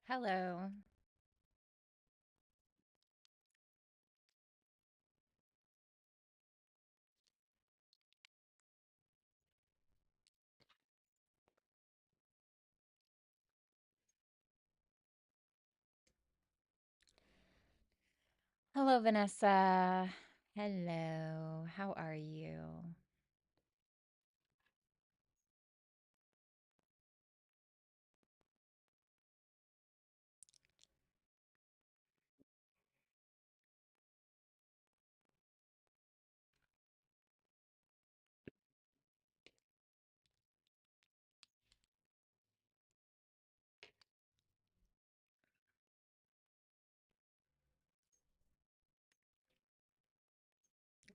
Hello. Hello, Vanessa. Hello. How are you?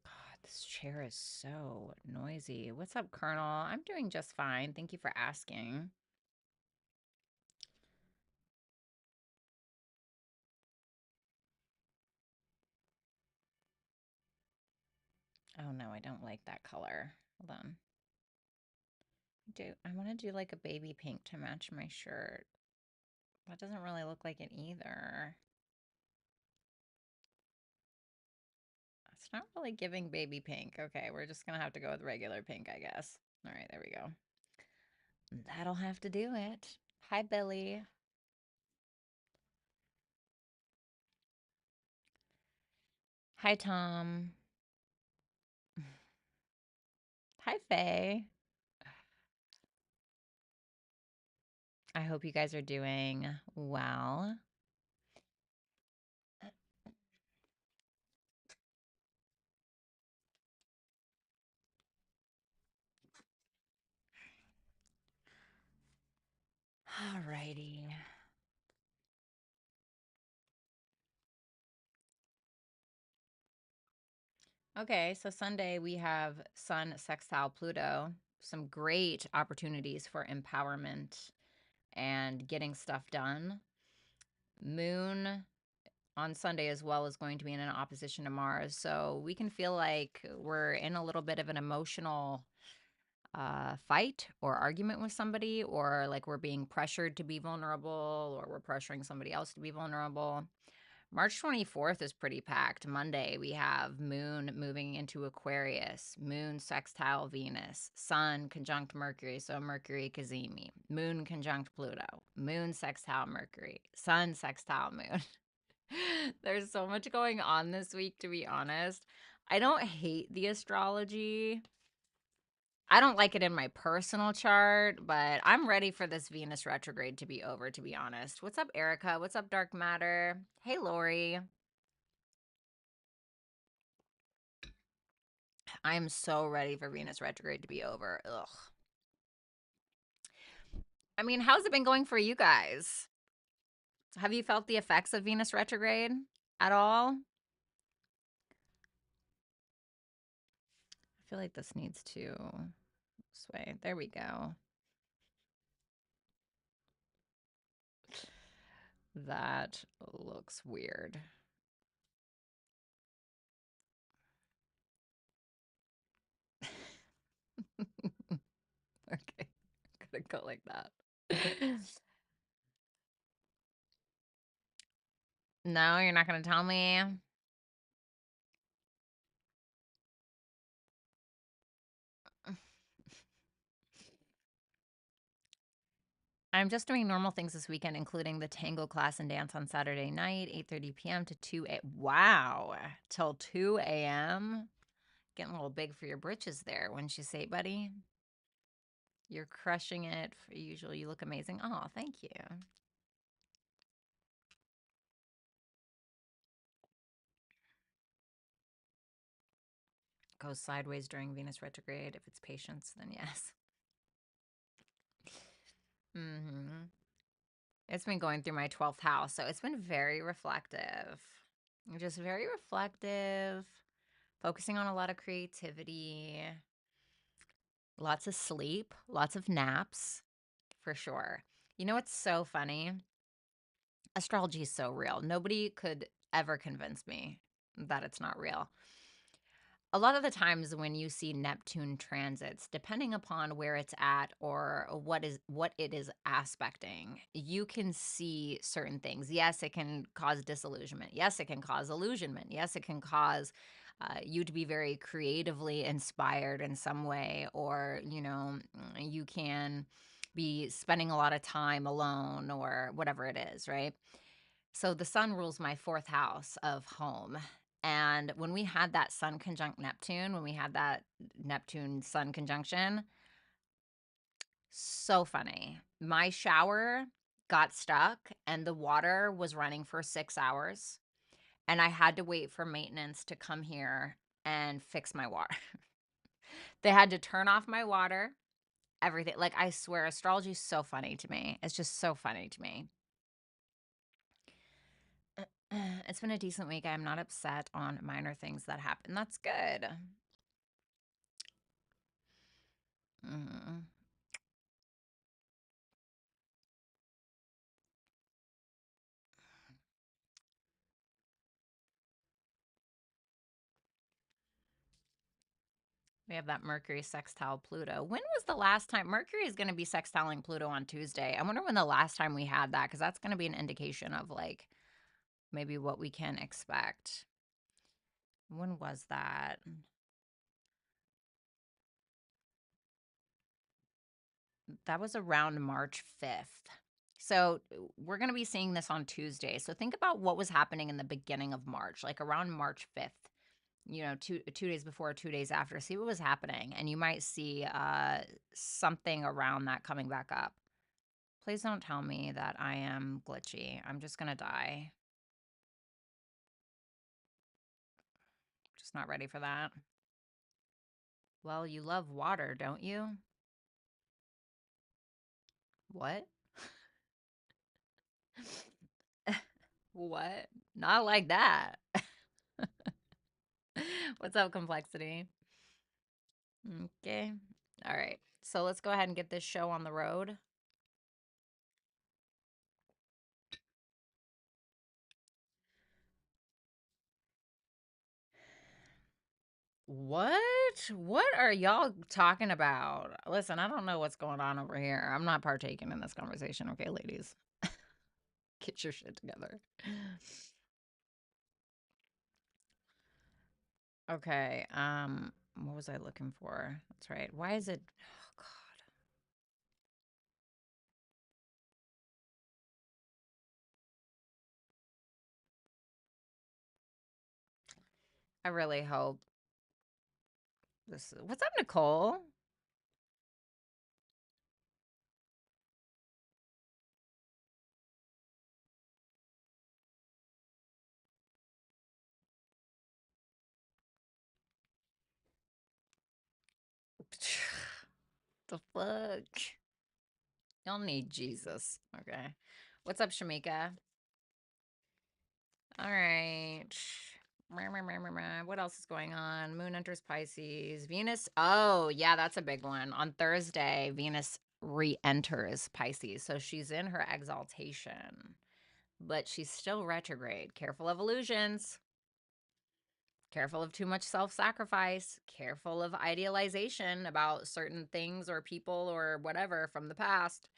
God, this chair is so noisy. What's up, Colonel? I'm doing just fine. Thank you for asking. Oh no, I don't like that color. Hold on. I want to do like a baby pink to match my shirt. That doesn't really look like it either. It's not really giving baby pink. Okay, we're just gonna have to go with regular pink, I guess. All right, there we go. That'll have to do it. Hi, Billy. Hi, Tom. Hi, Faye. I hope you guys are doing well. Alrighty. Okay, so Sunday we have Sun sextile Pluto. Some great opportunities for empowerment and getting stuff done. Moon on Sunday as well is going to be in an opposition to Mars. So we can feel like we're in a little bit of an emotional fight or argument with somebody, or like we're being pressured to be vulnerable, or we're pressuring somebody else to be vulnerable. March 24th is pretty packed. Monday, we have Moon moving into Aquarius, Moon sextile Venus, Sun conjunct Mercury, so Mercury Cazimi, Moon conjunct Pluto, Moon sextile Mercury, Sun sextile Moon. There's so much going on this week, to be honest. I don't hate the astrology. I don't like it in my personal chart, but I'm ready for this Venus retrograde to be over, to be honest. What's up, Erica? What's up, Dark Matter? Hey, Lori. I am so ready for Venus retrograde to be over. Ugh. I mean, how's it been going for you guys? Have you felt the effects of Venus retrograde at all? I feel like this needs to sway. There we go. That looks weird. Okay. Gonna go like that. No, you're not gonna tell me. I'm just doing normal things this weekend, including the tango class and dance on Saturday night, 8:30 p.m. to 2 a. Wow, till 2 a.m. Getting a little big for your britches there, wouldn't you say, buddy? You're crushing it. For usual, you look amazing. Oh, thank you. Goes sideways during Venus retrograde. If it's patience, then yes. Mm-hmm. It's been going through my 12th house, so it's been very reflective. Just very reflective, focusing on a lot of creativity, lots of sleep, lots of naps, for sure. You know what's so funny? Astrology is so real. Nobody could ever convince me that it's not real. a lot of the times when you see Neptune transits, depending upon where it's at or what it is aspecting, you can see certain things. Yes, it can cause disillusionment. Yes, it can cause illusionment. Yes, it can cause you to be very creatively inspired in some way, or you can be spending a lot of time alone or whatever it is, right? So the sun rules my fourth house of home. And when we had that sun conjunct Neptune, when we had that Neptune sun conjunction, so funny. My shower got stuck and the water was running for 6 hours. And I had to wait for maintenance to come here and fix my water. They had to turn off my water, everything. Like, I swear, astrology is so funny to me. It's just so funny to me. It's been a decent week. I'm not upset on minor things that happen. That's good. Mm. We have that Mercury sextile Pluto. When was the last time Mercury is going to be sextiling Pluto on Tuesday? I wonder when the last time we had that, because that's going to be an indication of like maybe what we can expect. When was that? That was around March 5th. So we're going to be seeing this on Tuesday. So think about what was happening in the beginning of March, like around March 5th. Two days before, 2 days after. See what was happening, and you might see something around that coming back up. Please don't tell me that I am glitchy. I'm just gonna die. Just not ready for that. Well, you love water, don't you? What? What? Not like that. What's up, complexity? Okay. All right. So let's go ahead and get this show on the road. What? What are y'all talking about? Listen, I don't know what's going on over here. I'm not partaking in this conversation, okay, ladies? Get your shit together. Okay, what was I looking for? That's right. Why is it oh god. I really hope this what's up, Nicole? The fuck? Y'all need Jesus. Okay. What's up, Shamika? All right. What else is going on? Moon enters Pisces. Venus. Oh, yeah, that's a big one. On Thursday, Venus re enters Pisces. So she's in her exaltation, but she's still retrograde. Careful of illusions. Careful of too much self sacrifice. Careful of idealization about certain things or people or whatever from the past.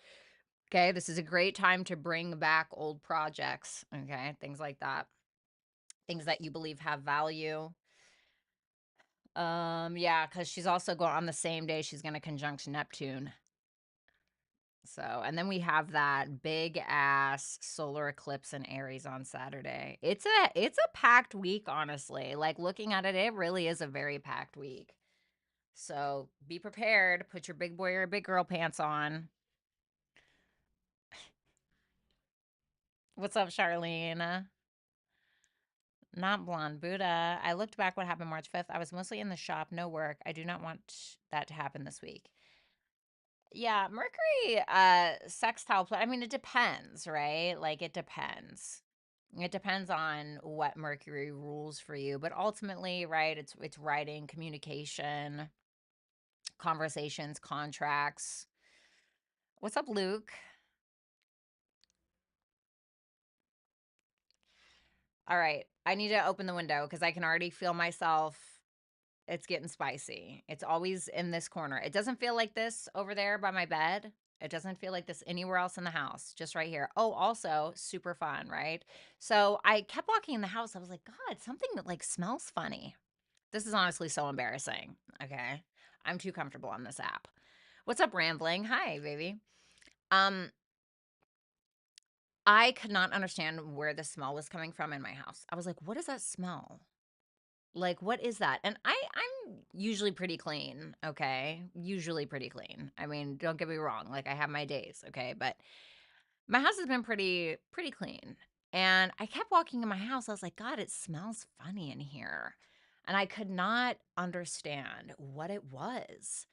Okay. This is a great time to bring back old projects. Okay. Things like that. Things that you believe have value. Yeah, because she's also going on the same day she's going to conjunct Neptune. So, and then we have that big ass solar eclipse in Aries on Saturday. It's a packed week, honestly. Like, looking at it, it really is a very packed week. So be prepared. Put your big boy or big girl pants on. What's up, Charlene? Not blonde Buddha. I looked back what happened March 5th. I was mostly in the shop, no work. I do not want that to happen this week. Yeah, Mercury sextile I mean, it depends, right? Like, it depends. It depends on what Mercury rules for you, but ultimately, right, it's writing, communication, conversations, contracts. What's up, Luke? All right, I need to open the window because I can already feel myself It's getting spicy. It's always in this corner. It doesn't feel like this over there by my bed. It doesn't feel like this anywhere else in the house, just right here. Oh, also super fun, right? So I kept walking in the house. I was like, God, something that like smells funny. This is honestly so embarrassing. Okay. I'm too comfortable on this app. What's up, Rambling? Hi, baby. Um, I could not understand where the smell was coming from in my house. I was like, what is that smell? Like, what is that? And I'm usually pretty clean, okay? Usually pretty clean. I mean, don't get me wrong. Like, I have my days, okay? But my house has been pretty clean. And I kept walking in my house. I was like, God, it smells funny in here. And I could not understand what it was.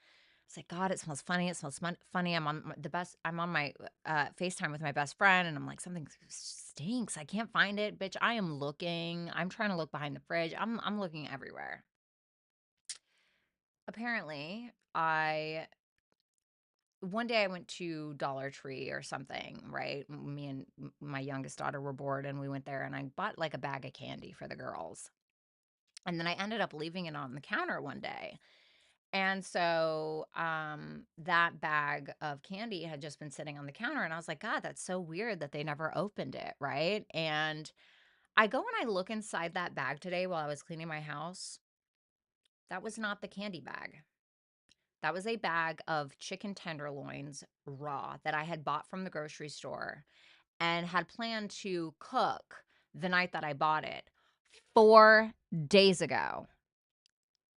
It's like, God, it smells funny. It smells funny. I'm on my FaceTime with my best friend, and I'm like, something stinks. I can't find it, bitch. I am looking. I'm trying to look behind the fridge. I'm looking everywhere. Apparently, one day I went to Dollar Tree or something, right? Me and my youngest daughter were bored, and we went there, and I bought like a bag of candy for the girls. And then I ended up leaving it on the counter one day. And so, that bag of candy had just been sitting on the counter, and I was like, God, that's so weird that they never opened it, right? And I go and I look inside that bag today while I was cleaning my house. That was not the candy bag. That was a bag of chicken tenderloins raw that I had bought from the grocery store and had planned to cook the night that I bought it 4 days ago.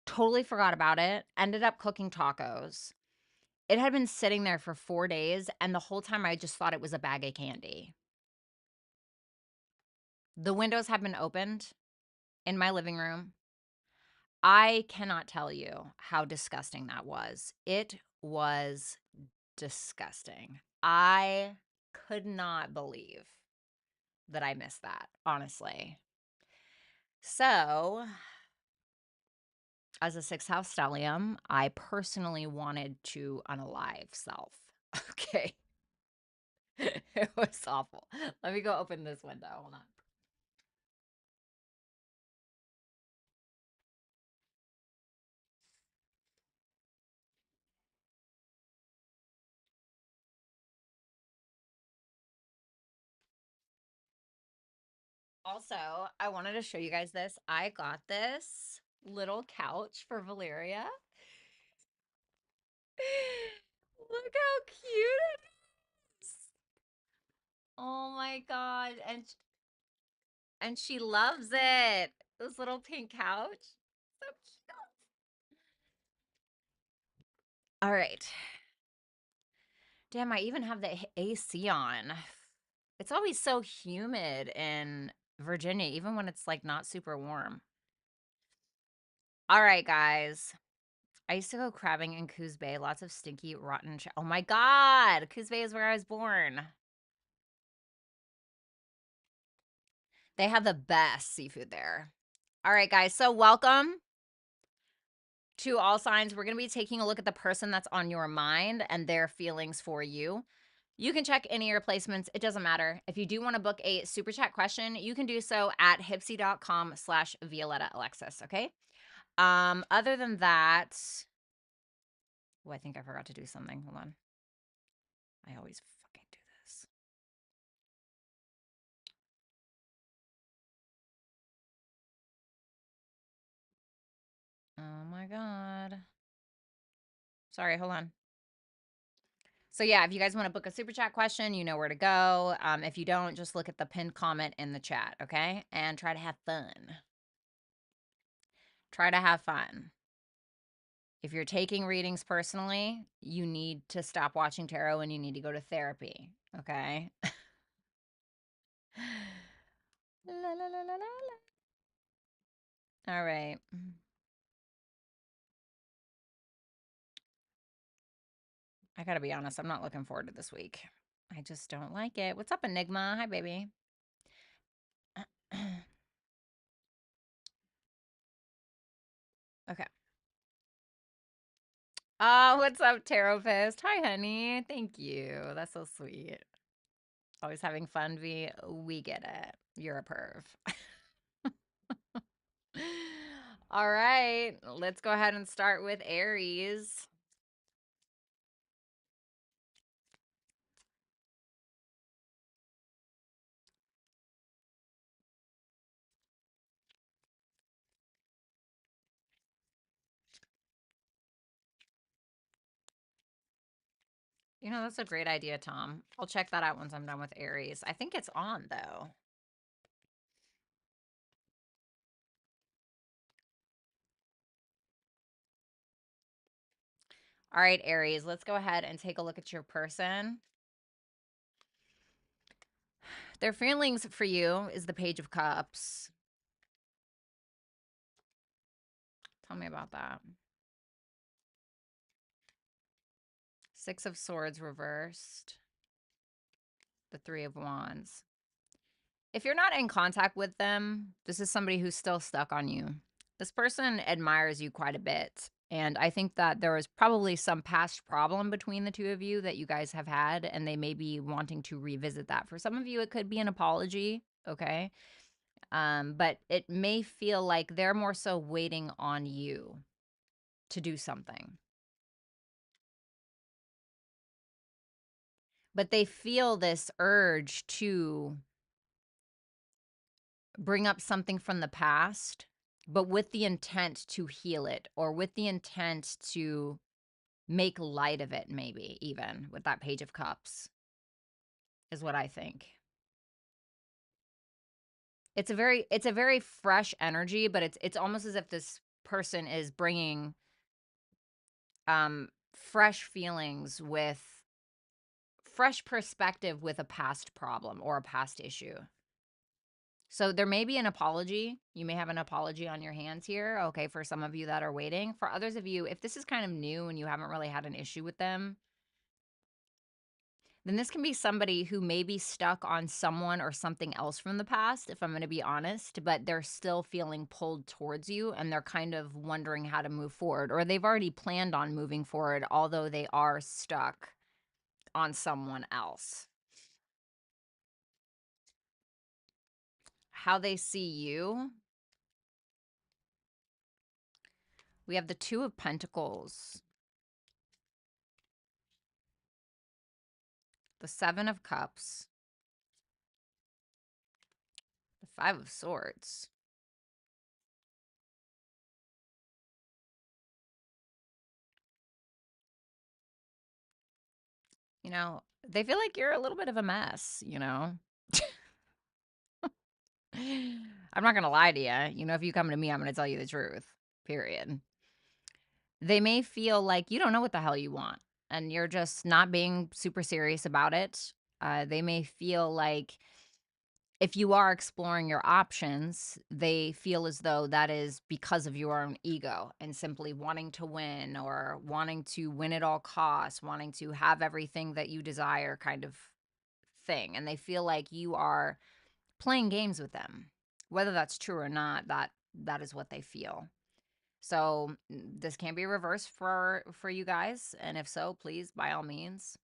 Totally forgot about it. Ended up cooking tacos. It had been sitting there for 4 days, and the whole time I just thought it was a bag of candy. The windows have been opened in my living room. I cannot tell you how disgusting that was. It was disgusting. I could not believe that I missed that, honestly. So, as a sixth house stellium, I personally wanted to unalive self. Okay. It was awful. Let me go open this window. Hold on. Also, I wanted to show you guys this. I got this little couch for Valeria. Look how cute it is. Oh my God. And she loves it. This little pink couch. So cute. All right. Damn, I even have the AC on. It's always so humid in Virginia, even when it's like not super warm. All right, guys. I used to go crabbing in Coos Bay. Lots of stinky, rotten. Oh my God. Coos Bay is where I was born. They have the best seafood there. All right, guys. So, welcome to All Signs. We're going to be taking a look at the person that's on your mind and their feelings for you. You can check any of your placements. It doesn't matter. If you do want to book a super chat question, you can do so at hipsy.com/Violetta Alexis. Okay. Other than that, I think I forgot to do something. Hold on. I always fucking do this. Oh my God. Sorry, hold on. So yeah, if you guys want to book a super chat question, you know where to go. If you don't, just look at the pinned comment in the chat, okay? And try to have fun. Try to have fun. If you're taking readings personally, you need to stop watching tarot and you need to go to therapy, okay? La, la, la, la, la. All right. I gotta be honest, I'm not looking forward to this week. I just don't like it. What's up, Enigma? Hi, baby. Okay. Oh, what's up, Tarot Fist? Hi, honey. Thank you. That's so sweet. Always having fun, V. We get it. You're a perv. All right, let's go ahead and start with Aries. You know, that's a great idea, Tom. I'll check that out once I'm done with Aries. I think it's on, though. All right, Aries, let's go ahead and take a look at your person. Their feelings for you is the Page of Cups. Tell me about that. Six of Swords reversed. The Three of Wands. If you're not in contact with them, this is somebody who's still stuck on you. This person admires you quite a bit. And I think that there was probably some past problem between the two of you that you guys have had, and they may be wanting to revisit that. For some of you, it could be an apology, okay? But it may feel like they're more so waiting on you to do something. But they feel this urge to bring up something from the past, but with the intent to heal it, or with the intent to make light of it, maybe even with that Page of Cups, is what I think. It's a very fresh energy, but it's almost as if this person is bringing fresh feelings with fresh perspective with a past problem or a past issue. So there may be an apology. You may have an apology on your hands here, okay, for some of you that are waiting. For others of you, if this is kind of new and you haven't really had an issue with them, then this can be somebody who may be stuck on someone or something else from the past, if I'm going to be honest, but they're still feeling pulled towards you and they're kind of wondering how to move forward, or they've already planned on moving forward, although they are stuck on someone else. How they see you. We have the Two of Pentacles, the Seven of Cups, the Five of Swords. You know, they feel like you're a little bit of a mess, you know? I'm not going to lie to you. You know, if you come to me, I'm going to tell you the truth, period. They may feel like you don't know what the hell you want and you're just not being super serious about it. They may feel like if you are exploring your options, they feel as though that is because of your own ego and simply wanting to win or wanting to win at all costs, wanting to have everything that you desire kind of thing. And they feel like you are playing games with them. Whether that's true or not, that is what they feel. So this can be reversed for you guys, and if so, please by all means.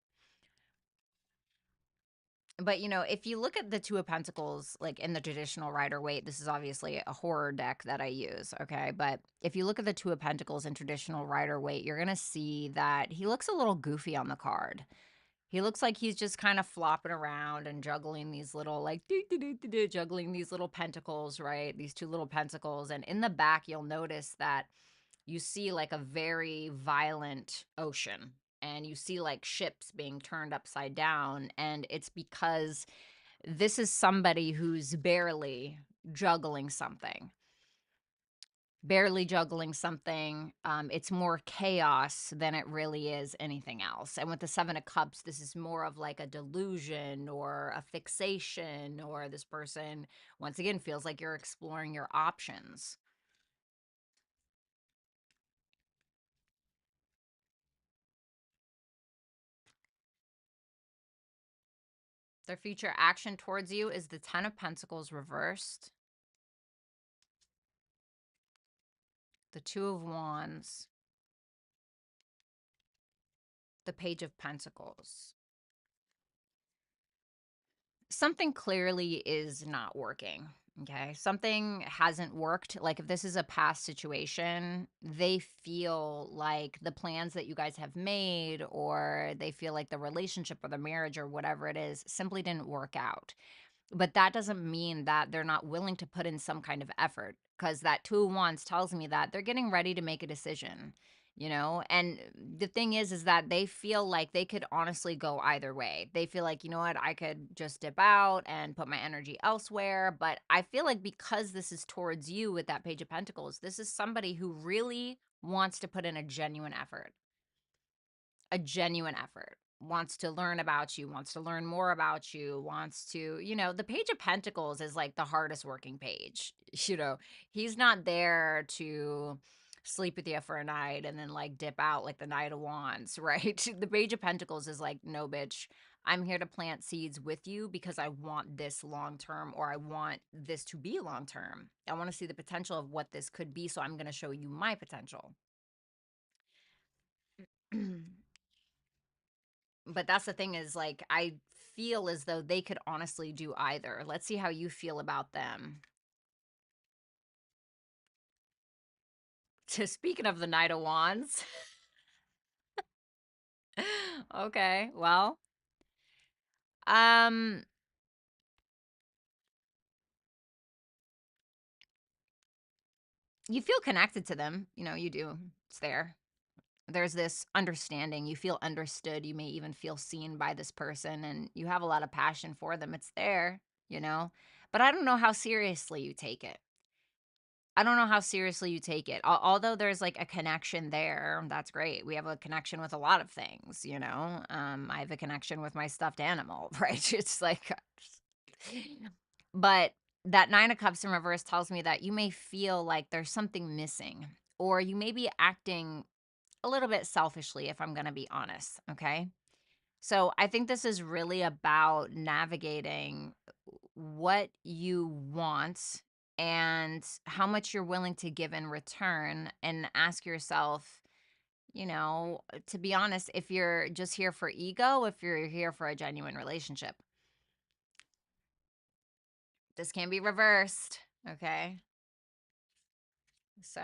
But you know, if you look at the Two of Pentacles, like in the traditional Rider-Waite, this is obviously a horror deck that I use, okay? But if you look at the Two of Pentacles in traditional Rider-Waite, you're gonna see that he looks a little goofy on the card. He looks like he's just kind of flopping around and juggling these little, like, juggling these little pentacles, right? These two little pentacles. And in the back, you'll notice that you see like a very violent ocean and you see like ships being turned upside down. And it's because this is somebody who's barely juggling something. Barely juggling something. It's more chaos than it really is anything else. And with the Seven of Cups, this is more of like a delusion or a fixation, or this person, once again, feels like you're exploring your options. Their future action towards you is the Ten of Pentacles reversed, the Two of Wands, the Page of Pentacles. Something clearly is not working, Okay. Something hasn't worked. Like if this is a past situation, they feel like the plans that you guys have made, or they feel like the relationship or the marriage or whatever it is, simply didn't work out. But that doesn't mean that they're not willing to put in some kind of effort, because that two of wands tells me that they're getting ready to make a decision, you know? And the thing is that they feel like they could honestly go either way. They feel like, you know what, I could just dip out and put my energy elsewhere. But I feel like because this is towards you with that Page of Pentacles, this is somebody who really wants to put in a genuine effort, wants to learn about you, wants to learn more about you, wants to, the Page of Pentacles is like the hardest working page. He's not there to sleep with you for a night and then like dip out like the Knight of Wands, right? The Page of Pentacles is like, no, bitch, I'm here to plant seeds with you because I want this long term, or I want this to be long term. I want to see the potential of what this could be. So I'm going to show you my potential. But that's the thing, is like I feel as though they could honestly do either. Let's see how you feel about them. To speaking of the Knight of Wands. Okay, well, um you feel connected to them, you do. It's there. There's this understanding. You feel understood. You may even feel seen by this person, and you have a lot of passion for them. It's there, you know. But I don't know how seriously you take it. I don't know how seriously you take it. Although there's like a connection there, that's great. We have a connection with a lot of things, you know. I have a connection with my stuffed animal, right? It's like, but that Nine of Cups in reverse tells me that you may feel like there's something missing, or you may be acting a little bit selfishly, if I'm going to be honest. Okay. So I think this is really about navigating what you want and how much you're willing to give in return, and ask yourself, to be honest, if you're just here for ego, if you're here for a genuine relationship. This can be reversed. Okay. So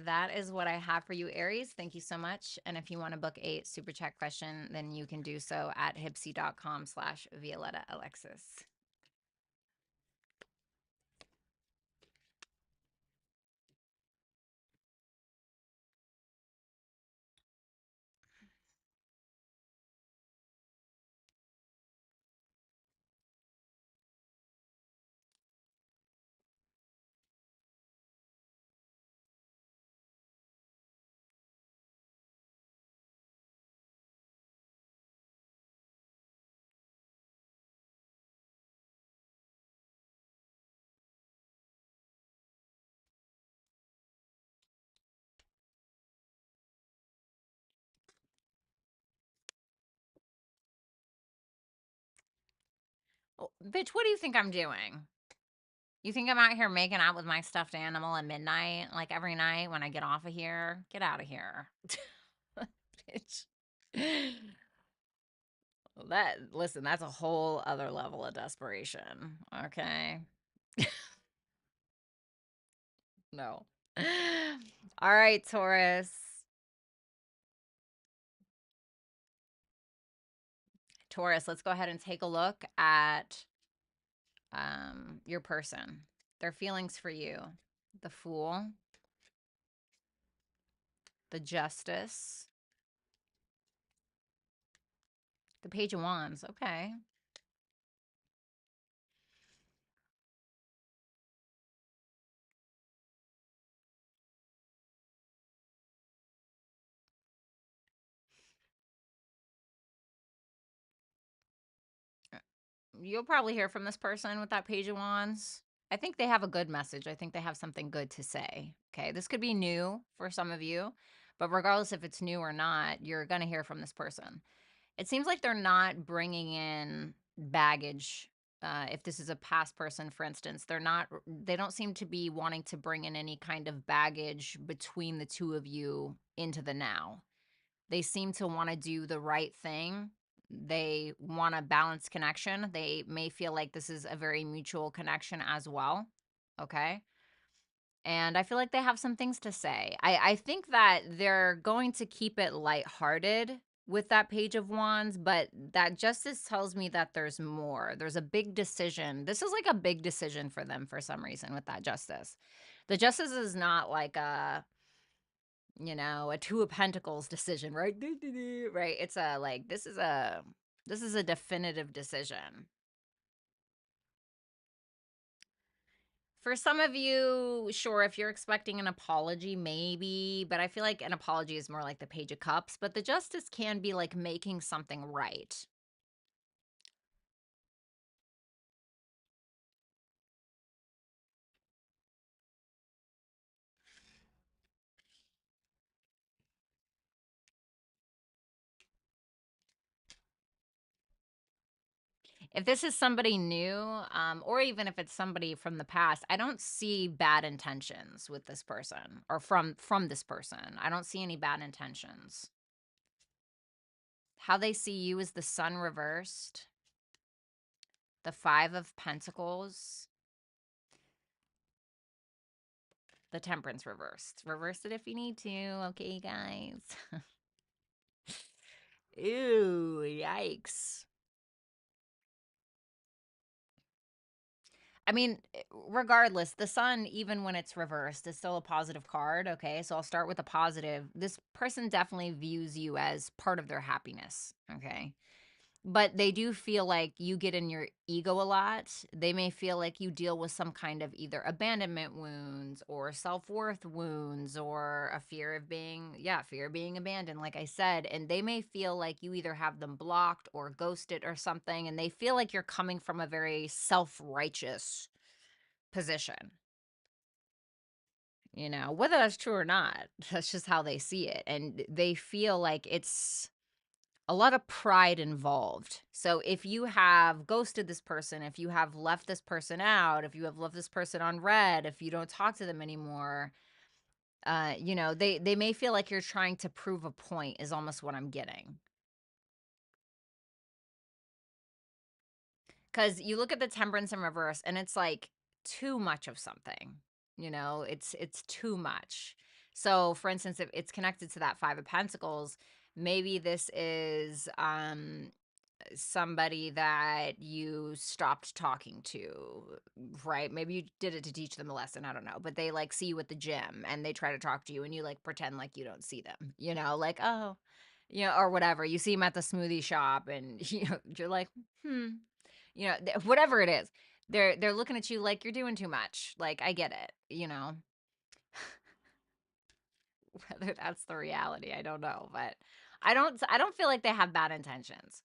that is what I have for you, Aries. Thank you so much. And if you want to book a super chat question, then you can do so at hipsy.com/Violetta Alexis. Oh, bitch, what do you think I'm doing? You think I'm out here making out with my stuffed animal at midnight, like every night when I get off of here? Get out of here. Bitch. Listen, that's a whole other level of desperation. Okay. No. All right, Taurus. Taurus, let's go ahead and take a look at your person, their feelings for you. The Fool, the Justice, the Page of Wands. Okay. You'll probably hear from this person with that Page of Wands. I think they have a good message. I think they have something good to say. Okay. This could be new for some of you, but regardless if it's new or not, you're going to hear from this person. It seems like they're not bringing in baggage. If this is a past person, for instance, they don't seem to be wanting to bring in any kind of baggage between the two of you into the now. They seem to want to do the right thing. They want a balanced connection. They may feel like this is a very mutual connection as well. Okay. And I feel like they have some things to say. I think that they're going to keep it lighthearted with that Page of Wands, but that Justice tells me that there's more. There's a big decision. This is like a big decision for them for some reason with that Justice. The Justice is not like a Two of Pentacles decision, right? Right? It's a like this is a definitive decision. For some of you, sure, if you're expecting an apology, maybe, but I feel like an apology is more like the Page of Cups, but the Justice can be like making something right. If this is somebody new, or even if it's somebody from the past, I don't see bad intentions with this person or from this person. I don't see any bad intentions. How they see you is the Sun reversed, the Five of Pentacles, the Temperance reversed. Reverse it if you need to, okay, guys? Ew, yikes. I mean, regardless, the Sun, even when it's reversed, is still a positive card, okay? So I'll start with a positive. This person definitely views you as part of their happiness, okay? But they do feel like you get in your ego a lot. They may feel like you deal with some kind of either abandonment wounds or self-worth wounds or a fear of being abandoned, like I said. And they may feel like you either have them blocked or ghosted or something. And they feel like you're coming from a very self-righteous position. Whether that's true or not, that's just how they see it. And they feel like it's a lot of pride involved. So if you have ghosted this person, if you have left this person out, if you have left this person on red, if you don't talk to them anymore, they may feel like you're trying to prove a point is almost what I'm getting. Cuz you look at the Temperance in reverse and it's like too much of something. It's too much. So for instance, if it's connected to that Five of Pentacles, maybe this is somebody that you stopped talking to, right? Maybe you did it to teach them a lesson, I don't know, but they like see you at the gym and they try to talk to you and you like pretend like you don't see them, like, oh, or whatever. You see them at the smoothie shop and you're like, whatever it is. They're looking at you like you're doing too much. Like, I get it. Whether that's the reality, I don't know, but I don't feel like they have bad intentions.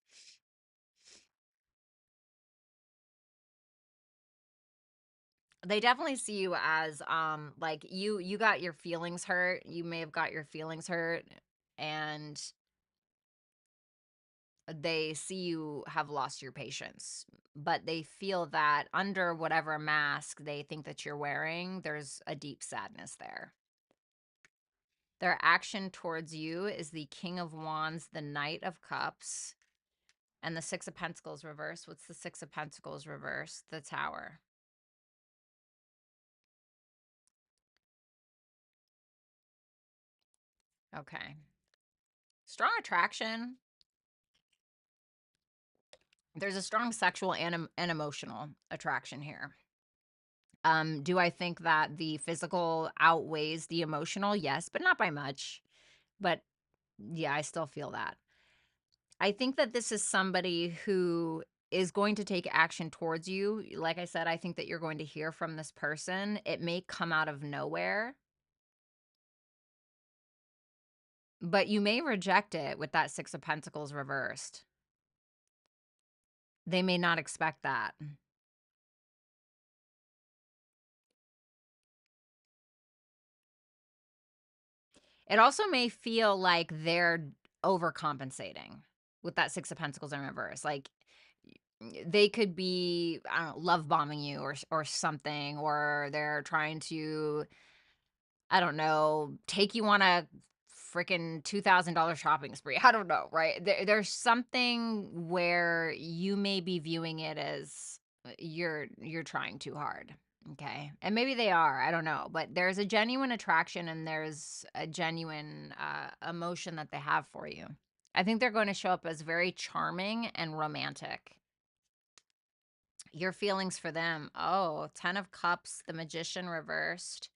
They definitely see you as like you got your feelings hurt. You may have got your feelings hurt and they see you have lost your patience. But they feel that under whatever mask they think that you're wearing, there's a deep sadness there. Their action towards you is the King of Wands, the Knight of Cups, and the Six of Pentacles reverse. What's the Six of Pentacles reverse? The Tower. Okay. Strong attraction. There's a strong sexual and emotional attraction here. Do I think that the physical outweighs the emotional? Yes, but not by much. But yeah, I still feel that. I think that this is somebody who is going to take action towards you. Like I said, I think that you're going to hear from this person. It may come out of nowhere, but you may reject it with that Six of Pentacles reversed. They may not expect that. It also may feel like they're overcompensating with that Six of Pentacles in reverse. Like they could be, I don't know, love bombing you or something, or they're trying to, I don't know, take you on a freaking $2,000 shopping spree. I don't know, right? There's something where you may be viewing it as you're trying too hard. Okay. And maybe they are. I don't know. But there's a genuine attraction and there's a genuine emotion that they have for you. I think they're going to show up as very charming and romantic. Your feelings for them. Oh, 10 of Cups, the Magician reversed,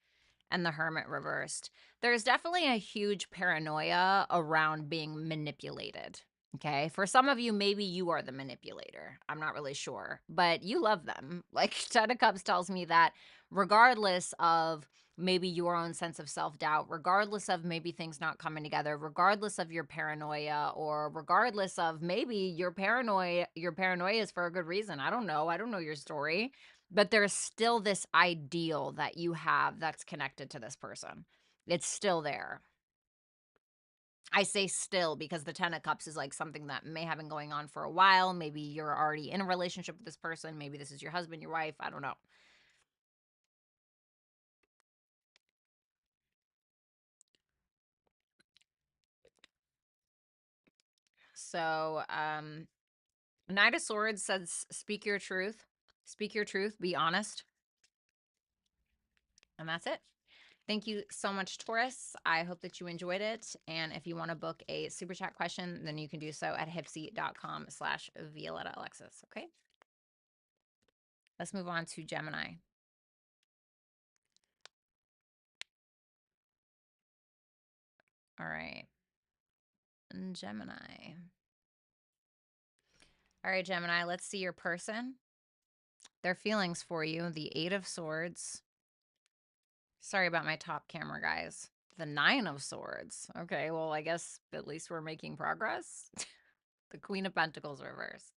and the Hermit reversed. There's definitely a huge paranoia around being manipulated. Okay. For some of you, maybe you are the manipulator. I'm not really sure, but you love them. Like 10 of Cups tells me that regardless of maybe your own sense of self-doubt, regardless of maybe things not coming together, regardless of your paranoia, or regardless of maybe your paranoia is for a good reason. I don't know. I don't know your story, but there's still this ideal that you have that's connected to this person. It's still there. I say still because the 10 of Cups is like something that may have been going on for a while. Maybe you're already in a relationship with this person. Maybe this is your husband, your wife. I don't know. So, Knight of Swords says, speak your truth. Speak your truth. Be honest. And that's it. Thank you so much, Taurus. I hope that you enjoyed it. And if you want to book a super chat question, then you can do so at hipsy.com/Violetta Alexis. Okay. Let's move on to Gemini. All right. Gemini. All right, Gemini, let's see your person. Their feelings for you. The 8 of Swords. Sorry about my top camera, guys. The 9 of Swords. Okay, well, I guess at least we're making progress. The Queen of Pentacles reversed.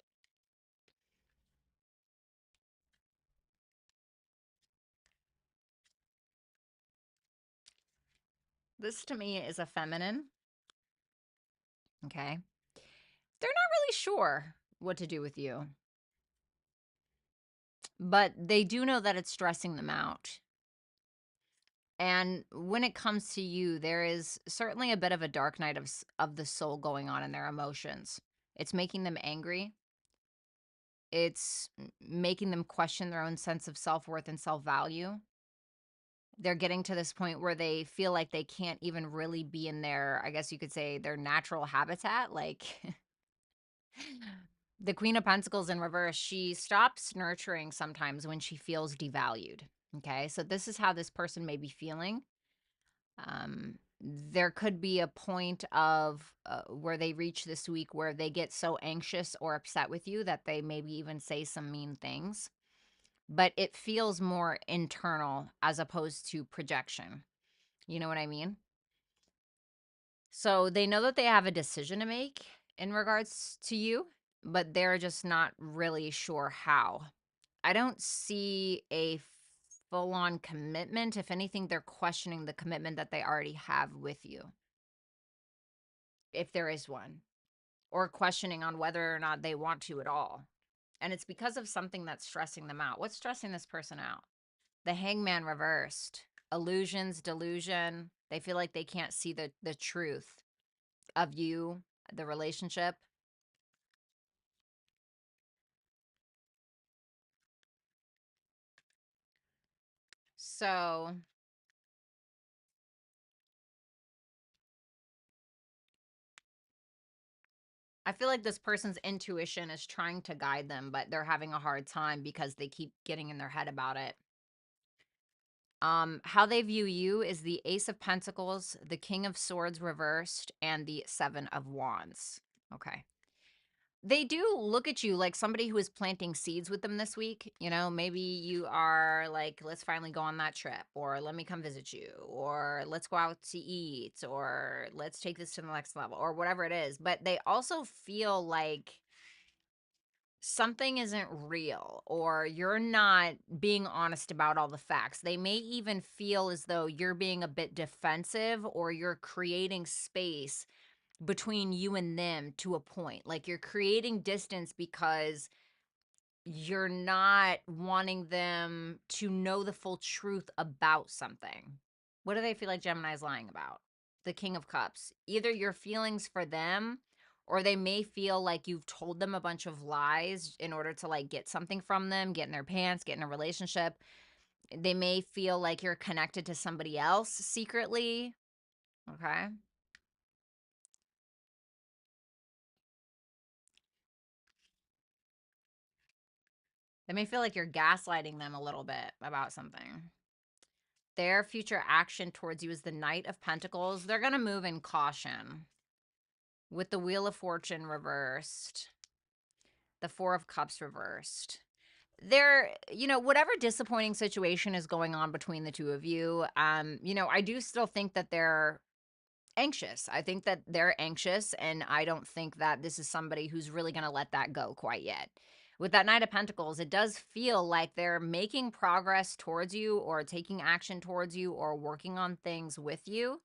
This to me is a feminine. Okay. They're not really sure what to do with you, but they do know that it's stressing them out. And when it comes to you, there is certainly a bit of a dark night of the soul going on in their emotions. It's making them angry. It's making them question their own sense of self-worth and self-value. They're getting to this point where they feel like they can't even really be in their, I guess you could say, their natural habitat. Like the Queen of Pentacles in reverse, she stops nurturing sometimes when she feels devalued. Okay, so this is how this person may be feeling. There could be a point of where they reach this week where they get so anxious or upset with you that they maybe even say some mean things. But it feels more internal as opposed to projection. You know what I mean? So they know that they have a decision to make in regards to you, but they're just not really sure how. I don't see a full on commitment. If anything, they're questioning the commitment that they already have with you, if there is one, or questioning on whether or not they want to at all. And it's because of something that's stressing them out. What's stressing this person out? The Hangman reversed. Illusions, delusion. They feel like they can't see the truth of you, the relationship. So I feel like this person's intuition is trying to guide them, but they're having a hard time because they keep getting in their head about it. How they view you is the Ace of Pentacles, the King of Swords reversed, and the 7 of Wands. Okay. They do look at you like somebody who is planting seeds with them this week. You know, maybe you are like, let's finally go on that trip, or let me come visit you, or let's go out to eat, or let's take this to the next level, or whatever it is. But they also feel like something isn't real, or you're not being honest about all the facts. They may even feel as though you're being a bit defensive, or you're creating space between you and them to a point. Like you're creating distance because you're not wanting them to know the full truth about something. What do they feel like Gemini's lying about? the King of Cups. Either your feelings for them, or they may feel like you've told them a bunch of lies in order to like get something from them, get in their pants, get in a relationship. They may feel like you're connected to somebody else secretly. Okay. They may feel like you're gaslighting them a little bit about something. Their future action towards you is the Knight of Pentacles. They're going to move in caution with the Wheel of Fortune reversed, the Four of Cups reversed. There, whatever disappointing situation is going on between the two of you, I do still think that they're anxious. I think that they're anxious, and I don't think that this is somebody who's really going to let that go quite yet. With that Knight of Pentacles, it does feel like they're making progress towards you or taking action towards you or working on things with you.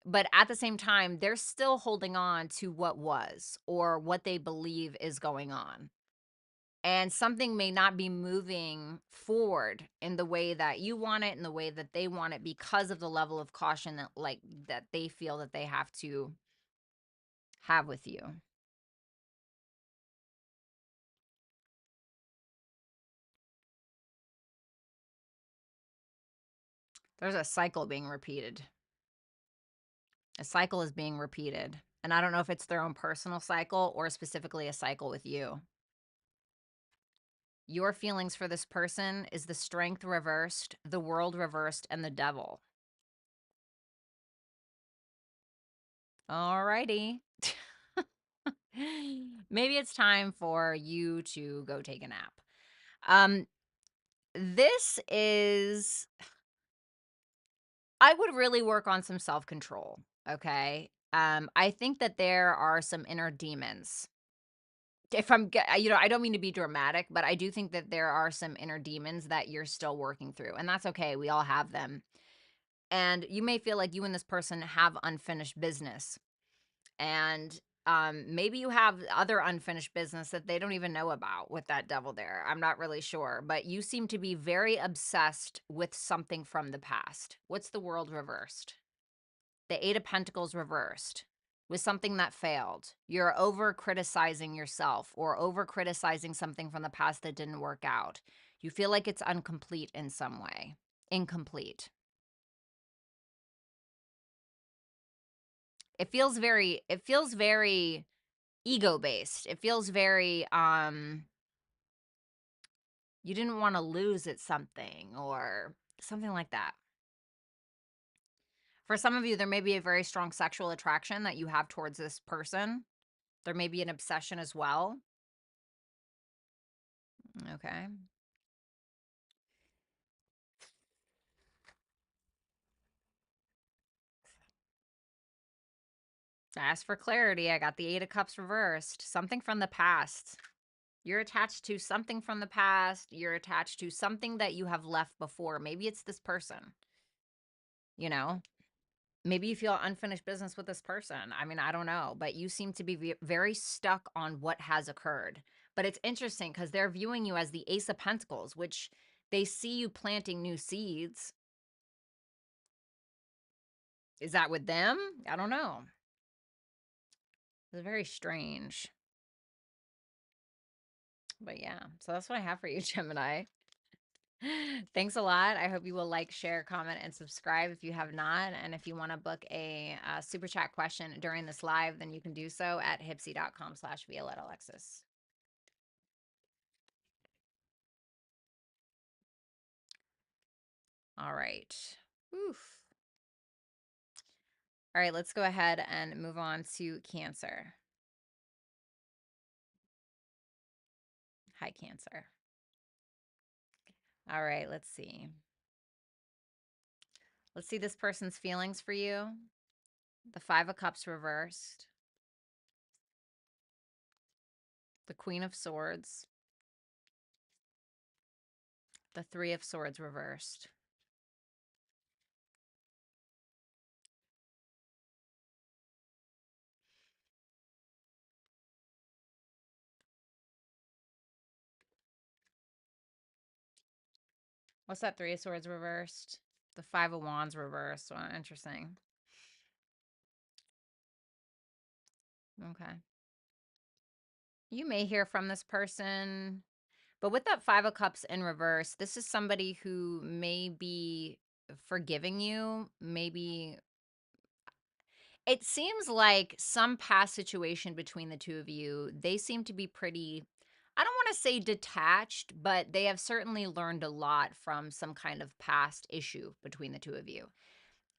But at the same time, they're still holding on to what was or what they believe is going on. And something may not be moving forward in the way that you want it, in the way that they want it, because of the level of caution that they feel that they have to have with you. There's a cycle being repeated. A cycle is being repeated. And I don't know if it's their own personal cycle or specifically a cycle with you. Your feelings for this person is the Strength reversed, the World reversed, and the Devil. Alrighty. Maybe it's time for you to go take a nap. This is, I would really work on some self-control, okay? I think that there are some inner demons. If I don't mean to be dramatic, but I do think that there are some inner demons that you're still working through, and that's okay. We all have them. And you may feel like you and this person have unfinished business. And maybe you have other unfinished business that they don't even know about with that Devil there. I'm not really sure, but you seem to be very obsessed with something from the past. What's the World reversed? The Eight of Pentacles reversed with something that failed. You're over criticizing yourself or over criticizing something from the past that didn't work out. You feel like it's incomplete in some way. Incomplete. It feels very ego based. It feels very you didn't want to lose at something or something like that. For some of you, there may be a very strong sexual attraction that you have towards this person. There may be an obsession as well. Okay. Ask for clarity. I got the Eight of Cups reversed. Something from the past. You're attached to something from the past. You're attached to something that you have left before. Maybe it's this person. You know, maybe you feel unfinished business with this person. I mean, I don't know, but you seem to be very stuck on what has occurred. But it's interesting because they're viewing you as the Ace of Pentacles, which they see you planting new seeds. Is that with them? I don't know. It's very strange. But yeah, so that's what I have for you, Gemini. Thanks a lot. I hope you will like, share, comment, and subscribe if you have not. And if you want to book a super chat question during this live, then you can do so at hipsy.com/Violetta Alexis. All right. Oof. All right, let's go ahead and move on to Cancer. Hi, Cancer. All right, let's see. Let's see this person's feelings for you. The Five of Cups reversed. The Queen of Swords. The Three of Swords reversed. What's that Three of Swords reversed? The Five of Wands reversed. Well, interesting. Okay. You may hear from this person, but with that 5 of Cups in reverse, this is somebody who may be forgiving you, maybe it seems like some past situation between the two of you, they seem to be pretty, I don't want to say detached, but they have certainly learned a lot from some kind of past issue between the two of you.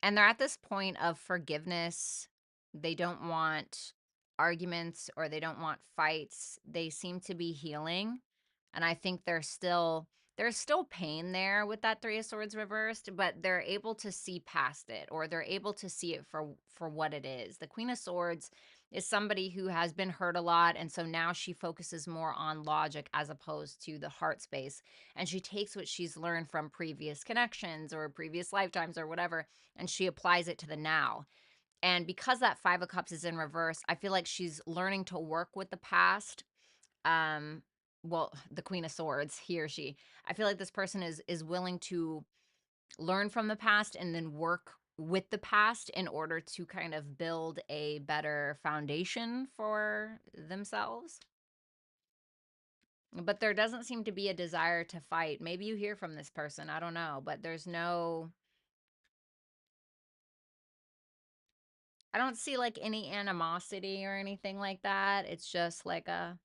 And they're at this point of forgiveness. They don't want arguments or they don't want fights. They seem to be healing. And I think there's still pain there with that 3 of Swords reversed, but they're able to see past it, or they're able to see it for what it is. The Queen of Swords is somebody who has been hurt a lot, and so now she focuses more on logic as opposed to the heart space. And she takes what she's learned from previous connections or previous lifetimes or whatever, and she applies it to the now. And because that 5 of Cups is in reverse, I feel like she's learning to work with the past. um well, the Queen of Swords, he or she, I feel like this person is willing to learn from the past and then work with the past in order to kind of build a better foundation for themselves. But there doesn't seem to be a desire to fight. Maybe you hear from this person, I don't know, but there's no, I don't see like any animosity or anything like that. It's just like a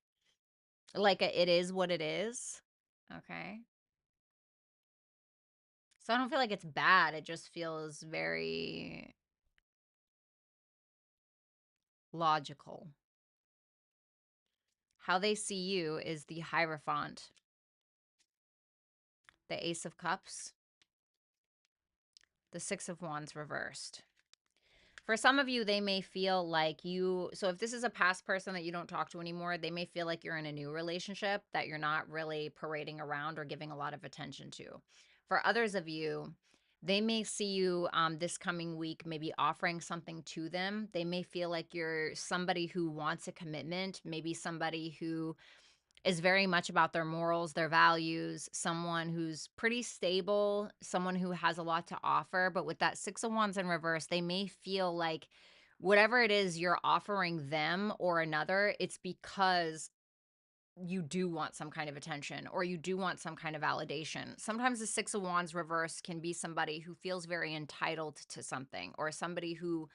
it is what it is. Okay. So I don't feel like it's bad. It just feels very logical. How they see you is the Hierophant, the Ace of Cups, the Six of Wands reversed. For some of you, they may feel like you, so if this is a past person that you don't talk to anymore, they may feel like you're in a new relationship that you're not really parading around or giving a lot of attention to. For others of you, they may see you this coming week, maybe offering something to them. They may feel like you're somebody who wants a commitment, maybe somebody who is very much about their morals, their values, someone who's pretty stable, someone who has a lot to offer. But with that 6 of Wands in reverse, they may feel like whatever it is you're offering them or another, it's because you do want some kind of attention or you do want some kind of validation. Sometimes the 6 of Wands reverse can be somebody who feels very entitled to something, or somebody who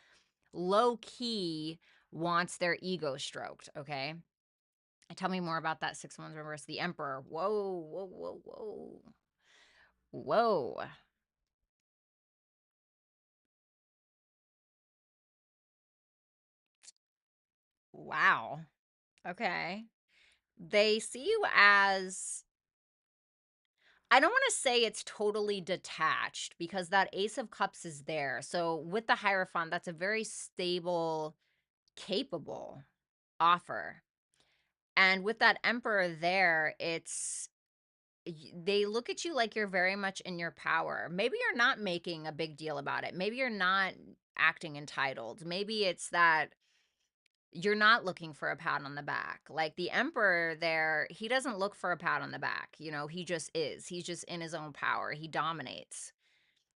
low key wants their ego stroked, okay? Tell me more about that 6 of Wands reverse. The Emperor. Whoa, whoa, whoa, whoa. Whoa. Wow. Okay. They see you as, I don't want to say it's totally detached because that Ace of Cups is there. So with the Hierophant, that's a very stable, capable offer. And with that Emperor there, they look at you like you're very much in your power. Maybe you're not making a big deal about it. Maybe you're not acting entitled. Maybe it's that you're not looking for a pat on the back. Like the Emperor there, he doesn't look for a pat on the back. He just is. He's just in his own power. He dominates.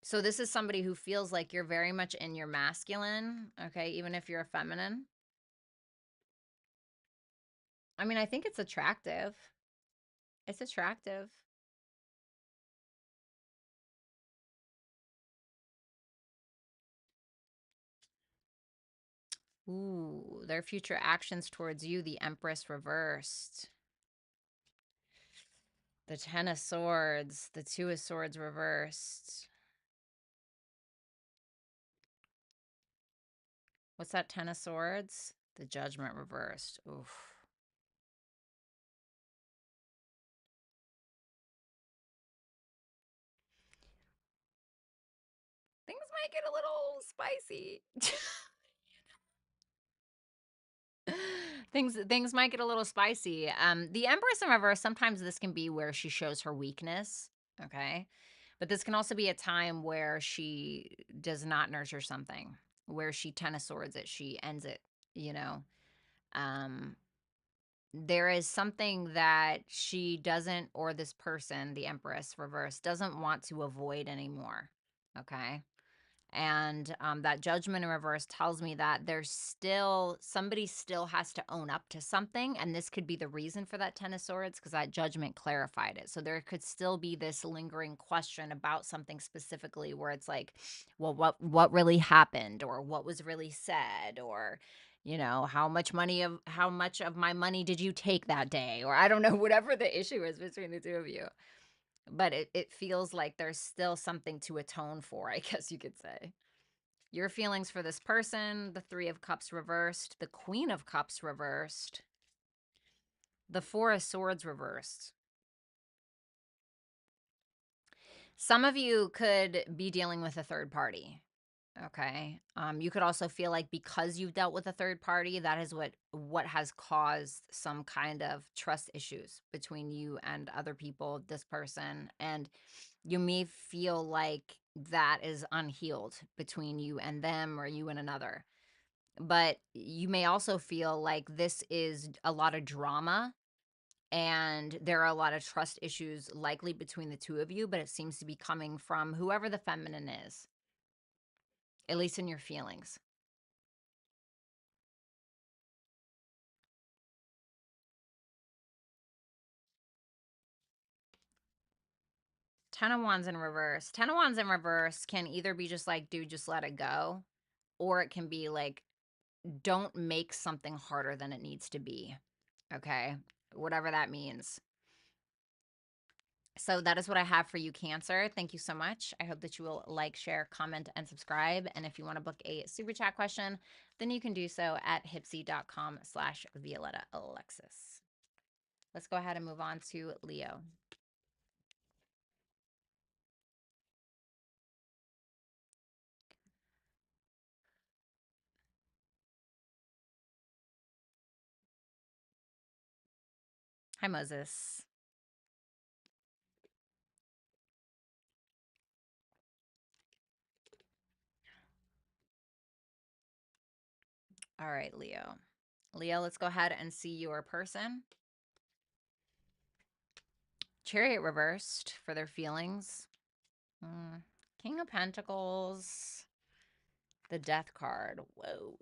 So this is somebody who feels like you're very much in your masculine, okay, even if you're a feminine. I mean, I think it's attractive. It's attractive. Ooh, their future actions towards you, the Empress reversed. The 10 of Swords, the 2 of Swords reversed. What's that 10 of Swords? The Judgment reversed. Oof. Things might get a little spicy. Things might get a little spicy. The Empress in reverse, sometimes this can be where she shows her weakness, okay? But this can also be a time where she does not nurture something, where she 10 of Swords it, she ends it, you know? Um, there is something that she doesn't, or this person, the Empress reverse, doesn't want to avoid anymore, okay? And that Judgment in reverse tells me that somebody still has to own up to something, and this could be the reason for that Ten of Swords, because that Judgment clarified it. So there could still be this lingering question about something specifically, where it's like, well, what really happened, or what was really said, or how much of my money did you take that day, or I don't know, whatever the issue is between the two of you. But it feels like there's still something to atone for, I guess you could say. Your feelings for this person, the Three of Cups reversed, the Queen of Cups reversed, the Four of Swords reversed. Some of you could be dealing with a third party. Okay. You could also feel like, because you've dealt with a third party, that is what has caused some kind of trust issues between you and other people, this person. And you may feel like that is unhealed between you and them, or you and another. But you may also feel like this is a lot of drama, and there are a lot of trust issues likely between the two of you, but it seems to be coming from whoever the feminine is, at least in your feelings. Ten of Wands in reverse. Ten of Wands in reverse can either be just like, dude, just let it go, or it can be like, don't make something harder than it needs to be. Okay? Whatever that means. So that is what I have for you, Cancer. Thank you so much. I hope that you will like, share, comment, and subscribe. And if you want to book a super chat question, then you can do so at hipsy.com/Violetta Alexis. Let's go ahead and move on to Leo. Hi, Moses. All right, Leo. Leo, let's go ahead and see your person. Chariot reversed for their feelings. King of Pentacles. The Death card. Whoa.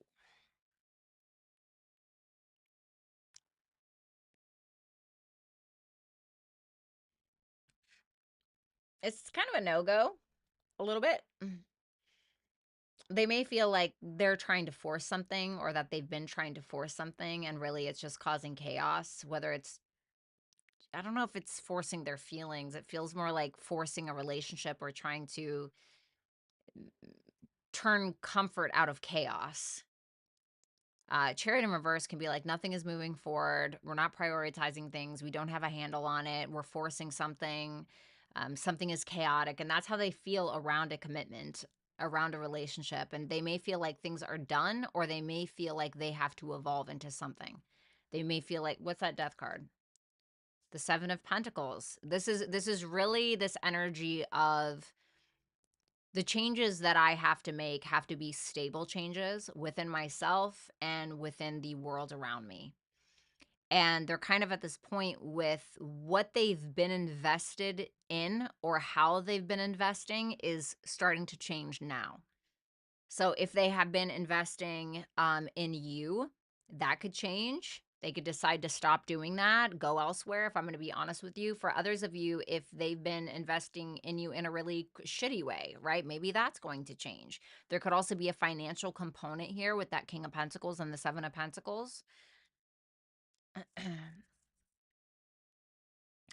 It's kind of a no-go, a little bit. They may feel like they're trying to force something, or that they've been trying to force something, and really it's just causing chaos. Whether it's, I don't know if it's forcing their feelings. It feels more like forcing a relationship, or trying to turn comfort out of chaos. Chariot in reverse can be like, nothing is moving forward. We're not prioritizing things. We don't have a handle on it. We're forcing something. Something is chaotic. And that's how they feel around a commitment, around a relationship. And they may feel like things are done, or they may feel like they have to evolve into something. They may feel like, what's that Death card? The Seven of Pentacles. This is really this energy of, the changes that I have to make have to be stable changes within myself and within the world around me. And they're kind of at this point with what they've been invested in, or how they've been investing, is starting to change now. So if they have been investing in you, that could change. They could decide to stop doing that, go elsewhere, if I'm going to be honest with you. For others of you, if they've been investing in you in a really shitty way, right? Maybe that's going to change. There could also be a financial component here with that King of Pentacles and the Seven of Pentacles.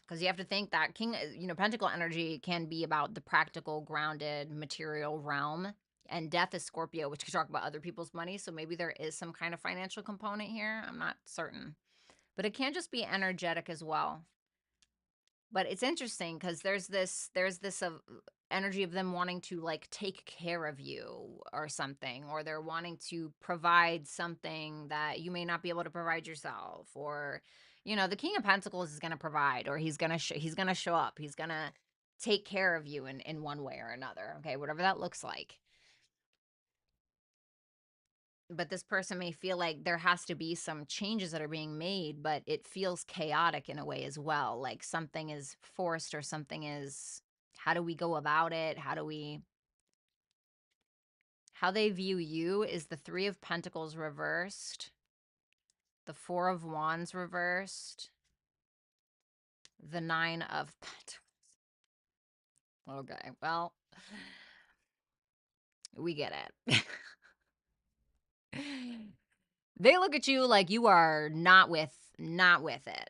Because you have to think that Pentacle energy can be about the practical, grounded, material realm. And Death is Scorpio, which could talk about other people's money. So maybe there is some kind of financial component here. I'm not certain. But it can just be energetic as well. But it's interesting because there's this energy of them wanting to like take care of you or something, or they're wanting to provide something that you may not be able to provide yourself, or the King of Pentacles is going to provide, or he's going to show up, he's going to take care of you in one way or another, okay, whatever that looks like. But this person may feel like there has to be some changes that are being made, but it feels chaotic in a way as well. Like something is forced, or something is, how do we go about it? How do we How they view you is the Three of Pentacles reversed, the Four of Wands reversed, the Nine of Pentacles. Okay, well, we get it. They look at you like you are not with it.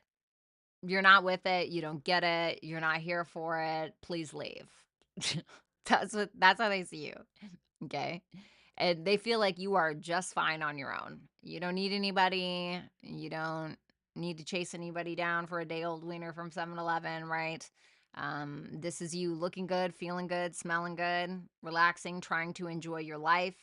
You're not with it, you don't get it, you're not here for it, please leave. That's how they see you, okay? And they feel like you are just fine on your own. You don't need anybody, you don't need to chase anybody down for a day-old wiener from 7-Eleven, right? This is you looking good, feeling good, smelling good, relaxing, trying to enjoy your life.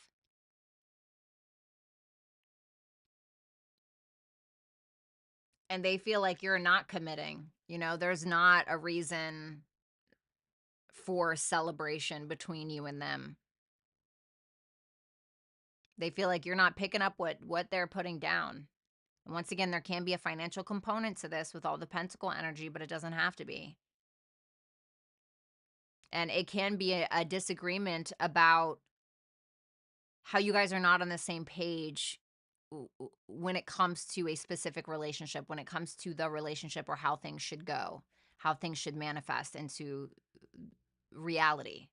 And they feel like you're not committing. There's not a reason for celebration between you and them. They feel like you're not picking up what they're putting down. And once again, there can be a financial component to this with all the pentacle energy, but it doesn't have to be. And it can be a disagreement about how you guys are not on the same page when it comes to a specific relationship, when it comes to the relationship or how things should go, how things should manifest into reality.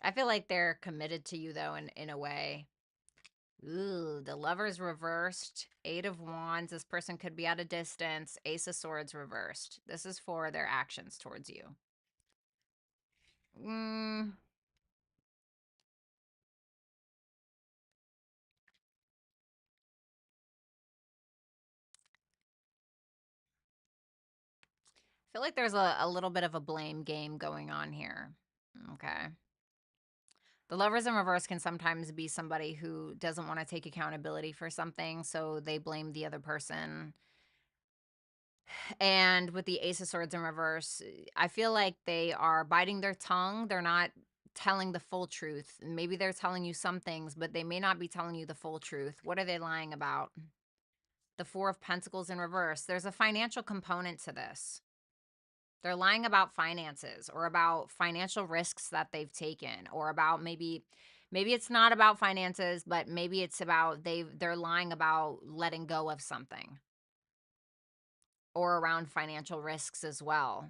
I feel like they're committed to you, though, in a way. Ooh, the Lovers reversed. Eight of Wands. This person could be at a distance. Ace of Swords reversed. This is for their actions towards you. I feel like there's a little bit of a blame game going on here. Okay. The Lovers in reverse can sometimes be somebody who doesn't want to take accountability for something, so they blame the other person. And with the Ace of Swords in reverse, I feel like they are biting their tongue. They're not telling the full truth. Maybe they're telling you some things, but they may not be telling you the full truth. What are they lying about? The Four of Pentacles in reverse. There's a financial component to this. They're lying about finances or about financial risks that they've taken, or about maybe it's not about finances, but maybe it's about they're lying about letting go of something, or around financial risks as well.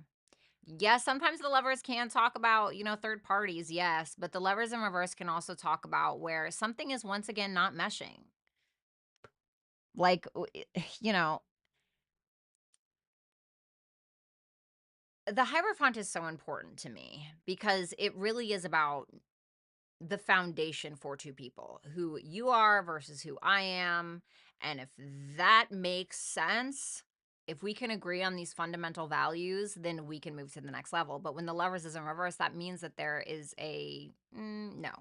Yes, sometimes the Lovers can talk about, third parties, yes, but the Lovers in reverse can also talk about where something is once again not meshing. Like, you know, the Hierophant is so important to me because it really is about the foundation for two people, who you are versus who I am. And if that makes sense, if we can agree on these fundamental values, then we can move to the next level. But when the Lovers is in reverse, that means that there is a no.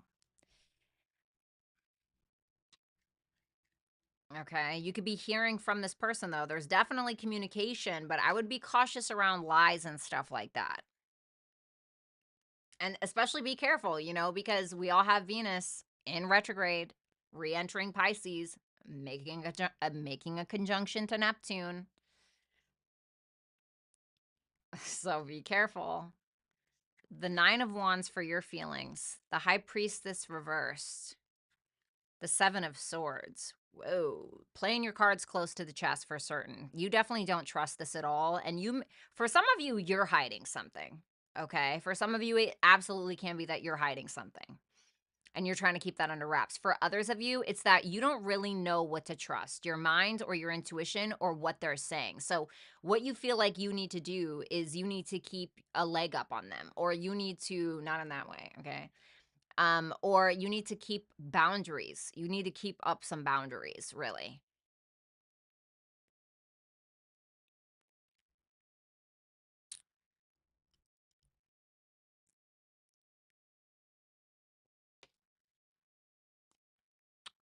Okay. You could be hearing from this person, though. There's definitely communication, but I would be cautious around lies and stuff like that. And especially be careful, because we all have Venus in retrograde, re entering Pisces, making a conjunction to Neptune. So be careful. The Nine of Wands for your feelings, the High Priestess reversed, the Seven of Swords. Whoa, playing your cards close to the chest for certain. You definitely don't trust this at all. And for some of you, you're hiding something. Okay. For some of you, it absolutely can be that you're hiding something and you're trying to keep that under wraps. For others of you, it's that you don't really know what to trust, your mind or your intuition or what they're saying. So what you feel like you need to do is you need to keep a leg up on them, or you need to, not in that way, okay? Or you need to keep boundaries. You need to keep up some boundaries, really.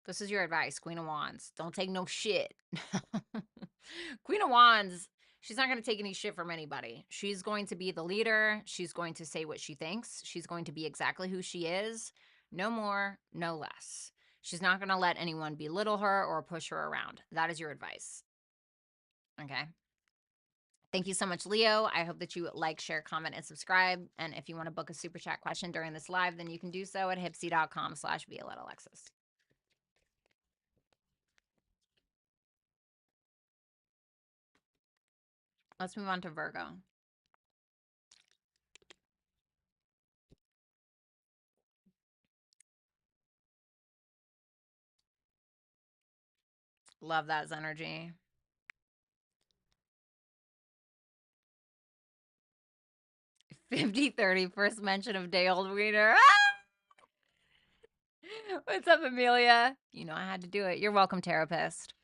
This is your advice, Queen of Wands. Don't take no shit. Queen of Wands, she's not going to take any shit from anybody. She's going to be the leader. She's going to say what she thinks. She's going to be exactly who she is. No more, no less. She's not going to let anyone belittle her or push her around. That is your advice. Okay. Thank you so much, Leo. I hope that you like, share, comment, and subscribe. And if you want to book a super chat question during this live, then you can do so at hipsy.com/Violetta Alexis. Let's move on to Virgo. Love that energy. 50/30 first mention of day old wiener. What's up, Amelia? You know I had to do it. You're welcome, therapist.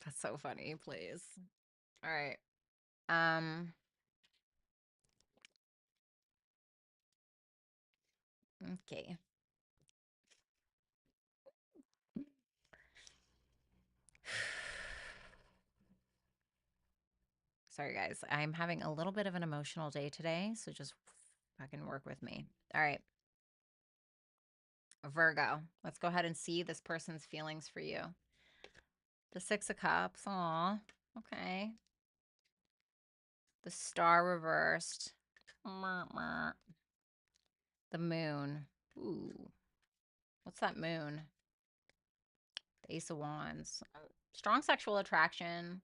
That's so funny, please. All right. Okay. Sorry, guys. I'm having a little bit of an emotional day today, so just fucking work with me. All right. Virgo. Let's go ahead and see this person's feelings for you. The Six of Cups. Aw. Okay. The Star reversed. The Moon. Ooh. What's that moon? The Ace of Wands. Strong sexual attraction.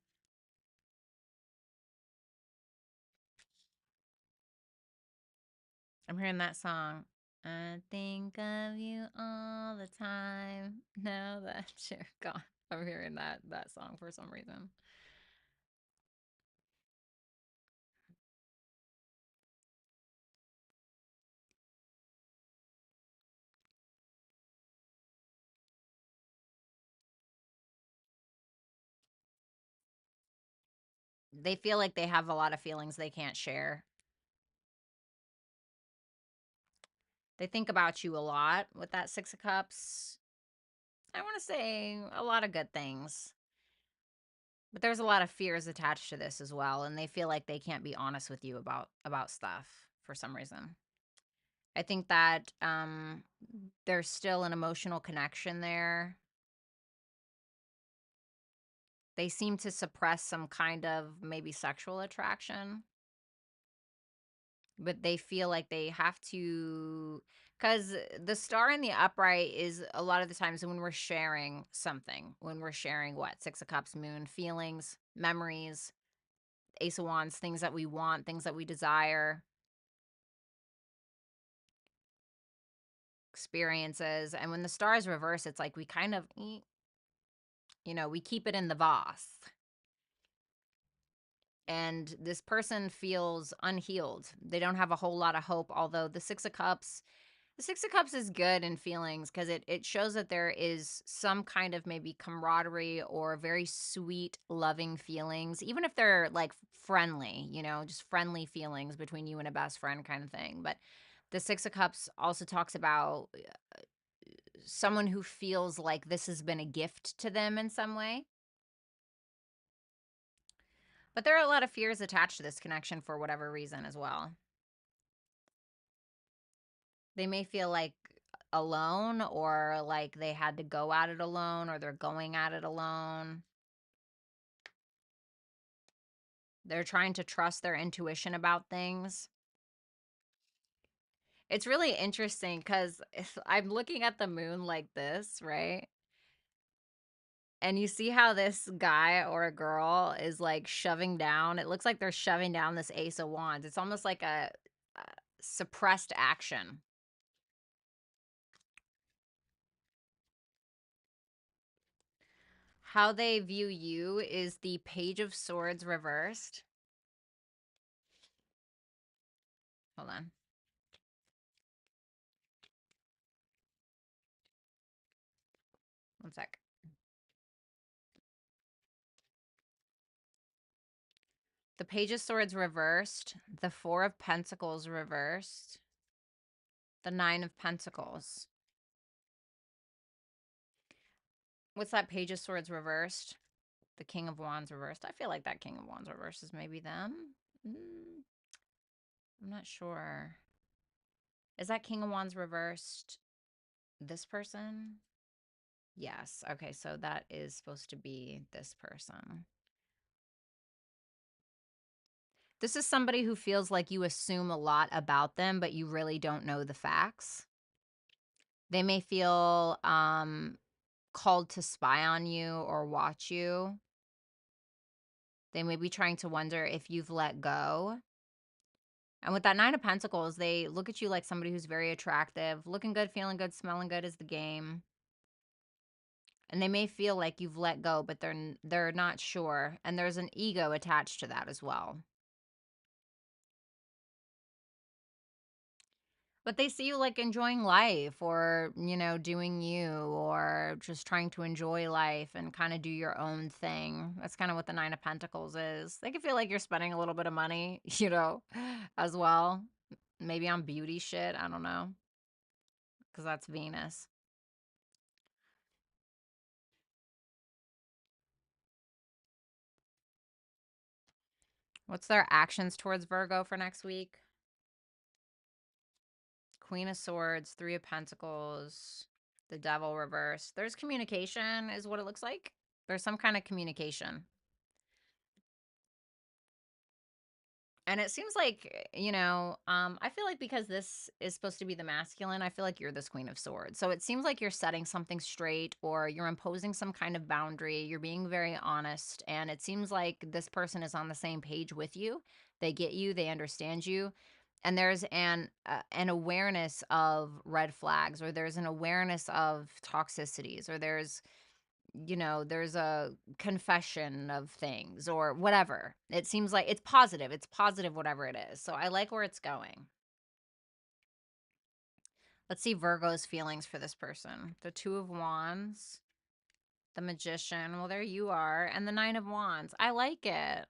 I'm hearing that song. I think of you all the time. Now that you're gone. I'm hearing that song for some reason. They feel like they have a lot of feelings they can't share. They think about you a lot with that Six of Cups. I want to say a lot of good things. But there's a lot of fears attached to this as well, and they feel like they can't be honest with you about stuff for some reason. I think that there's still an emotional connection there. They seem to suppress some kind of maybe sexual attraction, but they feel like they have to, because the star in the upright is a lot of the times when we're sharing something, when we're sharing what? Six of Cups, moon, feelings, memories, Ace of Wands, things that we want, things that we desire, experiences. And when the star is reversed, it's like we kind of, we keep it in the vase. And this person feels unhealed. They don't have a whole lot of hope, although the Six of Cups is good in feelings because it shows that there is some kind of maybe camaraderie or very sweet, loving feelings, even if they're like friendly, just friendly feelings between you and a best friend kind of thing. But the Six of Cups also talks about someone who feels like this has been a gift to them in some way. But there are a lot of fears attached to this connection for whatever reason as well. They may feel like alone or like they had to go at it alone or they're going at it alone. They're trying to trust their intuition about things. It's really interesting because I'm looking at the moon like this, right? And you see how this guy or a girl is like shoving down. It looks like they're shoving down this Ace of Wands. It's almost like a suppressed action. How they view you is the Page of Swords reversed. Hold on. One sec. The Page of Swords reversed. The Four of Pentacles reversed. The Nine of Pentacles. What's that Page of Swords reversed? The King of Wands reversed. I feel like that King of Wands reversed is maybe them. I'm not sure. Is that King of Wands reversed this person? Yes. Okay, so that is supposed to be this person. This is somebody who feels like you assume a lot about them, but you really don't know the facts. They may feel called to spy on you or watch you. They may be trying to wonder if you've let go. And with that Nine of Pentacles, they look at you like somebody who's very attractive. Looking good, feeling good, smelling good is the game. And they may feel like you've let go, but they're not sure. And there's an ego attached to that as well. But they see you like enjoying life or, doing you or just trying to enjoy life and kind of do your own thing. That's kind of what the Nine of Pentacles is. They can feel like you're spending a little bit of money, as well. Maybe on beauty shit. I don't know. Because that's Venus. What's their actions towards Virgo for next week? Queen of Swords, Three of Pentacles, the Devil reverse. There's communication is what it looks like. There's some kind of communication. And it seems like, I feel like because this is supposed to be the masculine, I feel like you're this Queen of Swords. So it seems like you're setting something straight or you're imposing some kind of boundary. You're being very honest. And it seems like this person is on the same page with you. They get you, they understand you. And there's an awareness of red flags, or there's an awareness of toxicities, or there's a confession of things or whatever. It seems like it's positive. It's positive, whatever it is. So I like where it's going. Let's see Virgo's feelings for this person. The Two of Wands, the Magician. Well, there you are. And the Nine of Wands. I like it.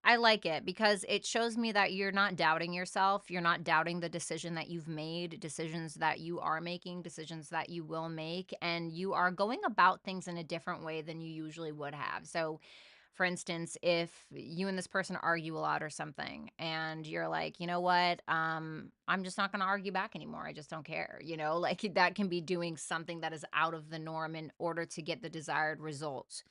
I like it because it shows me that you're not doubting yourself. You're not doubting the decision that you've made, decisions that you are making, decisions that you will make, and you are going about things in a different way than you usually would have. So, for instance, if you and this person argue a lot or something and you're like, you know what, I'm just not going to argue back anymore. I just don't care. Like that can be doing something that is out of the norm in order to get the desired results.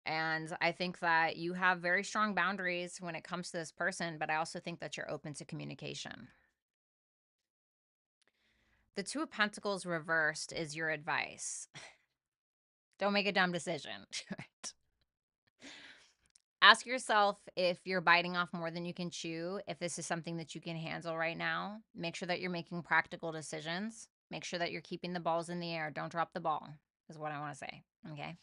And I think that you have very strong boundaries when it comes to this person, but I also think that you're open to communication. The Two of Pentacles reversed is your advice. Don't make a dumb decision. Ask yourself if you're biting off more than you can chew, if this is something that you can handle right now. Make sure that you're making practical decisions. Make sure that you're keeping the balls in the air. Don't drop the ball, is what I want to say. Okay.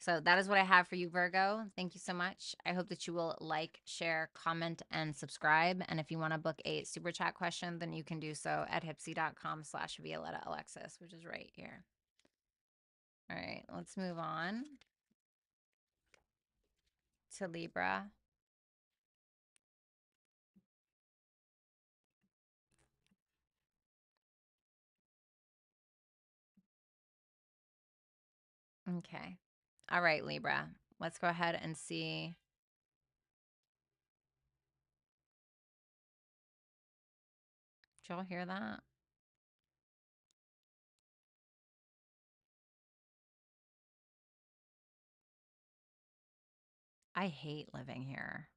So that is what I have for you, Virgo. Thank you so much. I hope that you will like, share, comment, and subscribe. And if you want to book a super chat question, then you can do so at hipsy.com/Violetta Alexis, which is right here. All right, let's move on to Libra. Okay. All right, Libra. Let's go ahead and see. Did y'all hear that? I hate living here.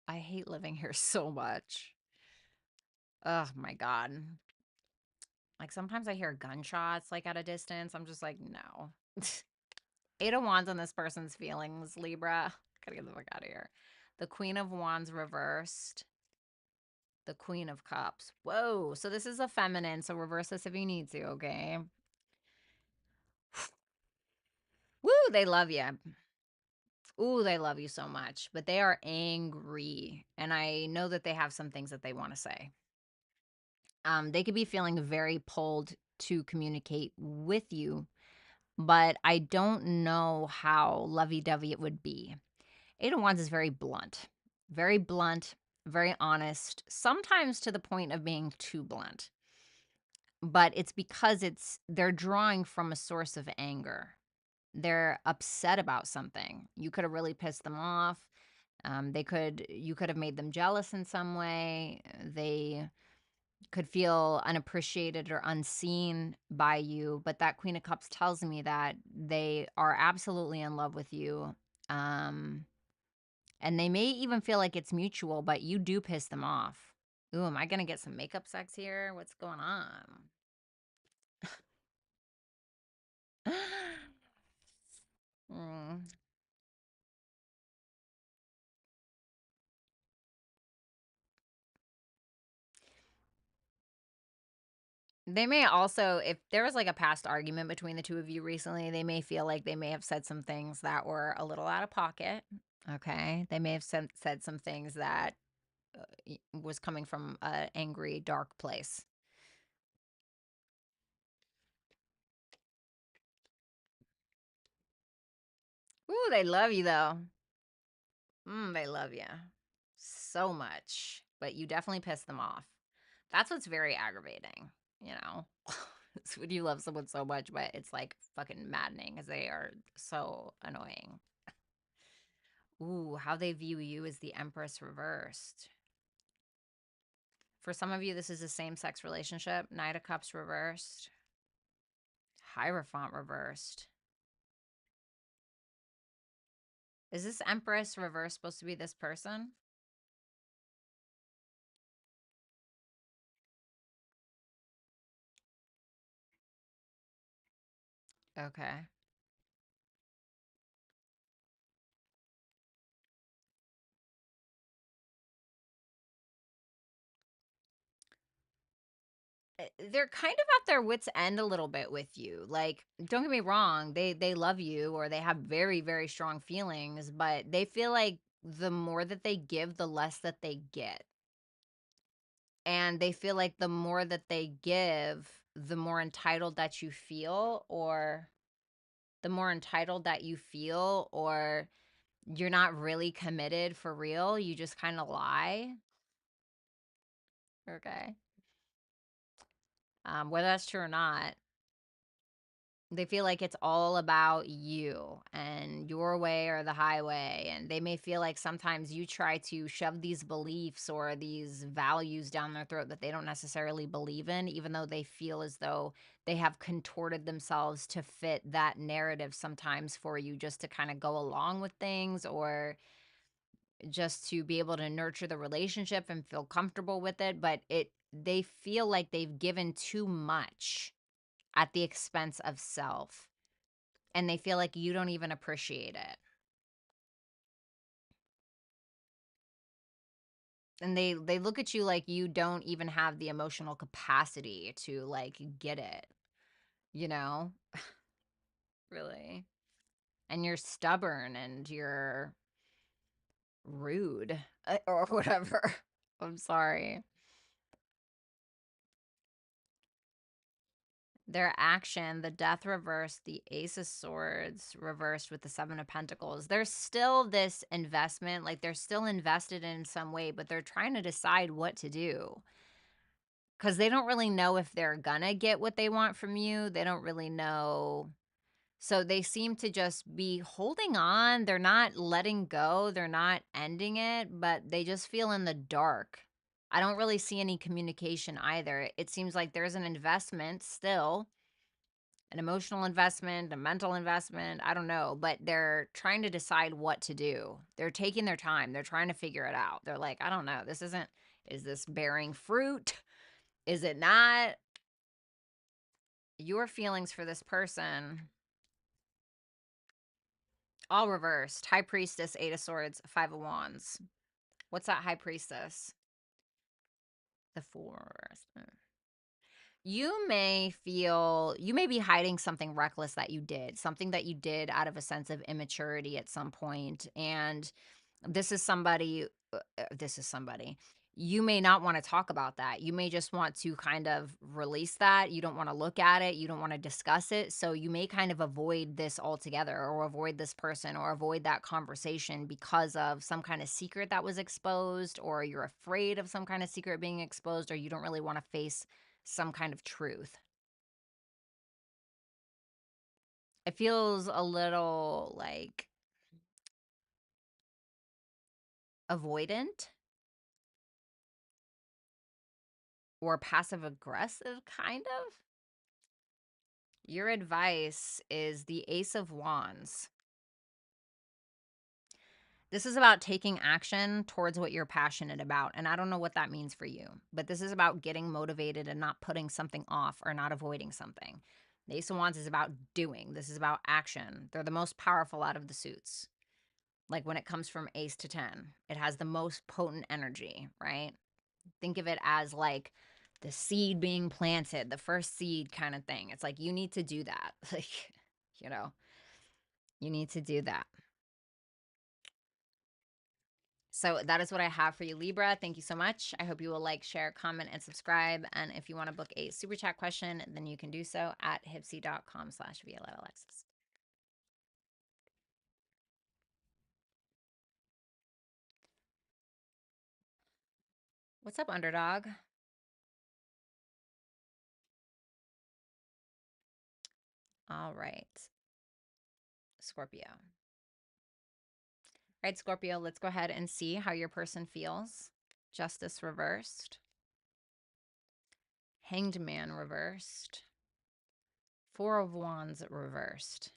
I hate living here so much. Oh my God. Like sometimes I hear gunshots like at a distance. I'm just like, no. Eight of Wands on this person's feelings, Libra. Gotta get the fuck out of here. The Queen of Wands reversed. The Queen of Cups. Whoa. So this is a feminine. So reverse this if you need to, okay? Woo, they love you. Ooh, they love you so much. But they are angry. And I know that they have some things that they want to say. They could be feeling very pulled to communicate with you, but I don't know how lovey-dovey it would be. Eight of Wands is very blunt, very honest, sometimes to the point of being too blunt. But it's because they're drawing from a source of anger. They're upset about something. You could have really pissed them off. You could have made them jealous in some way. could feel unappreciated or unseen by you, but that Queen of Cups tells me that they are absolutely in love with you. Um, and they may even feel like it's mutual, but you do piss them off. Ooh, am I gonna get some makeup sex here? What's going on? Mm. They may also, if there was like a past argument between the two of you recently, they may feel like they may have said some things that were a little out of pocket. Okay. They may have said some things that was coming from an angry, dark place. Ooh, they love you though. They love you so much, but you definitely piss them off. That's what's very aggravating, you know? It's when you love someone so much, but it's like fucking maddening because they are so annoying. Ooh, how they view you is the Empress reversed. For some of you, this is a same sex relationship. Knight of Cups reversed. Hierophant reversed. Is this Empress reversed supposed to be this person? Okay. They're kind of at their wits end a little bit with you. Like, don't get me wrong, they love you or they have very very strong feelings, but they feel like the more that they give, the less that they get. And they feel like the more that they give, the more entitled that you feel or the more entitled that you feel or you're not really committed for real, you just kind of lie. Okay. Whether that's true or not, they feel like it's all about you and your way or the highway. And they may feel like sometimes you try to shove these beliefs or these values down their throat that they don't necessarily believe in, even though they feel as though they have contorted themselves to fit that narrative sometimes for you just to kind of go along with things or just to be able to nurture the relationship and feel comfortable with it. But they feel like they've given too much at the expense of self and they feel like you don't even appreciate it. And they look at you like you don't even have the emotional capacity to like get it, you know? Really. And you're stubborn and you're rude or whatever. I'm sorry. Their action, the death reversed, the ace of swords reversed with the seven of pentacles. There's still this investment, like they're still invested in some way, but they're trying to decide what to do because they don't really know if they're gonna get what they want from you. They don't really know. So they seem to just be holding on. They're not letting go. They're not ending it, but they just feel in the dark. I don't really see any communication either. It seems like there's an investment still, an emotional investment, a mental investment. I don't know, but they're trying to decide what to do. They're taking their time. They're trying to figure it out. They're like, I don't know. Is this bearing fruit? Is it not? Your feelings for this person, all reversed. High Priestess, Eight of Swords, Five of Wands. What's that High Priestess? The Forest. You may be hiding something reckless that you did, something that you did out of a sense of immaturity at some point. And this is somebody, this is somebody. You may not want to talk about that. You may just want to kind of release that. You don't want to look at it. You don't want to discuss it. So you may kind of avoid this altogether or avoid this person or avoid that conversation because of some kind of secret that was exposed or you're afraid of some kind of secret being exposed or you don't really want to face some kind of truth. It feels a little like avoidant. or passive aggressive, kind of. Your advice is the Ace of Wands. This is about taking action towards what you're passionate about. And I don't know what that means for you, but this is about getting motivated and not putting something off or not avoiding something. The Ace of Wands is about doing. This is about action. They're the most powerful out of the suits. Like when it comes from ace to 10, it has the most potent energy, right? Think of it as like the seed being planted, the first seed kind of thing. It's like you need to do that. Like, you know, you need to do that. So that is what I have for you, Libra. Thank you so much. I hope you will like, share, comment, and subscribe. And if you want to book a super chat question, then you can do so at hipsy.com/Violetta Alexis. What's up, underdog? All right, Scorpio. All right, Scorpio, let's go ahead and see how your person feels. Justice reversed. Hanged Man reversed. Four of Wands reversed.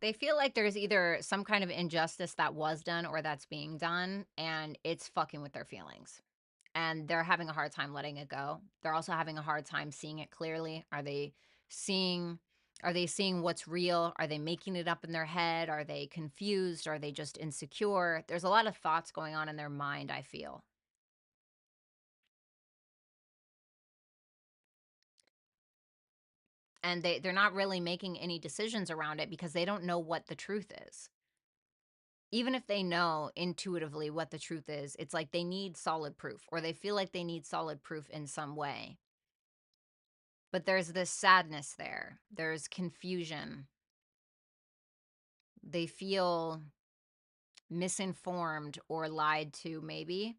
They feel like there's either some kind of injustice that was done or that's being done, and it's fucking with their feelings. And they're having a hard time letting it go. They're also having a hard time seeing it clearly. Seeing are they seeing what's real? Are they making it up in their head? Are they confused? Are they just insecure? There's a lot of thoughts going on in their mind, I feel. And they're not really making any decisions around it because they don't know what the truth is. Even if they know intuitively what the truth is, it's like they need solid proof, or they feel like they need solid proof in some way. But there's this sadness there. There's confusion. They feel misinformed or lied to, maybe.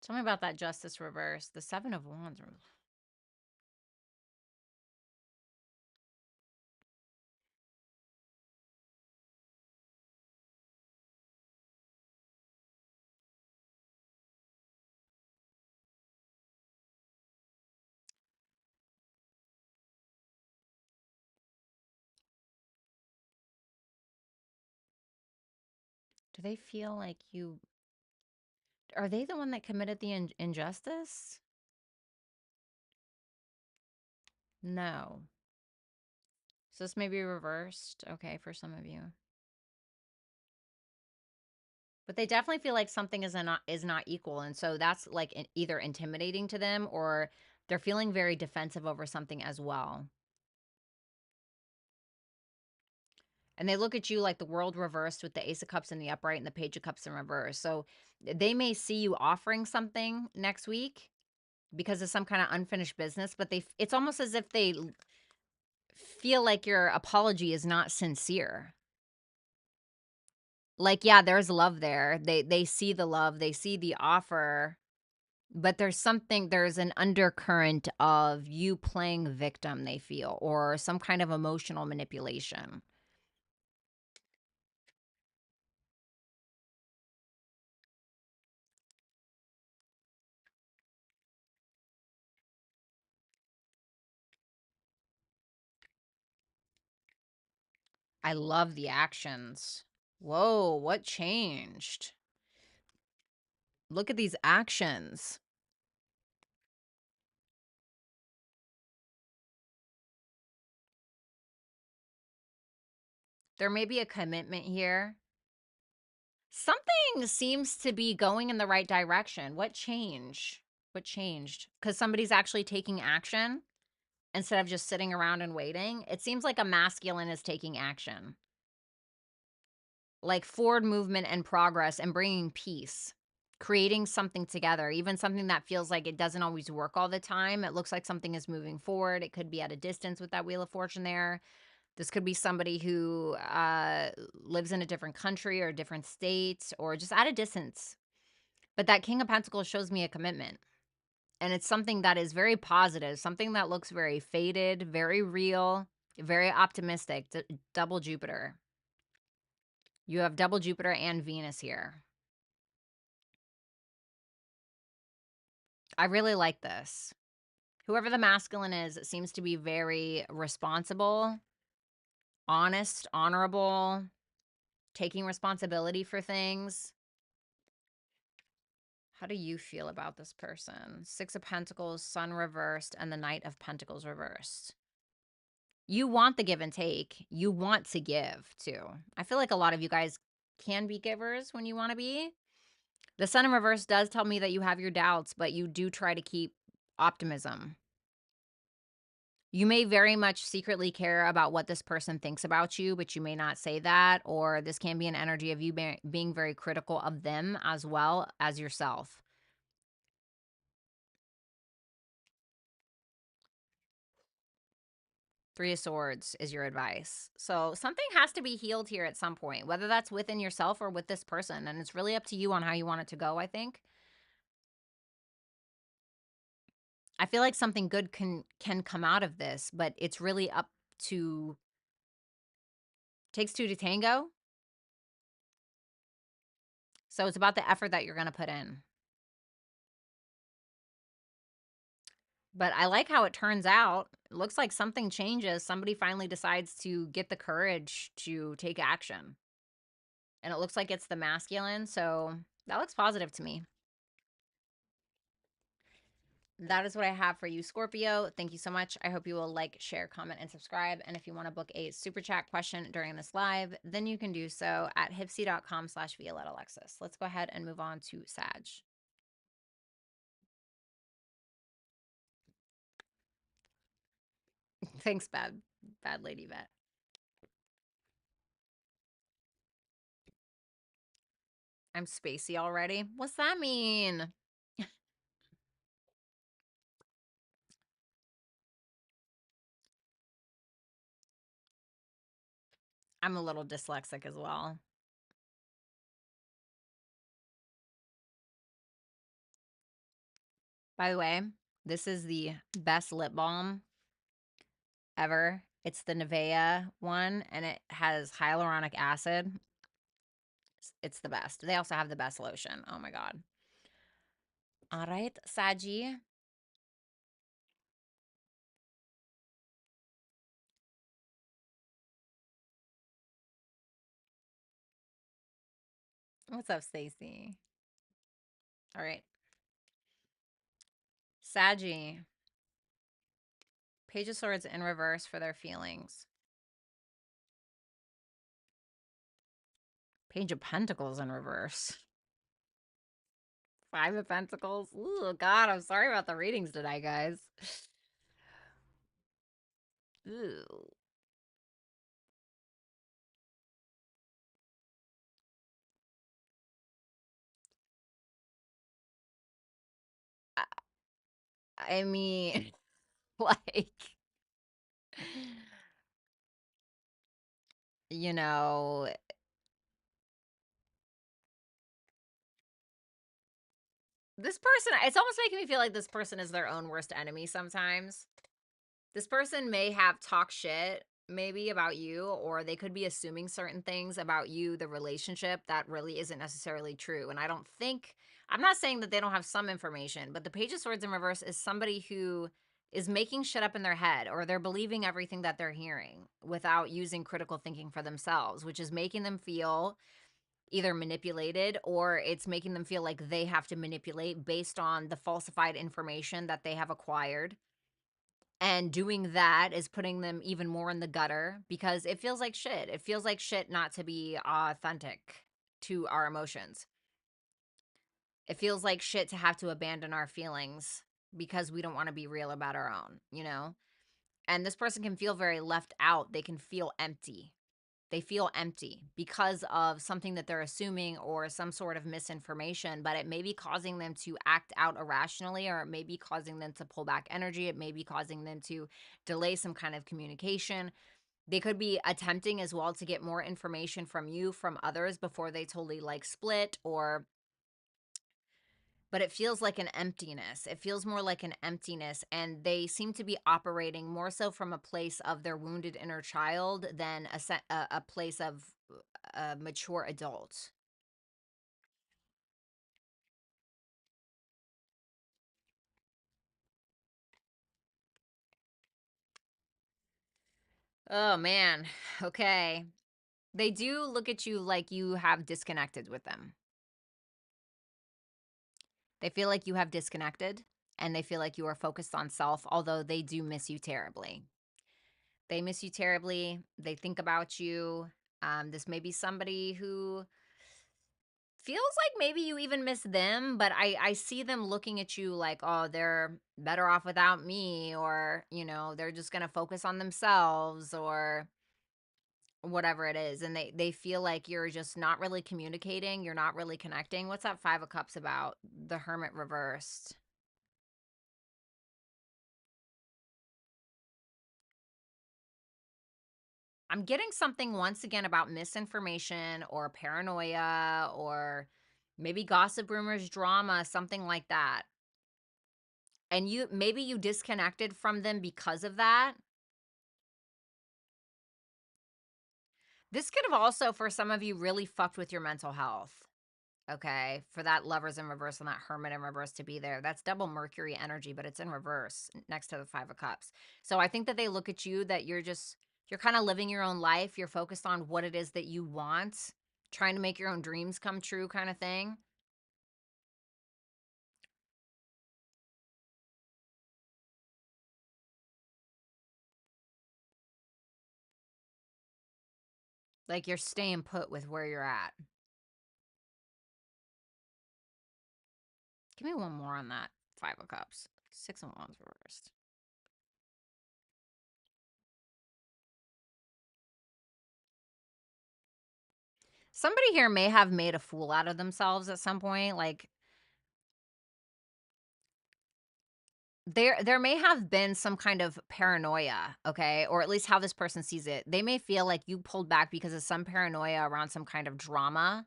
Tell me about that justice reverse. The Seven of Wands. Do they feel like you... Are they the one that committed the injustice? No. So this may be reversed. Okay, for some of you. But they definitely feel like something is not equal, and so that's like either intimidating to them, or they're feeling very defensive over something as well. And they look at you like the world reversed with the Ace of Cups in the upright and the Page of Cups in reverse. So they may see you offering something next week because of some kind of unfinished business, but it's almost as if they feel like your apology is not sincere. Like, yeah, there's love there. They see the love, they see the offer, but there's an undercurrent of you playing victim, they feel, or some kind of emotional manipulation. I love the actions. Whoa, what changed? Look at these actions. There may be a commitment here. Something seems to be going in the right direction. What changed? What changed? Because somebody's actually taking action instead of just sitting around and waiting. It seems like a masculine is taking action. like forward movement and progress and bringing peace, creating something together, even something that feels like it doesn't always work all the time. It looks like something is moving forward. It could be at a distance with that Wheel of Fortune there. This could be somebody who lives in a different country or a different state or just at a distance. But that King of Pentacles shows me a commitment. And it's something that is very positive, something that looks very faded, very real, very optimistic. Double Jupiter. You have double Jupiter and Venus here. I really like this. Whoever the masculine is, it seems to be very responsible, honest, honorable, taking responsibility for things. How do you feel about this person? Six of Pentacles, Sun reversed, and the Knight of Pentacles reversed. You want the give and take. You want to give, too. I feel like a lot of you guys can be givers when you want to be. The Sun in reverse does tell me that you have your doubts, but you do try to keep optimism. You may very much secretly care about what this person thinks about you, but you may not say that, or this can be an energy of you being very critical of them as well as yourself. Three of Swords is your advice. So something has to be healed here at some point, whether that's within yourself or with this person, and it's really up to you on how you want it to go, I think. I feel like something good can come out of this, but it's really up to takes two to tango. So it's about the effort that you're going to put in. But I like how it turns out. It looks like something changes. Somebody finally decides to get the courage to take action. And it looks like it's the masculine, so that looks positive to me. That is what I have for you, Scorpio. Thank you so much. I hope you will like, share, comment, and subscribe. And if you want to book a super chat question during this live, then you can do so at hipsy.com/Violetta Alexis. Let's go ahead and move on to Sag. Thanks, bad lady vet. I'm spacey already. What's that mean? I'm a little dyslexic as well. By the way, this is the best lip balm ever. It's the Nivea one, and it has hyaluronic acid. It's the best. They also have the best lotion. Oh my God. All right, Saji. What's up, Stacy? All right. Saji. Page of Swords in reverse for their feelings. Page of Pentacles in reverse. Five of Pentacles. Ooh, God, I'm sorry about the readings today, guys. Ooh. I mean, like, you know, this person, it's almost making me feel like this person is their own worst enemy sometimes. This person may have talk shit maybe about you, or they could be assuming certain things about you, the relationship, that really isn't necessarily true. And I don't think, I'm not saying that they don't have some information, but the Page of Swords in reverse is somebody who is making shit up in their head, or they're believing everything that they're hearing without using critical thinking for themselves, which is making them feel either manipulated, or it's making them feel like they have to manipulate based on the falsified information that they have acquired. And doing that is putting them even more in the gutter because it feels like shit. It feels like shit not to be authentic to our emotions. It feels like shit to have to abandon our feelings because we don't want to be real about our own, you know? And this person can feel very left out. They can feel empty. They feel empty because of something that they're assuming or some sort of misinformation, but it may be causing them to act out irrationally, or it may be causing them to pull back energy. It may be causing them to delay some kind of communication. They could be attempting as well to get more information from you, from others, before they totally like split, or but it feels like an emptiness. It feels more like an emptiness, and they seem to be operating more so from a place of their wounded inner child than a place of a mature adult. Oh man. Okay. They do look at you like you have disconnected with them. They feel like you have disconnected, and they feel like you are focused on self, although they do miss you terribly. They miss you terribly. They think about you. This may be somebody who feels like maybe you even miss them, but I see them looking at you like, oh, they're better off without me, or they're just gonna focus on themselves, or whatever it is, and they feel like you're just not really communicating, you're not really connecting. What's that 5 of cups about? The hermit reversed. I'm getting something once again about misinformation or paranoia, or maybe gossip, rumors, drama, something like that. And you disconnected from them because of that. This could have also, for some of you, really fucked with your mental health. Okay, for that Lovers in reverse and that Hermit in reverse to be there. That's double Mercury energy, but it's in reverse next to the 5 of cups. So I think that they look at you, that you're kind of living your own life. You're focused on what it is that you want, trying to make your own dreams come true, kind of thing. Like you're staying put with where you're at. Give me one more on that 5 of cups. 6 of wands reversed. Somebody here may have made a fool out of themselves at some point. Like there may have been some kind of paranoia, okay? Or at least how this person sees it. They may feel like you pulled back because of some paranoia around some kind of drama.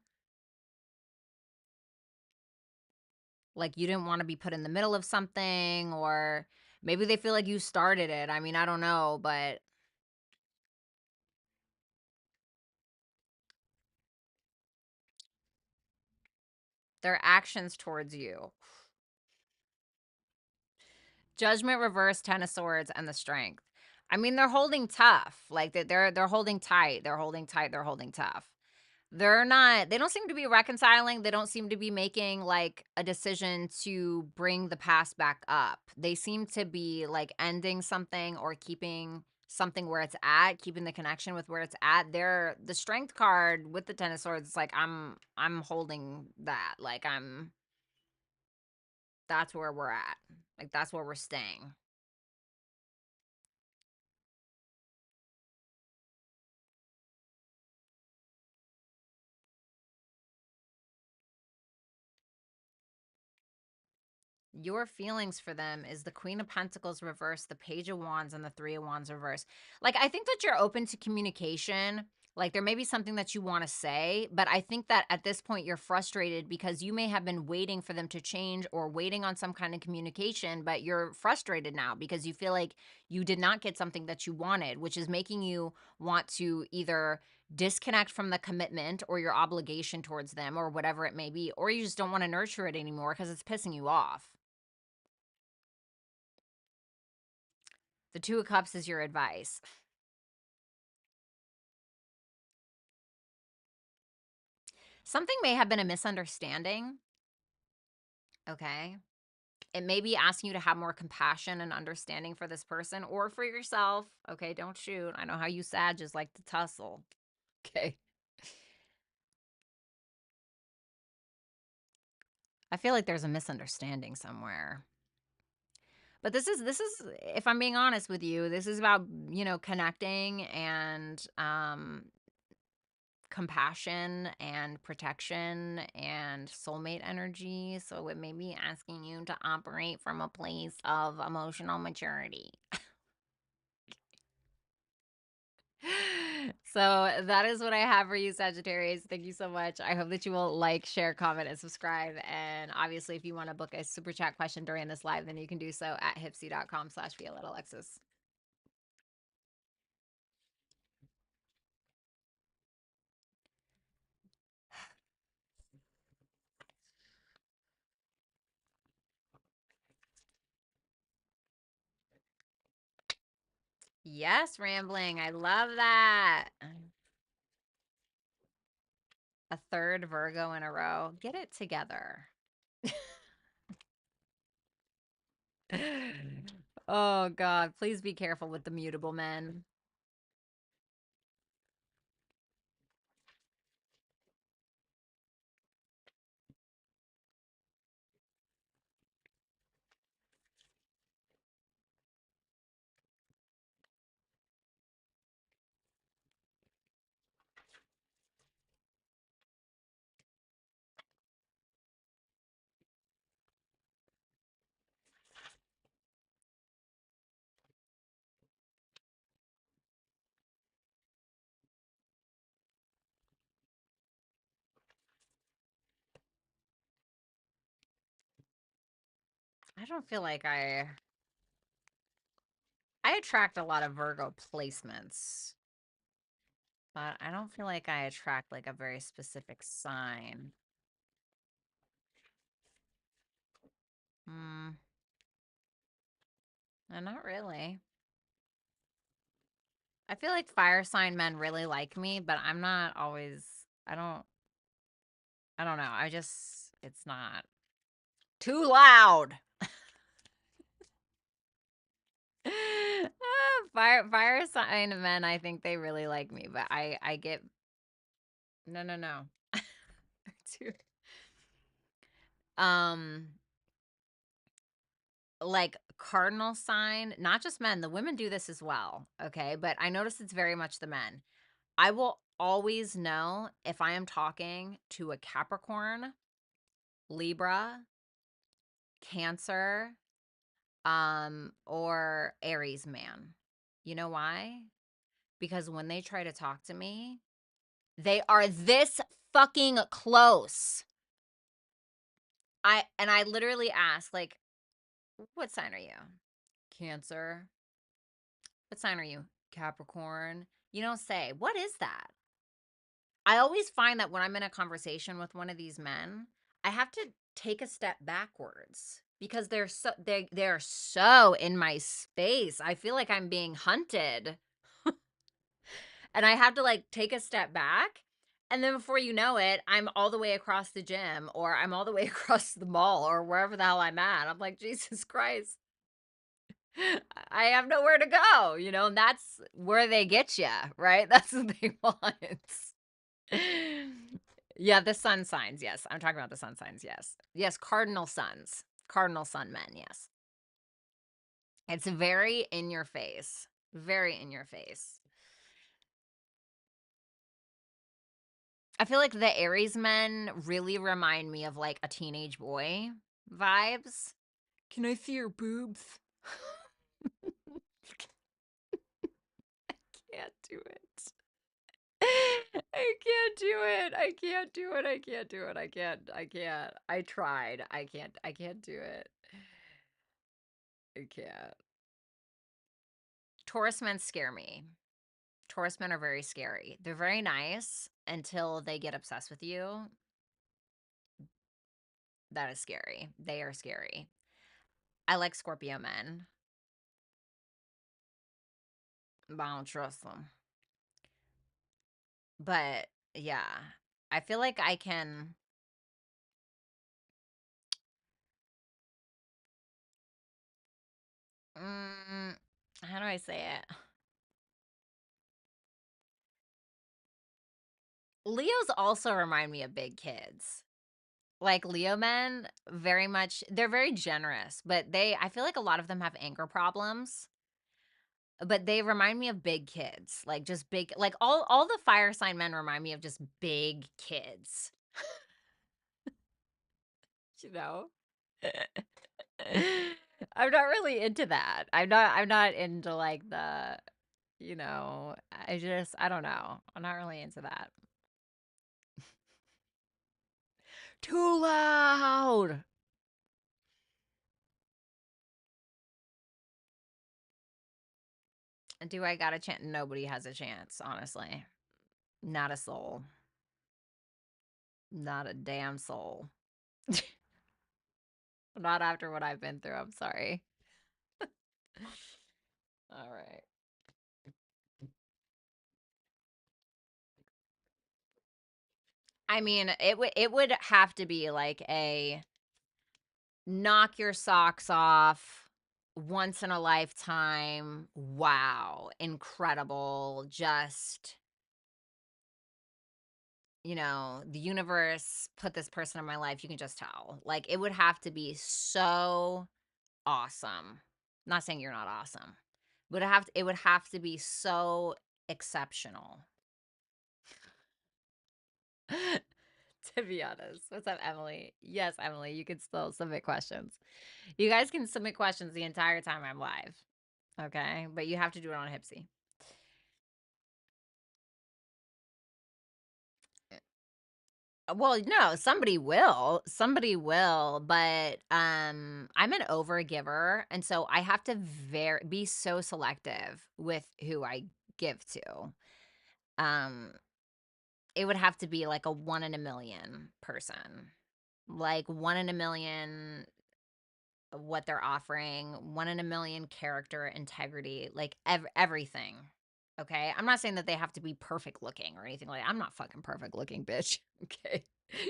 Like you didn't want to be put in the middle of something, or maybe they feel like you started it. I mean, I don't know, but their actions towards you. Judgment reverse, 10 of swords, and the strength. I mean, they're holding tough. Like they're holding tight. They're holding tight. They're holding tough. They don't seem to be reconciling. They don't seem to be making like a decision to bring the past back up. They seem to be like ending something or keeping something where it's at, keeping the connection with where it's at. They're the strength card with the 10 of swords. It's like I'm holding that. Like that's where we're at. Like that's where we're staying. Your feelings for them is the Queen of Pentacles reverse, the Page of Wands, and the 3 of Wands reverse. Like, I think that you're open to communication. Like, there may be something that you want to say, but I think that at this point you're frustrated because you may have been waiting for them to change or waiting on some kind of communication, but you're frustrated now because you feel like you did not get something that you wanted, which is making you want to either disconnect from the commitment or your obligation towards them or whatever it may be, or you just don't want to nurture it anymore because it's pissing you off. The 2 of cups is your advice. Something may have been a misunderstanding, okay? It may be asking you to have more compassion and understanding for this person or for yourself, okay? Don't shoot. I know how you Sages like to tussle, okay? I feel like there's a misunderstanding somewhere. But this is if I'm being honest with you, this is about, connecting and compassion and protection and soulmate energy. So it may be asking you to operate from a place of emotional maturity. So that is what I have for you, Sagittarius. Thank you so much. I hope that you will like, share, comment, and subscribe. And obviously, if you want to book a super chat question during this live, then you can do so at hipsy.com/Violetta Alexis. Yes, rambling. I love that. A third Virgo in a row. Get it together. Oh, God. Please be careful with the mutable men. I don't feel like I attract a lot of Virgo placements, but I don't feel like I attract like a very specific sign. Hmm. Not really. I feel like fire sign men really like me, but I'm not always, I don't know. It's not too loud. Fire sign men, I think they really like me, but I get no. Too- um like cardinal sign, not just men, the women do this as well, okay? But I notice it's very much the men. I will always know if I am talking to a Capricorn, Libra, Cancer, or Aries man. You know why? Because when they try to talk to me, they are this fucking close. I literally ask, like, what sign are you? Cancer. What sign are you? Capricorn. You don't say, what is that? I always find that when I'm in a conversation with one of these men, I have to take a step backwards because they're so in my space. I feel like I'm being hunted. And I have to like take a step back. And then before you know it, I'm all the way across the gym or I'm all the way across the mall or wherever the hell I'm at. I'm like, Jesus Christ. I have nowhere to go, and that's where they get you, right? That's what they want. Yeah, the sun signs. Yes. I'm talking about the sun signs. Yes. Yes. Cardinal suns, cardinal sun men. Yes. It's very in your face, very in your face. I feel like the Aries men really remind me of like a teenage boy vibes. Can I see your boobs? Can't do it. I can't do it. I can't do it. I can't do it. I can't. I tried. I can't do it. I can't. Taurus men scare me. Taurus men are very scary. They're very nice until they get obsessed with you. That is scary. They are scary. I like Scorpio men, but I don't trust them. But yeah, I feel like I can. Mm, how do I say it? Leos also remind me of big kids. Like Leo men, very much, they're very generous, but I feel like a lot of them have anger problems. but they remind me of big kids, like just big, like all the fire sign men remind me of just big kids, you know? I'm not really into that. I'm not into like the, I don't know. I'm not really into that. Too loud. Do I got a chance? Nobody has a chance, honestly. Not a soul. Not a damn soul. Not after what I've been through. I'm sorry. All right. I mean, it would have to be like a knock your socks off, once in a lifetime. Wow, incredible. Just, the universe put this person in my life. You can just tell. Like, it would have to be so awesome. Not saying you're not awesome. It would have to be so exceptional. To be honest. What's up, Emily? Yes, Emily, you can still submit questions. You guys can submit questions the entire time I'm live. Okay? But you have to do it on Hipsy. Well, no, somebody will. Somebody will, but I'm an overgiver, and so I have to be so selective with who I give to. Um it would have to be like a 1 in a million person. Like 1 in a million what they're offering, 1 in a million character, integrity, like everything. Okay? I'm not saying that they have to be perfect looking or anything like that. I'm not fucking perfect looking, bitch. Okay?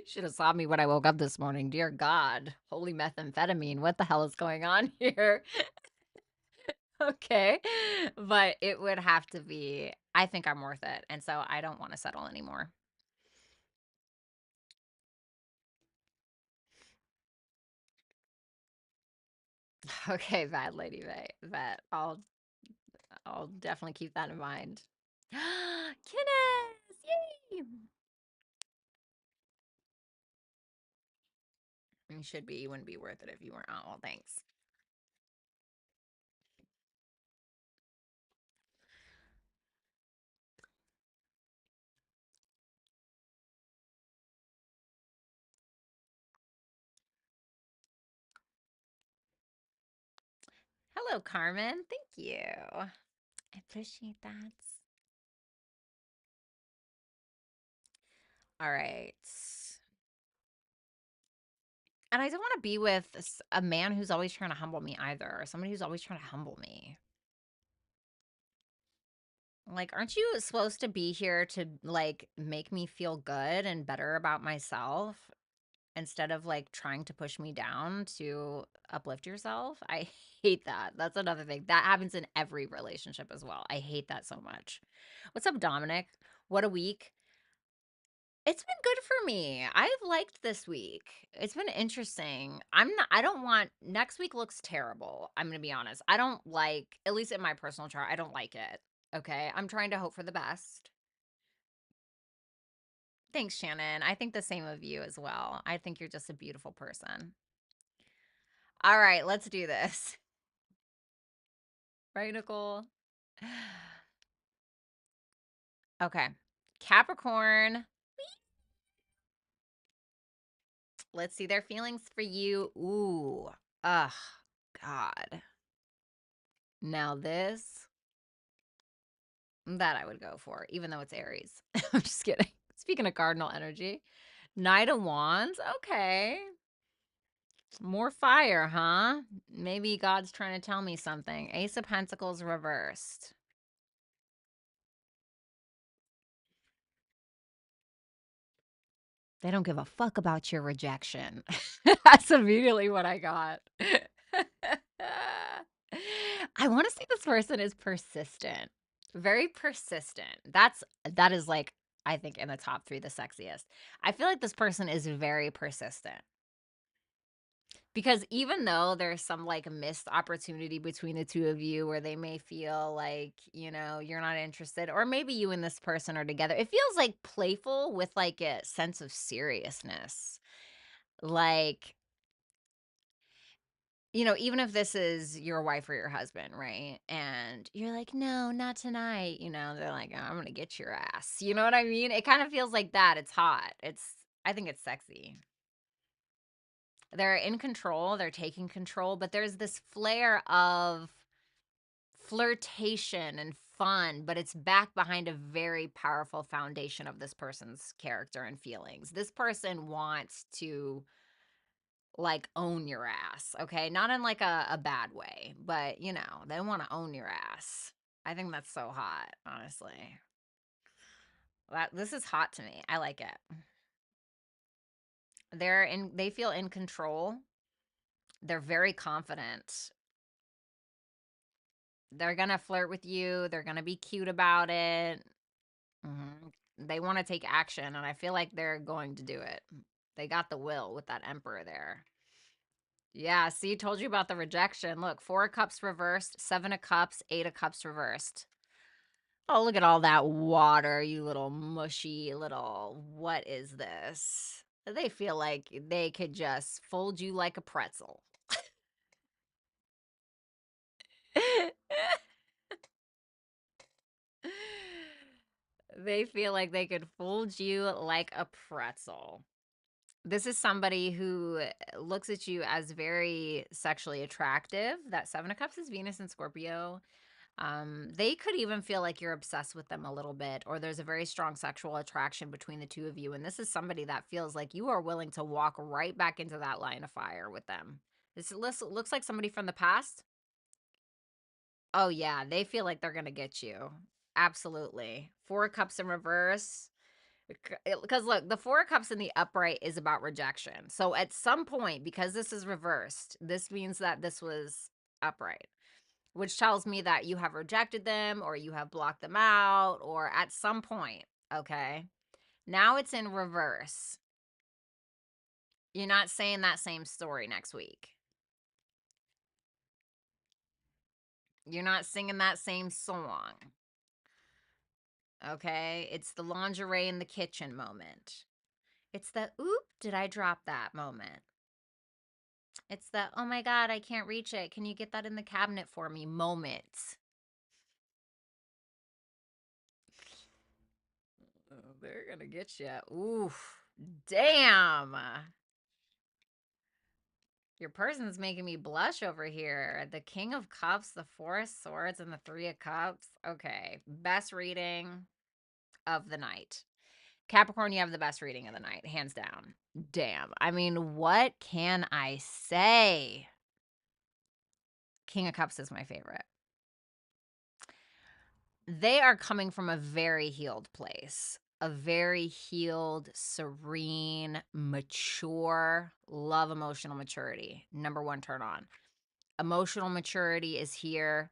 Should have saw me when I woke up this morning. Dear God. Holy methamphetamine. What the hell is going on here? Okay? But it would have to be, I think I'm worth it. And so I don't want to settle anymore. Okay, bad lady, that I'll definitely keep that in mind. Kenneth, yay! You should be. You wouldn't be worth it if you weren't. Oh, well, thanks. Hello, Carmen. Thank you. I appreciate that. All right. And I don't want to be with a man who's always trying to humble me either, or somebody who's always trying to humble me. Like, aren't you supposed to be here to, like, make me feel good and better about myself instead of, like, trying to push me down to uplift yourself? I hate that. That's another thing. That happens in every relationship as well. I hate that so much. What's up, Dominic? What a week. It's been good for me. I've liked this week. It's been interesting. I don't want, next week looks terrible. I'm going to be honest. I don't like, at least in my personal chart, I don't like it. Okay. I'm trying to hope for the best. Thanks, Shannon. I think the same of you as well. I think you're just a beautiful person. All right, let's do this. Right, Nicole? Okay. Capricorn. Let's see their feelings for you. Ooh. Ugh. God. Now this, that I would go for, even though it's Aries. I'm just kidding. Speaking of cardinal energy, Knight of Wands. Okay. More fire, huh? Maybe God's trying to tell me something. Ace of Pentacles reversed. They don't give a fuck about your rejection. That's immediately what I got. I want to say this person is persistent. Very persistent. That is like, I think, in the top 3 the sexiest. I feel like this person is very persistent. Because even though there's some like missed opportunity between the two of you where they may feel like, you're not interested, or maybe you and this person are together, it feels like playful with like a sense of seriousness. Like, even if this is your wife or your husband, right? And you're like, no, not tonight. They're like, oh, I'm going to get your ass. You know what I mean? It kind of feels like that. It's hot. I think it's sexy. They're in control, they're taking control, but there's this flair of flirtation and fun, but it's back behind a very powerful foundation of this person's character and feelings. This person wants to like own your ass, okay? Not in like a bad way, but they want to own your ass. I think that's so hot, honestly. This is hot to me. I like it. They feel in control. They're very confident. They're gonna flirt with you. They're gonna be cute about it. They want to take action, and I feel like they're going to do it. They got the will with that emperor there. Yeah, see, told you about the rejection. Look, 4 of Cups reversed, 7 of Cups, 8 of Cups reversed. Oh, look at all that water, you little mushy little, what is this? They feel like they could just fold you like a pretzel. They feel like they could fold you like a pretzel. This is somebody who looks at you as very sexually attractive. That 7 of Cups is Venus and Scorpio. They could even feel like you're obsessed with them a little bit, or there's a very strong sexual attraction between the two of you. And this is somebody that feels like you are willing to walk right back into that line of fire with them. This looks like somebody from the past. Oh, yeah. They feel like they're going to get you. Absolutely. 4 of Cups in reverse. Because look, the 4 of Cups in the upright is about rejection. So at some point, because this is reversed, this means that this was upright, which tells me that you have rejected them or you have blocked them out or at some point. Okay. Now it's in reverse. You're not saying that same story next week. You're not singing that same song. Okay. It's the lingerie in the kitchen moment. It's the, oop, did I drop that moment? It's the, oh my God, I can't reach it. Can you get that in the cabinet for me? Moments. Oh, they're going to get you. Oof. Damn. Your person's making me blush over here. The King of Cups, the 4 of Swords, and the 3 of Cups. Okay. Best reading of the night. Capricorn, you have the best reading of the night, hands down. Damn. I mean, what can I say? King of Cups is my favorite. They are coming from a very healed place, a very healed, serene, mature, love emotional maturity. Number one turn on. Emotional maturity is here.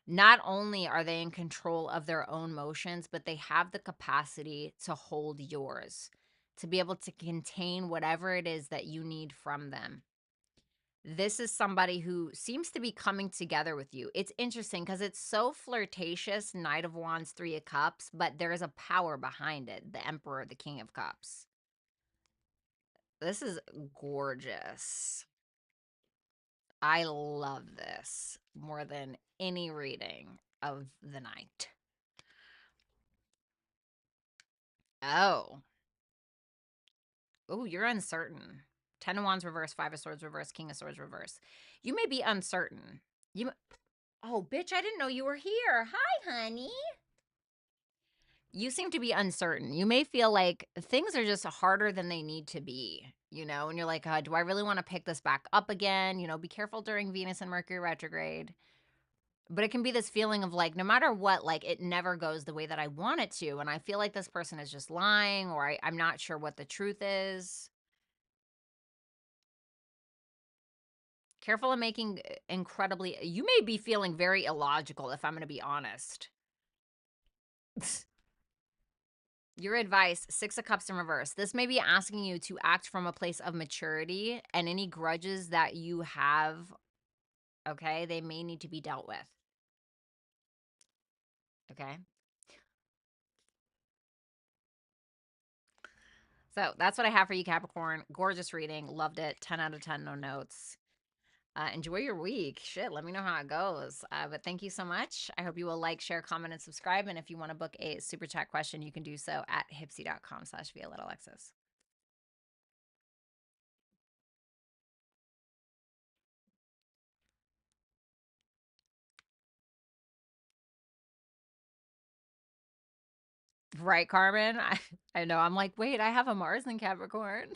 Not only are they in control of their own emotions, but they have the capacity to hold yours, to be able to contain whatever it is that you need from them. This is somebody who seems to be coming together with you. It's interesting because it's so flirtatious, Knight of Wands, 3 of Cups, but there is a power behind it, the Emperor, the King of Cups. This is gorgeous. I love this more than any reading of the night. Oh. Oh, you're uncertain. 10 of Wands reverse, 5 of Swords reverse, King of Swords reverse. You may be uncertain. Oh, bitch, I didn't know you were here. Hi, honey. You seem to be uncertain. You may feel like things are just harder than they need to be, and you're like, do I really want to pick this back up again? Be careful during Venus and Mercury retrograde. But it can be this feeling of like, no matter what, like it never goes the way that I want it to. And I feel like this person is just lying, or I'm not sure what the truth is. Careful of making you may be feeling very illogical if I'm going to be honest. Your advice, Six of Cups in reverse. This may be asking you to act from a place of maturity, and any grudges that you have, okay, they may need to be dealt with. Okay. So that's what I have for you, Capricorn. Gorgeous reading. Loved it. 10 out of 10, no notes. Enjoy your week. Shit, let me know how it goes. But thank you so much. I hope you will like, share, comment, and subscribe. And if you want to book a super chat question, you can do so at hipsy.com/Violetta Alexis. Right, Carmen? I know. I'm like, wait, I have a Mars in Capricorn.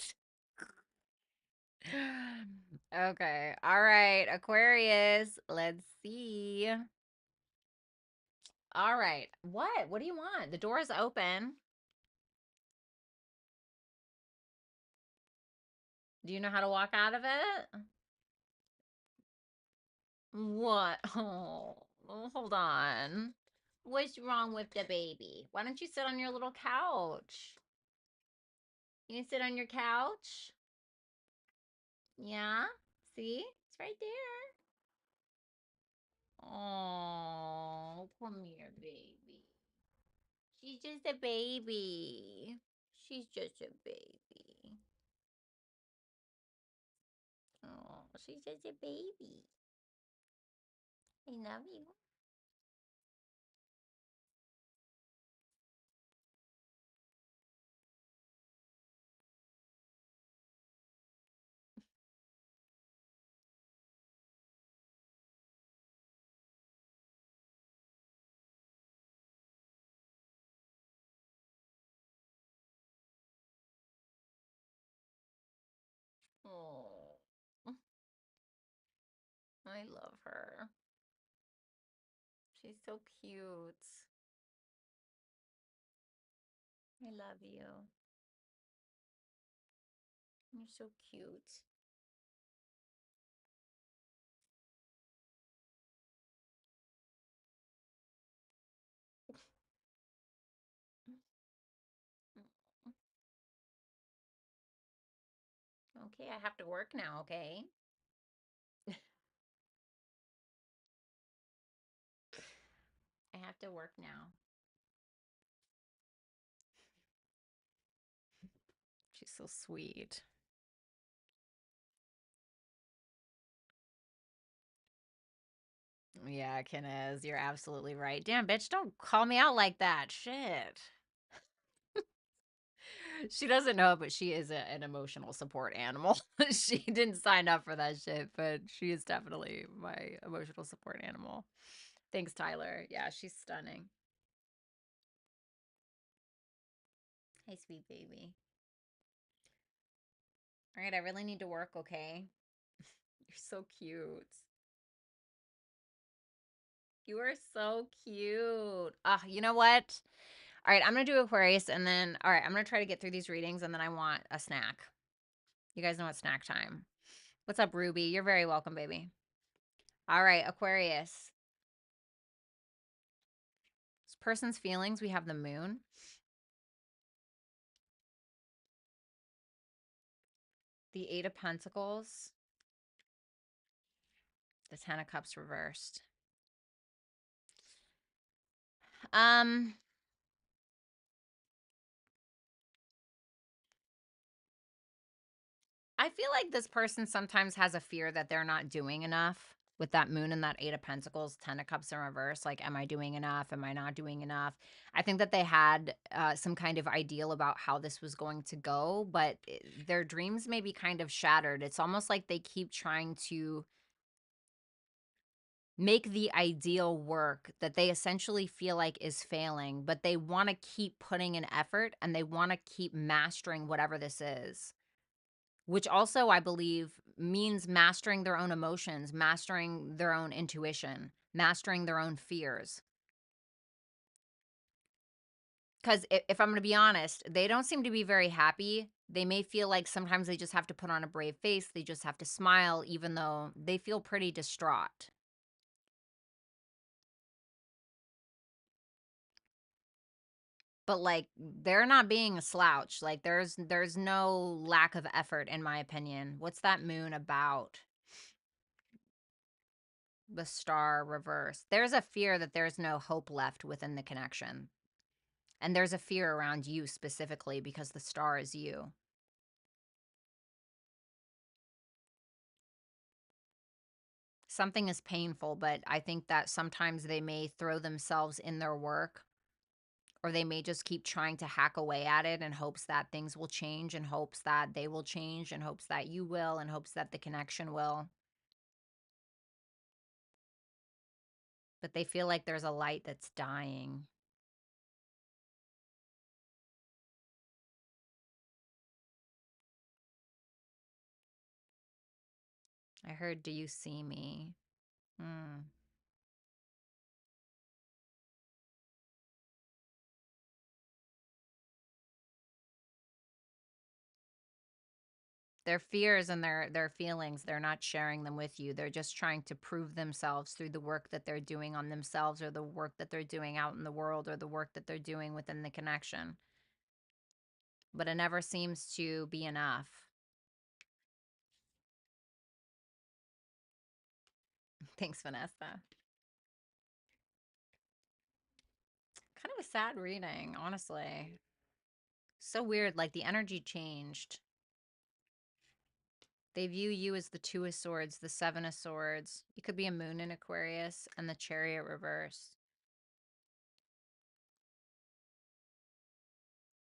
Okay. All right. Aquarius. Let's see. All right. What? What do you want? The door is open. Do you know how to walk out of it? What? Oh, hold on. What's wrong with the baby? Why don't you sit on your little couch? You can sit on your couch? Yeah? See? It's right there. Oh, come here, baby. She's just a baby. She's just a baby. Oh, she's just a baby. I love you. Oh, I love her. She's so cute. I love you. You're so cute. Okay, I have to work now, okay? I have to work now. She's so sweet. Yeah, Ken is. You're absolutely right. Damn, bitch, don't call me out like that. Shit. She doesn't know, but she is an emotional support animal. She didn't sign up for that shit, but she is definitely my emotional support animal. Thanks, Tyler. Yeah, she's stunning. Hey, sweet baby. All right, I really need to work, okay? You're so cute. You are so cute. Ah, you know what? All right, I'm going to do Aquarius and then, all right, I'm going to try to get through these readings and then I want a snack. You guys know it's snack time. What's up, Ruby? You're very welcome, baby. All right, Aquarius. This person's feelings, we have the moon. The Eight of Pentacles. The Ten of Cups reversed. I feel like this person sometimes has a fear that they're not doing enough with that moon and that Eight of Pentacles, Ten of Cups in reverse. Like, am I doing enough? Am I not doing enough? I think that they had some kind of ideal about how this was going to go, but their dreams may be kind of shattered. It's almost like they keep trying to make the ideal work that they essentially feel like is failing, but they want to keep putting in effort and they want to keep mastering whatever this is. Which also, I believe, means mastering their own emotions, mastering their own intuition, mastering their own fears. Because if I'm going to be honest, they don't seem to be very happy. They may feel like sometimes they just have to put on a brave face. They just have to smile, even though they feel pretty distraught. But like they're not being a slouch. Like there's no lack of effort in my opinion. What's that moon about? The star reverse. There's a fear that there's no hope left within the connection. And there's a fear around you specifically because the star is you. Something is painful, but I think that sometimes they may throw themselves in their work, or they may just keep trying to hack away at it in hopes that things will change, in hopes that they will change, in hopes that you will, in hopes that the connection will. But they feel like there's a light that's dying. I heard, "Do you see me?" Hmm. Their fears and their feelings, they're not sharing them with you. They're just trying to prove themselves through the work that they're doing on themselves, or the work that they're doing out in the world, or the work that they're doing within the connection. But it never seems to be enough. Thanks, Vanessa. Kind of a sad reading, honestly. So weird, like the energy changed. They view you as the Two of Swords, the Seven of Swords. You could be a moon in Aquarius, and the Chariot reverse.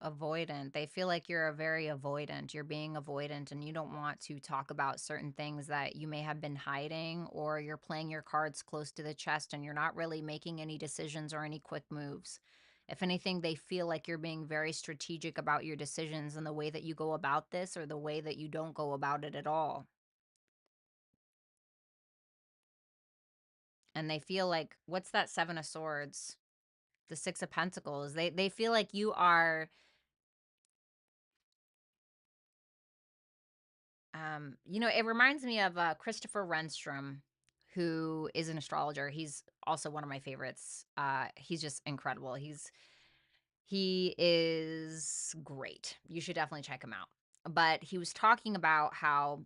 Avoidant. They feel like you're a very avoidant. You're being avoidant and you don't want to talk about certain things that you may have been hiding, or you're playing your cards close to the chest and you're not really making any decisions or any quick moves. If anything, they feel like you're being very strategic about your decisions and the way that you go about this, or the way that you don't go about it at all. And they feel like, what's that Seven of Swords? The Six of Pentacles. They feel like you are, it reminds me of Christopher Renstrom, who is an astrologer. He's also one of my favorites. He's just incredible. He is great. You should definitely check him out. But he was talking about how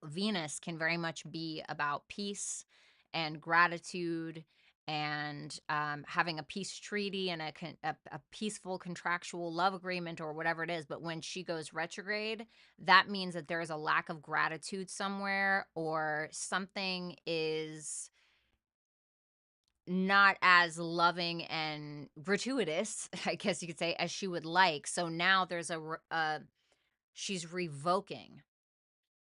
Venus can very much be about peace and gratitude, and having a peace treaty and a peaceful contractual love agreement, or whatever it is. But when she goes retrograde, that means that there is a lack of gratitude somewhere, or something is not as loving and gratuitous, I guess you could say, as she would like. So now there's she's revoking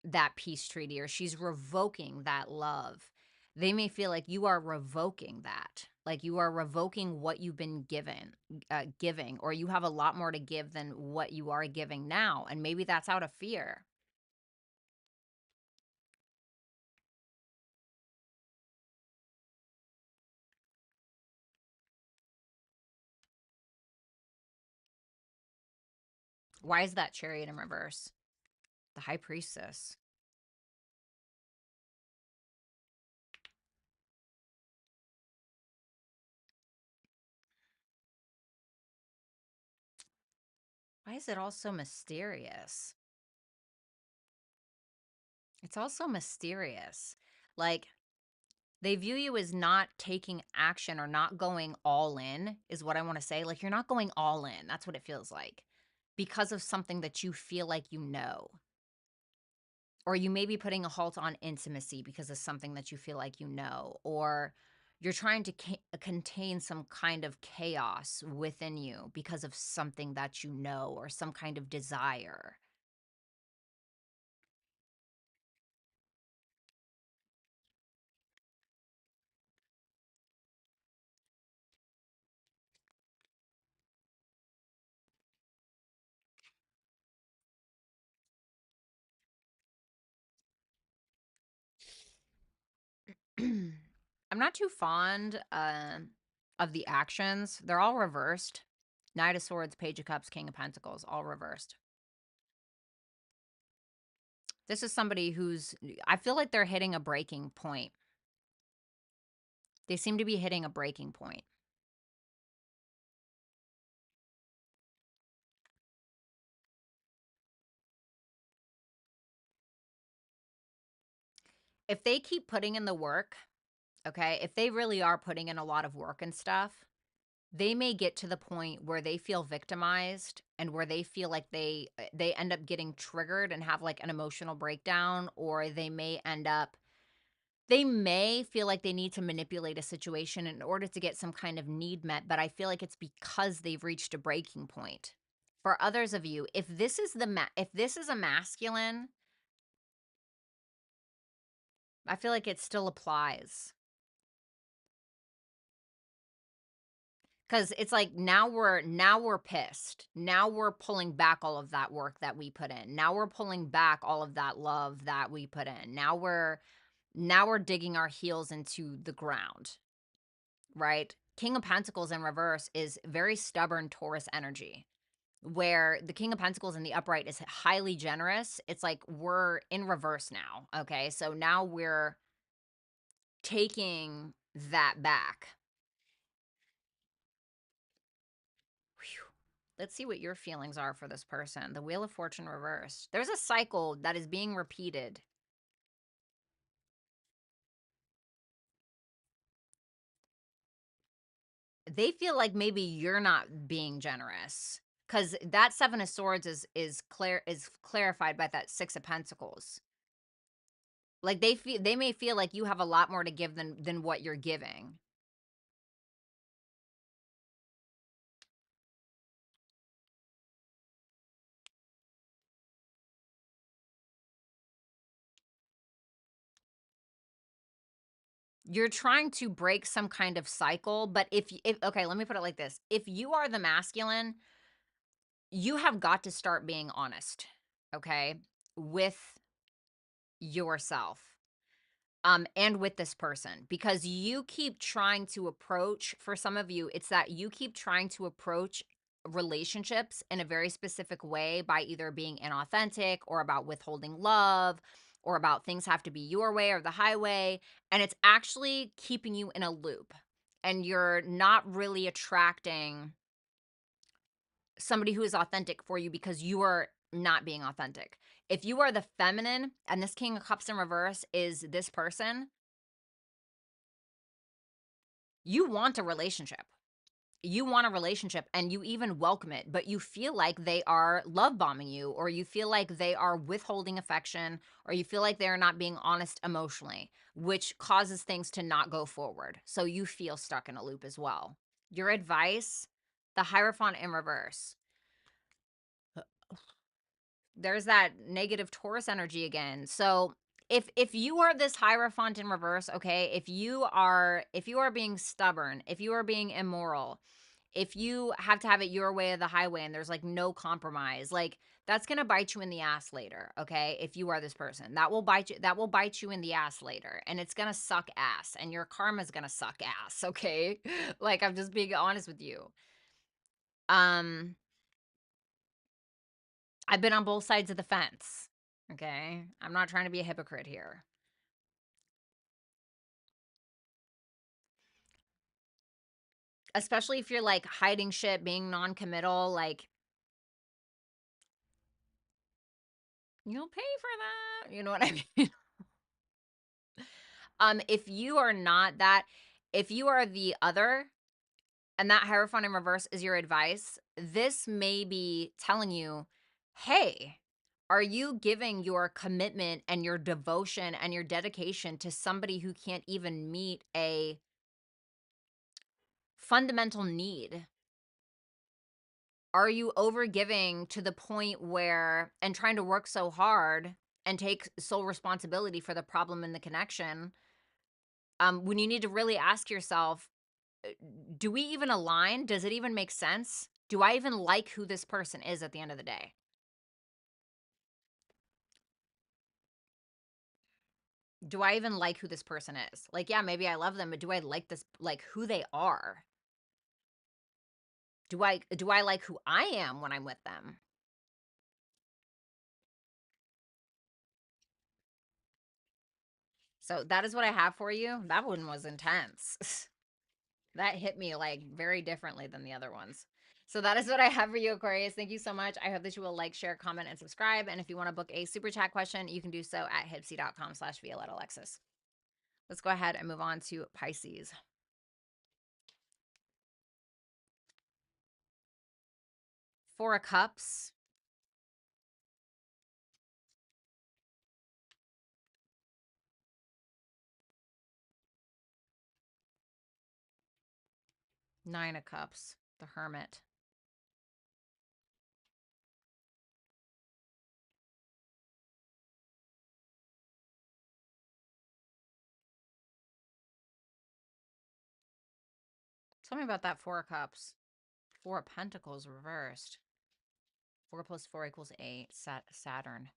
that peace treaty, or she's revoking that love. They may feel like you are revoking that, like you are revoking what you've been giving, or you have a lot more to give than what you are giving now, and maybe that's out of fear. Why is that Chariot in reverse? The High Priestess. Why is it all so mysterious? It's also mysterious. Like, they view you as not taking action, or not going all in, is what I want to say. Like, you're not going all in. That's what it feels like, because of something that you feel like you know. Or you may be putting a halt on intimacy because of something that you feel like you know. Or you're trying to contain some kind of chaos within you because of something that you know, or some kind of desire. I'm not too fond of the actions. They're all reversed. Knight of Swords, Page of Cups, King of Pentacles, all reversed. This is somebody who's, I feel like they're hitting a breaking point. They seem to be hitting a breaking point. if they keep putting in the work, okay, if they really are putting in a lot of work and stuff, they may get to the point where they feel victimized and where they feel like they end up getting triggered and have like an emotional breakdown, or they may feel like they need to manipulate a situation in order to get some kind of need met, but I feel like it's because they've reached a breaking point. For others of you, if this is a masculine, I feel like it still applies. Cause it's like now we're pissed. Now we're pulling back all of that work that we put in. Now we're pulling back all of that love that we put in. Now we're digging our heels into the ground, right? King of Pentacles in reverse is very stubborn Taurus energy, where the King of Pentacles in the upright is highly generous. It's like we're in reverse now. Okay. So now we're taking that back. Whew. Let's see what your feelings are for this person. The Wheel of Fortune reversed. There's a cycle that is being repeated. They feel like maybe you're not being generous, because that Seven of Swords is clarified by that Six of Pentacles. Like they may feel like you have a lot more to give than what you're giving. You're trying to break some kind of cycle, but if okay, let me put it like this. If you are the masculine, you have got to start being honest, okay, with yourself, and with this person, because you keep trying to approach, for some of you, it's that you keep trying to approach relationships in a very specific way by either being inauthentic or about withholding love or about things have to be your way or the highway. And it's actually keeping you in a loop, and you're not really attracting somebody who is authentic for you because you are not being authentic. If you are the feminine and this King of Cups in reverse is this person, you want a relationship. You want a relationship and you even welcome it, but you feel like they are love bombing you, or you feel like they are withholding affection, or you feel like they're not being honest emotionally, which causes things to not go forward. So you feel stuck in a loop as well. Your advice, the Hierophant in reverse. There's that negative Taurus energy again. So if you are this Hierophant in reverse, okay, if you are being stubborn, if you are being immoral, if you have to have it your way or the highway and there's like no compromise, like that's going to bite you in the ass later, okay? If you are this person, that will bite you in the ass later, and it's going to suck ass, and your karma's going to suck ass, okay? Like, I'm just being honest with you. Um I've been on both sides of the fence, okay? I'm not trying to be a hypocrite here. Especially if you're like hiding shit, being non-committal, like you'll pay for that. You know what I mean? If you are not that, if you are the other and that Hierophant in reverse is your advice, this may be telling you, hey, are you giving your commitment and your devotion and your dedication to somebody who can't even meet a fundamental need? Are you overgiving to the point where, and trying to work so hard and take sole responsibility for the problem in the connection, when you need to really ask yourself, do we even align? Does it even make sense? Do I even like who this person is at the end of the day? Do I even like who this person is? Like, yeah, maybe I love them, but do I like this, like who they are? Do I like who I am when I'm with them? So that is what I have for you. That one was intense. That hit me like very differently than the other ones. So that is what I have for you, Aquarius. Thank you so much. I hope that you will like, share, comment, and subscribe. And if you want to book a super chat question, you can do so at hipsy.com/Violetta Alexis. Let's go ahead and move on to Pisces. Four of Cups. Nine of Cups. The Hermit. Tell me about that Four of Cups. Four of Pentacles reversed. 4 plus 4 equals 8. Saturn.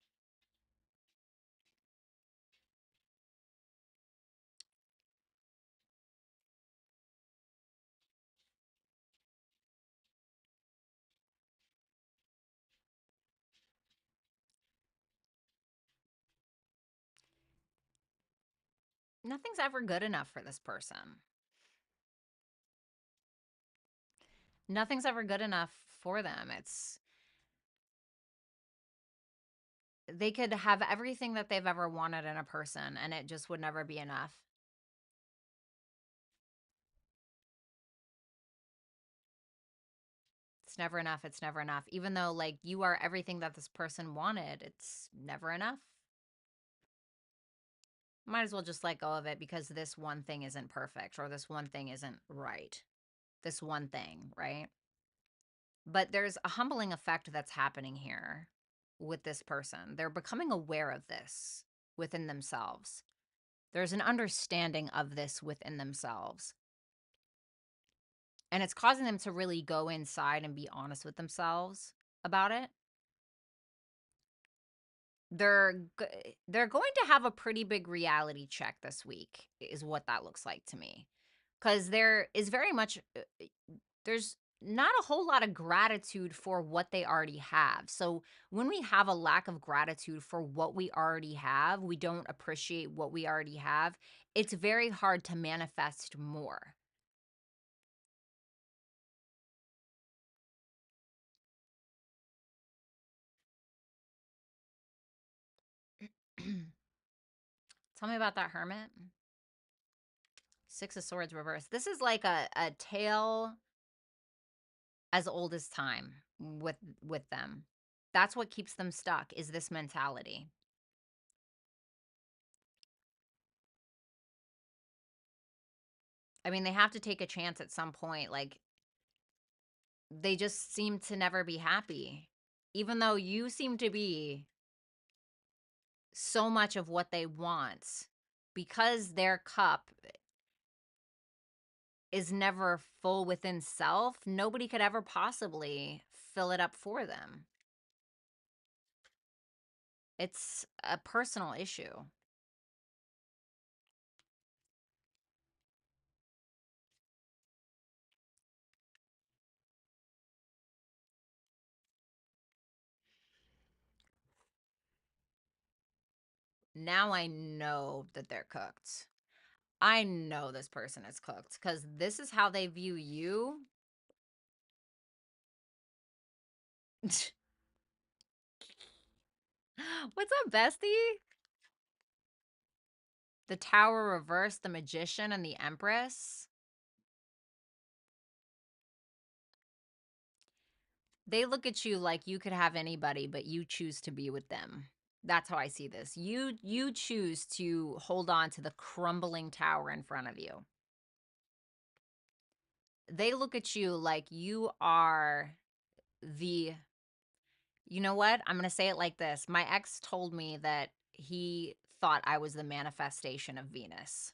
Nothing's ever good enough for this person. Nothing's ever good enough for them. They could have everything that they've ever wanted in a person, and it just would never be enough. It's never enough. It's never enough. Even though, like, you are everything that this person wanted, it's never enough. Might as well just let go of it because this one thing isn't perfect or this one thing isn't right. This one thing, right? But there's a humbling effect that's happening here with this person. They're becoming aware of this within themselves. There's an understanding of this within themselves. And it's causing them to really go inside and be honest with themselves about it. They're going to have a pretty big reality check this week is what that looks like to me. Cuz there is very much there's not a whole lot of gratitude for what they already have. So when we have a lack of gratitude for what we already have, we don't appreciate what we already have. It's very hard to manifest more. Tell me about that Hermit. Six of Swords reversed. This is like a tale as old as time with them. That's what keeps them stuck is this mentality. I mean, they have to take a chance at some point. Like, they just seem to never be happy. Even though you seem to be so much of what they want, because their cup is never full within self, nobody could ever possibly fill it up for them. It's a personal issue. Now I know that they're cooked. I know this person is cooked because this is how they view you. What's up, bestie? The Tower reversed, the Magician, and the Empress. They look at you like you could have anybody, but you choose to be with them. That's how I see this. You choose to hold on to the crumbling tower in front of you. They look at you like you are the... You know what? I'm going to say it like this. My ex told me that he thought I was the manifestation of Venus.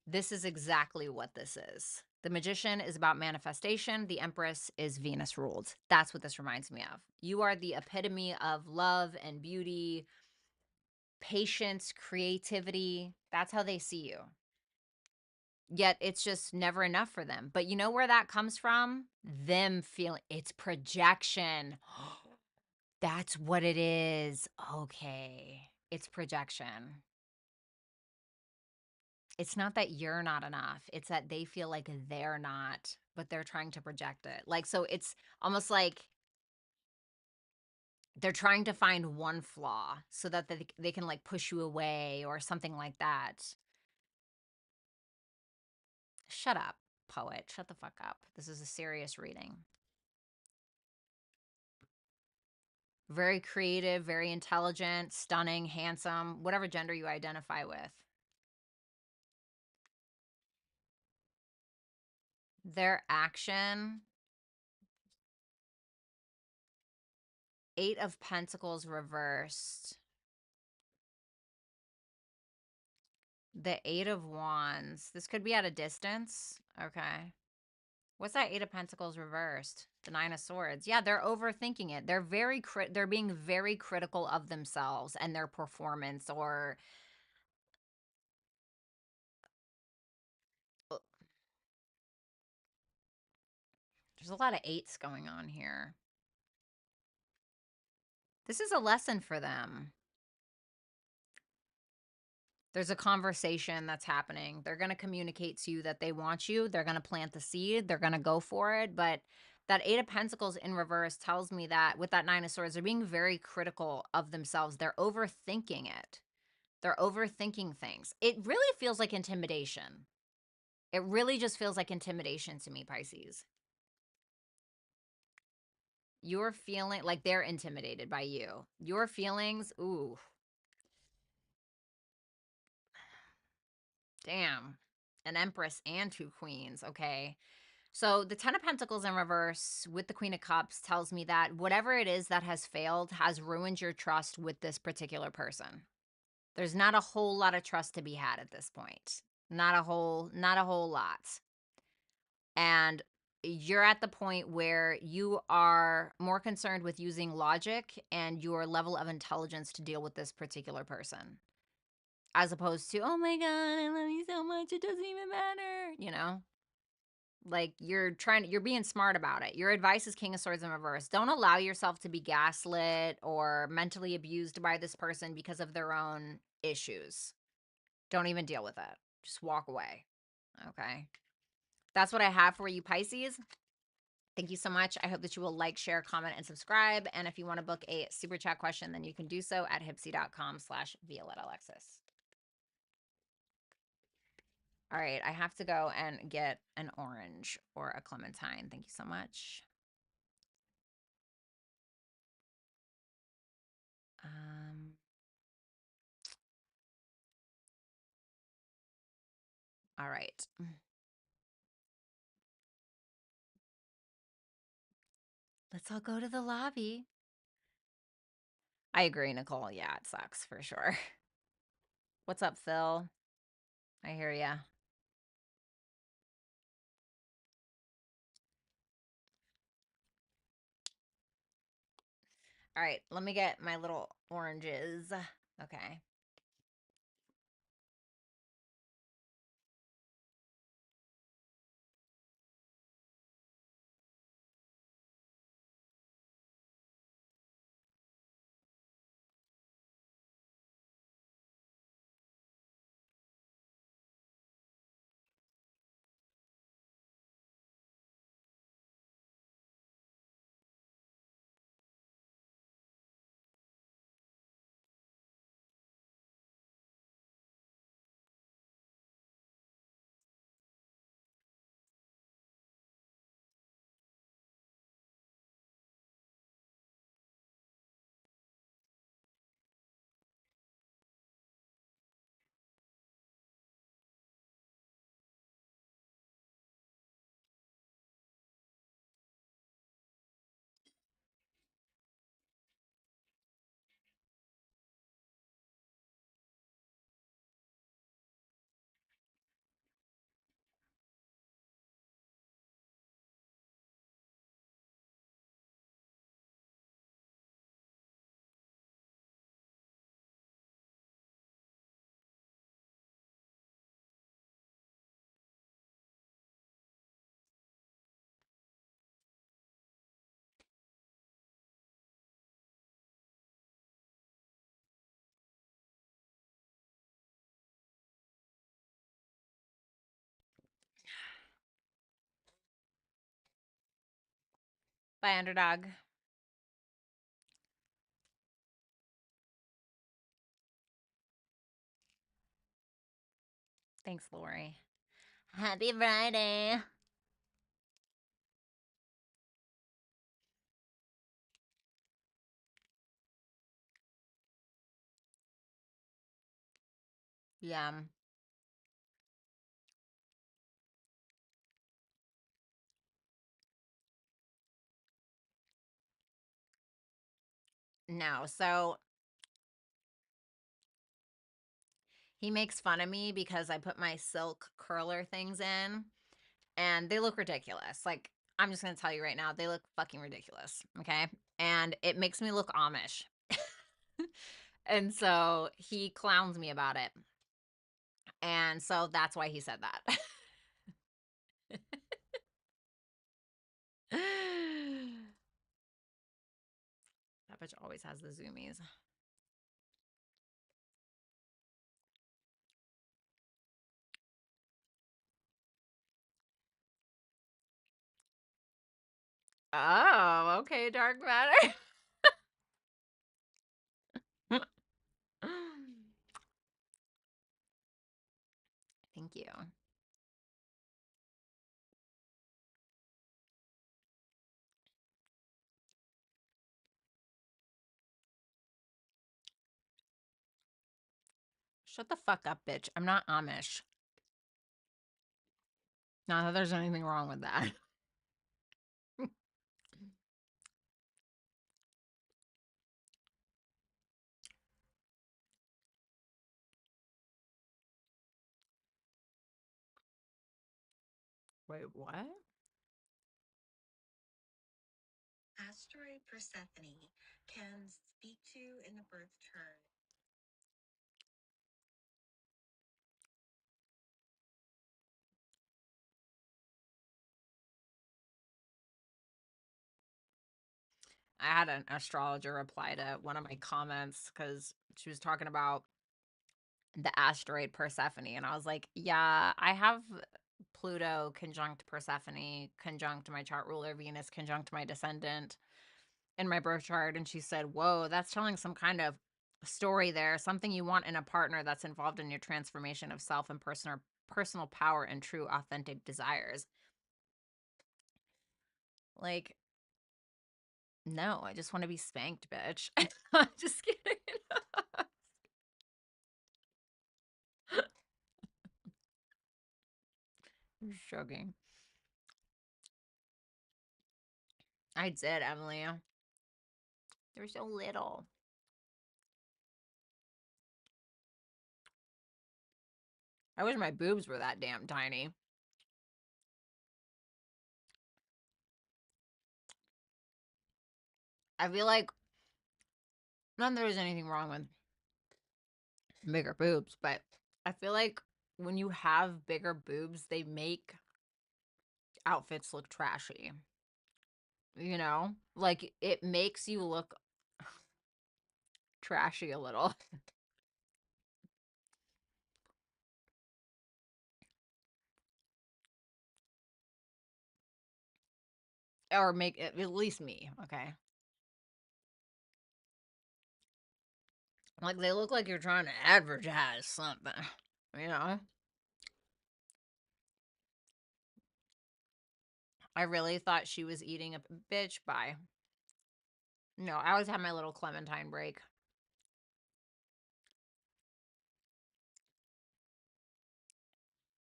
This is exactly what this is. The Magician is about manifestation. The Empress is Venus ruled. That's what this reminds me of. You are the epitome of love and beauty, patience, creativity. That's how they see you. Yet it's just never enough for them. But you know where that comes from? Them feeling it's projection. That's what it is. Okay. It's projection. It's not that you're not enough. It's that they feel like they're not, but they're trying to project it. Like, so it's almost like they're trying to find one flaw so that they can like push you away or something like that. Shut up, poet. Shut the fuck up. This is a serious reading. Very creative, very intelligent, stunning, handsome, whatever gender you identify with. Their action, Eight of Pentacles reversed. The Eight of Wands. This could be at a distance. Okay. What's that Eight of Pentacles reversed? The Nine of Swords. Yeah, they're overthinking it. They're being very critical of themselves and their performance, or there's a lot of eights going on here. This is a lesson for them. There's a conversation that's happening. They're going to communicate to you that they want you. They're going to plant the seed. They're going to go for it. But that Eight of Pentacles in reverse tells me that with that Nine of Swords, they're being very critical of themselves. They're overthinking it. They're overthinking things. It really feels like intimidation. It really just feels like intimidation to me, Pisces. You're feeling like they're intimidated by you. Your feelings, ooh. Damn. An Empress and two Queens. Okay. So the Ten of Pentacles in reverse with the Queen of Cups tells me that whatever it is that has failed has ruined your trust with this particular person. There's not a whole lot of trust to be had at this point. Not a whole lot. And you're at the point where you are more concerned with using logic and your level of intelligence to deal with this particular person, as opposed to, oh my God, I love you so much, it doesn't even matter, you know? Like you're being smart about it. Your advice is King of Swords in reverse. Don't allow yourself to be gaslit or mentally abused by this person because of their own issues. Don't even deal with it. Just walk away. Okay. That's what I have for you, Pisces. Thank you so much. I hope that you will like, share, comment, and subscribe. And if you want to book a super chat question, then you can do so at hipsy.com/Violetta Alexis. All right, I have to go and get an orange or a clementine. Thank you so much. All right. Let's all go to the lobby. I agree, Nicole. Yeah, it sucks for sure. What's up, Phil? I hear ya. All right, let me get my little oranges. Okay. Bye, underdog. Thanks, Lori. Happy Friday. Yum. No, so he makes fun of me because I put my silk curler things in and they look ridiculous. Like, I'm just going to tell you right now, they look fucking ridiculous. Okay. And it makes me look Amish. And so he clowns me about it. And so that's why he said that. That bitch always has the zoomies. Oh, okay, dark matter. Thank you. Shut the fuck up, bitch. I'm not Amish. Not that there's anything wrong with that. Wait, what? Asteroid Persephone can speak to in the birth chart. I had an astrologer reply to one of my comments because she was talking about the asteroid Persephone. And I was like, yeah, I have Pluto conjunct Persephone, conjunct my chart ruler, Venus conjunct my descendant in my birth chart. And she said, whoa, that's telling some kind of story there, something you want in a partner that's involved in your transformation of self and personal power and true authentic desires. Like, no, I just want to be spanked, bitch. I'm just kidding. I'm joking. I did, Emily. They're so little. I wish my boobs were that damn tiny. I feel like not that there's anything wrong with bigger boobs, but I feel like when you have bigger boobs, they make outfits look trashy. You know? Like it makes you look trashy a little. Or make it, at least me, okay? Like they look like you're trying to advertise something. You know? I really thought she was eating a bitch. Bye. No, I always have my little Clementine break.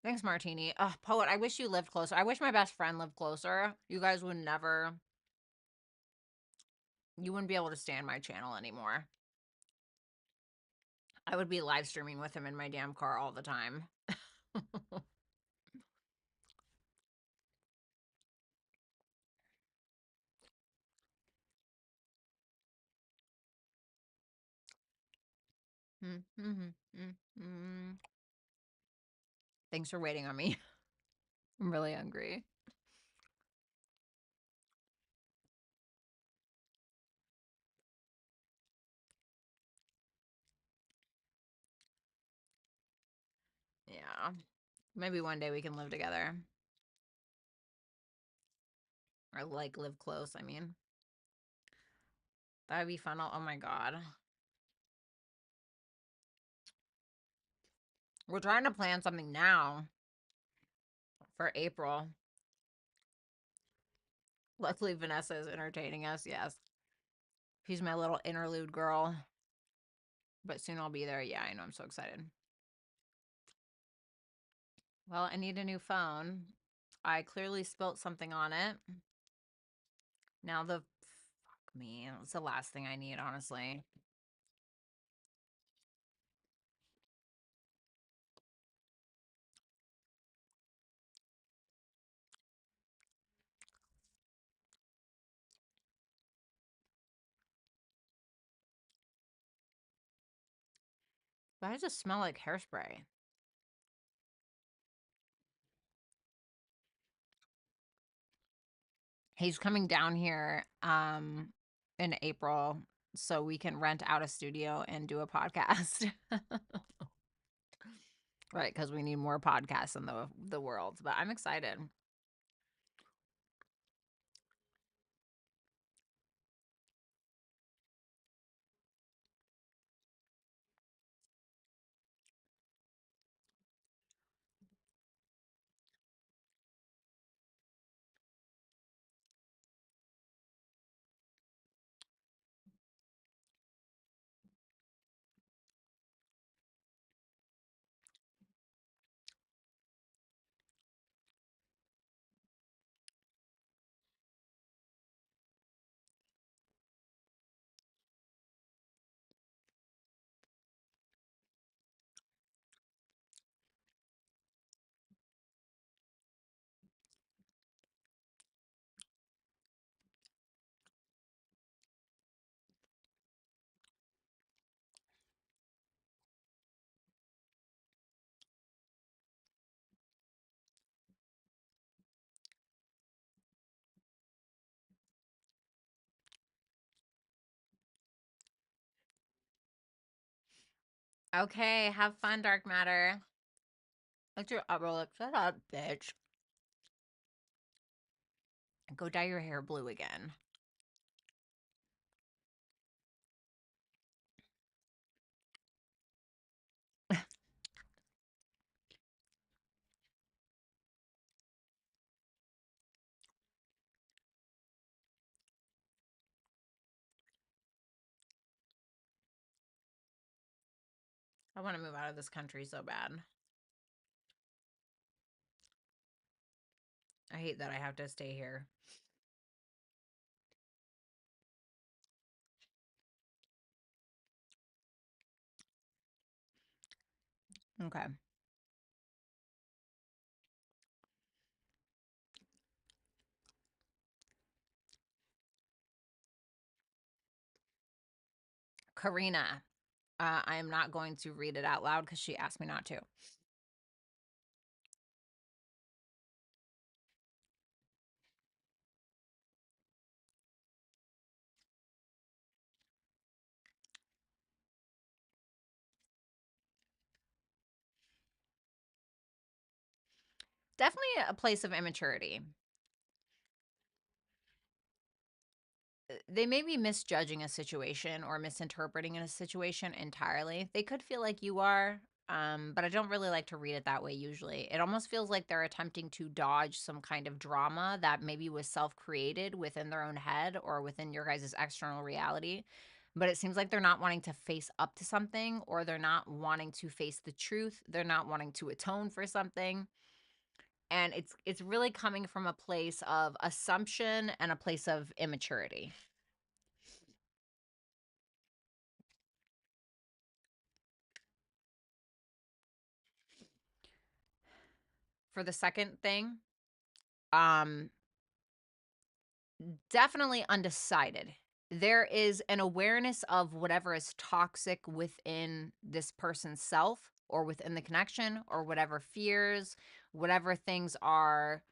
Thanks, Martini. Ugh, Poet, I wish you lived closer. I wish my best friend lived closer. You guys would never, you wouldn't be able to stand my channel anymore. I would be live streaming with him in my damn car all the time. Thanks for waiting on me. I'm really hungry. Yeah. Maybe one day we can live together. or like live close. I mean, that would be fun. Oh my God. We're trying to plan something now for April. Luckily, Vanessa is entertaining us. Yes. She's my little interlude girl. But soon I'll be there. Yeah, I know. I'm so excited. Well, I need a new phone. I clearly spilt something on it. Now fuck me. It's the last thing I need, honestly. Why does it smell like hairspray? He's coming down here in April so we can rent out a studio and do a podcast. Right, because we need more podcasts in the world. But I'm excited. Okay, have fun, Dark Matter. What's your upper? Shut up, bitch. Go dye your hair blue again. I want to move out of this country so bad. I hate that I have to stay here. Okay. Karina. I am not going to read it out loud because she asked me not to. Definitely a place of immaturity. They may be misjudging a situation or misinterpreting a situation entirely. They could feel like you are, but I don't really like to read it that way usually. It almost feels like they're attempting to dodge some kind of drama that maybe was self-created within their own head or within your guys' external reality. But it seems like they're not wanting to face up to something, or they're not wanting to face the truth. They're not wanting to atone for something. And it's really coming from a place of assumption and a place of immaturity. For the second thing, um definitely undecided. There is an awareness of whatever is toxic within this person's self or within the connection, or whatever fears, whatever things are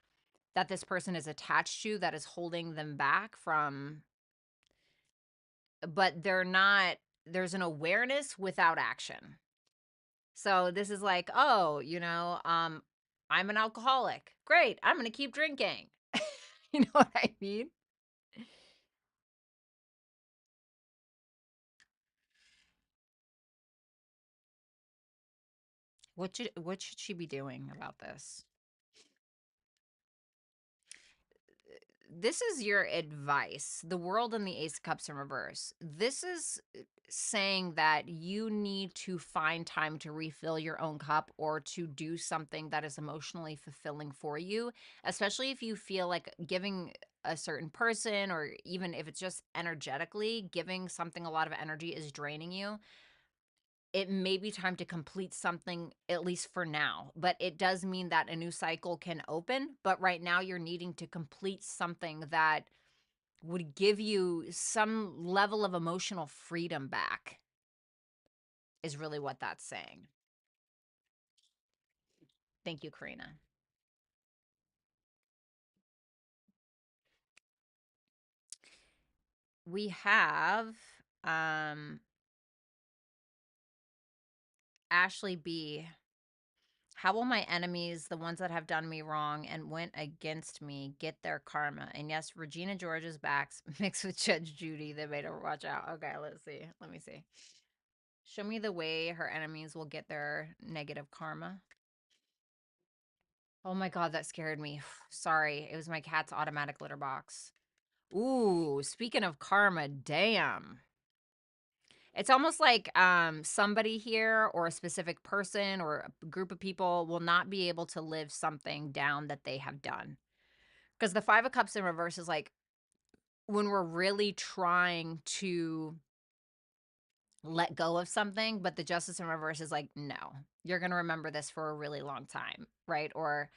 that this person is attached to that is holding them back from, but they're not, there's an awareness without action. So this is like, oh, I'm an alcoholic. Great. I'm going to keep drinking. You know what I mean? What should she be doing about this? This is your advice. The world and the Ace of Cups in reverse. This is saying that you need to find time to refill your own cup or to do something that is emotionally fulfilling for you, especially if you feel like giving a certain person, or even if it's just energetically giving something a lot of energy is draining you. It may be time to complete something, at least for now, but it does mean that a new cycle can open. But right now, you're needing to complete something that would give you some level of emotional freedom back, is really what that's saying. Thank you, Karina. We have um Ashley B. How will my enemies, the ones that have done me wrong and went against me, get their karma? And yes, Regina George's backs mixed with Judge Judy. They made her watch out. Okay, let's see. Let me see. Show me the way her enemies will get their negative karma. Oh my God, that scared me. Sorry. It was my cat's automatic litter box. Ooh, speaking of karma, damn. It's almost like somebody here or a specific person or a group of people will not be able to live something down that they have done. Because the Five of Cups in reverse is like when we're really trying to let go of something, but the Justice in reverse is like, no, you're going to remember this for a really long time, right? Or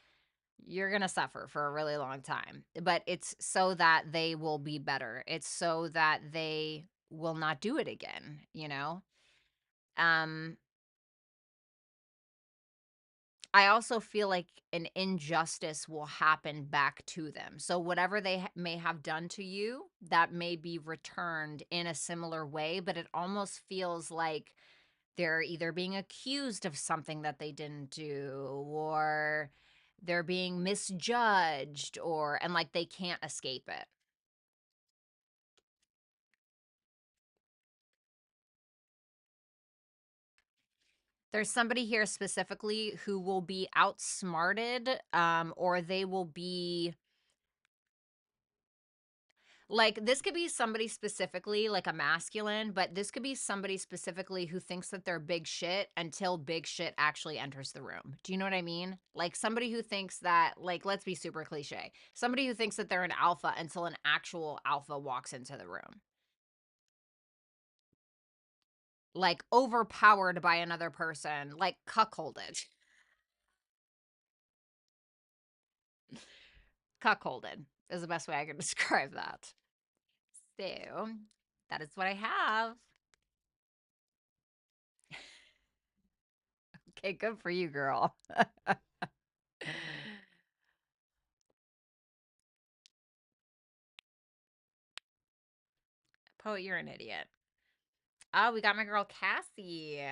you're going to suffer for a really long time. But it's so that they will be better. It's so that they will not do it again, you know? Um, I also feel like an injustice will happen back to them. So whatever they may have done to you, that may be returned in a similar way, but it almost feels like they're either being accused of something that they didn't do, or they're being misjudged, or and like they can't escape it. There's somebody here specifically who will be outsmarted, or they will be like, this could be somebody specifically, like a masculine, but this could be somebody specifically who thinks that they're big shit until big shit actually enters the room. Do you know what I mean? Like somebody who thinks that, like, let's be super cliche. Somebody who thinks that they're an alpha until an actual alpha walks into the room. Like overpowered by another person, like cuckolded. Cuckolded is the best way I can describe that. So, that is what I have. Okay, good for you, girl. Poet, you're an idiot. Oh, we got my girl Cassie.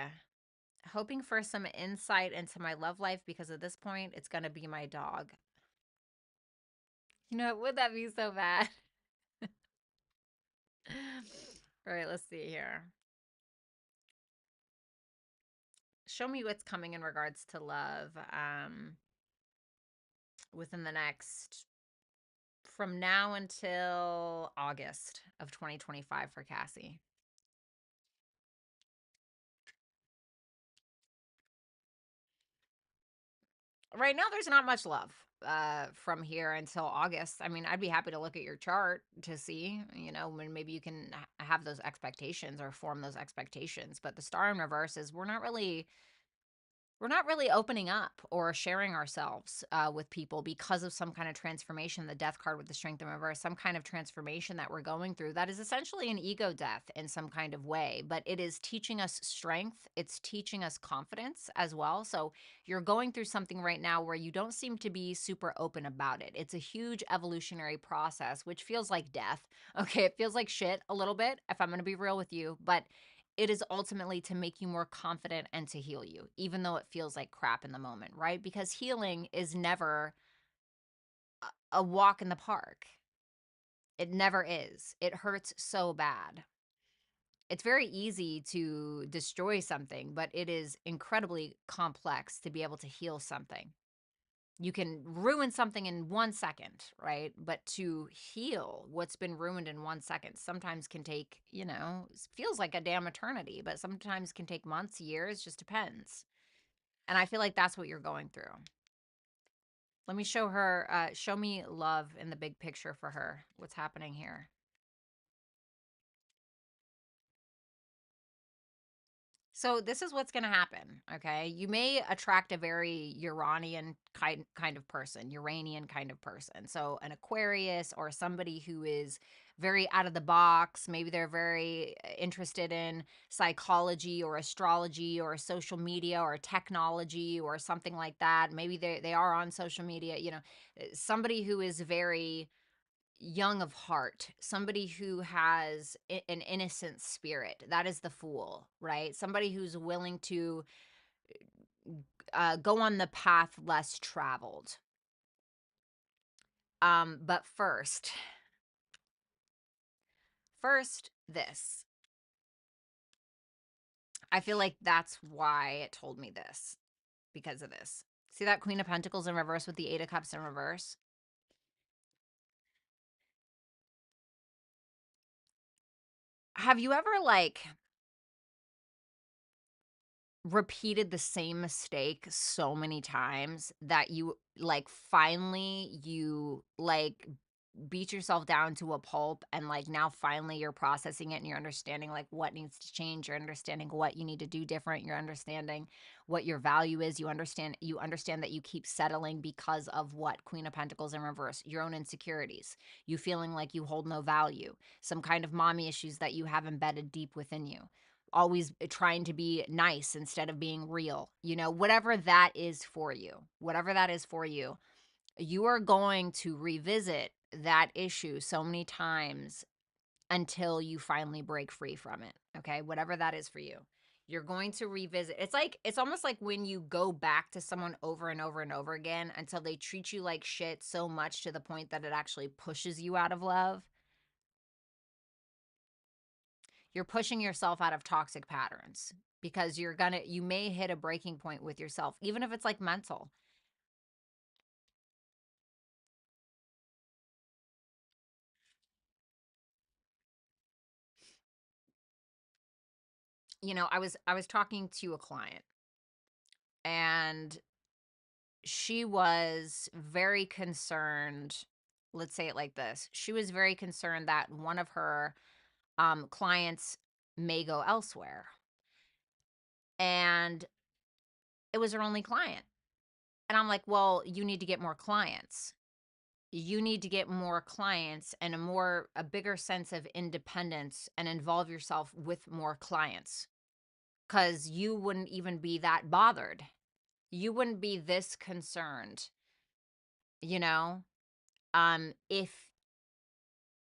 Hoping for some insight into my love life because at this point, it's going to be my dog. You know, would that be so bad? All right, let's see here. Show me what's coming in regards to love within the next, from now until August of 2025 for Cassie. Right now, there's not much love from here until August. I mean, I'd be happy to look at your chart to see, you know, when maybe you can have those expectations or form those expectations. But the star in reverse is we're not really opening up or sharing ourselves with people because of some kind of transformation. The death card with the strength in reverse, some kind of transformation that we're going through that is essentially an ego death in some kind of way, but it is teaching us strength. It's teaching us confidence as well. So you're going through something right now where you don't seem to be super open about it. It's a huge evolutionary process, which feels like death. Okay, it feels like shit a little bit, if I'm going to be real with you, but it is ultimately to make you more confident and to heal you, even though it feels like crap in the moment, right? Because healing is never a walk in the park. It never is. It hurts so bad. It's very easy to destroy something, but it is incredibly complex to be able to heal something. You can ruin something in 1 second, right? But to heal what's been ruined in 1 second sometimes can take, feels like a damn eternity, but sometimes can take months, years, just depends. And I feel like that's what you're going through. Let me show her, show me love in the big picture for her. What's happening here? So this is what's going to happen, okay? You may attract a very Uranian kind of person, Uranian kind of person. So an Aquarius or somebody who is very out of the box. Maybe they're very interested in psychology or astrology or social media or technology or something like that. Maybe they are on social media, somebody who is very young of heart, somebody who has an innocent spirit. That is the fool, right? Somebody who's willing to go on the path less traveled. But first, this. I feel like that's why it told me this, because of this. See that Queen of Pentacles in reverse with the Eight of Cups in reverse? Have you ever, repeated the same mistake so many times that you finally beat yourself down to a pulp, and now finally you're processing it and you're understanding what needs to change, you're understanding what you need to do different, you're understanding what your value is, you understand that you keep settling because of what? Queen of Pentacles in reverse, your own insecurities, you feeling like you hold no value, some kind of mommy issues that you have embedded deep within you, always trying to be nice instead of being real, whatever that is for you, you are going to revisit that issue so many times until you finally break free from it. Okay. Whatever that is for you, you're going to revisit. It's almost like when you go back to someone over and over and over again until they treat you like shit so much to the point that it actually pushes you out of love. You're pushing yourself out of toxic patterns because you may hit a breaking point with yourself, even if it's mental. I was talking to a client, and she was very concerned. Let's say it like this. She was very concerned that one of her clients may go elsewhere. And it was her only client. And I'm like, well, you need to get more clients. You need to get more clients and a bigger sense of independence and involve yourself with more clients, because you wouldn't even be that bothered. You wouldn't be this concerned, you know, if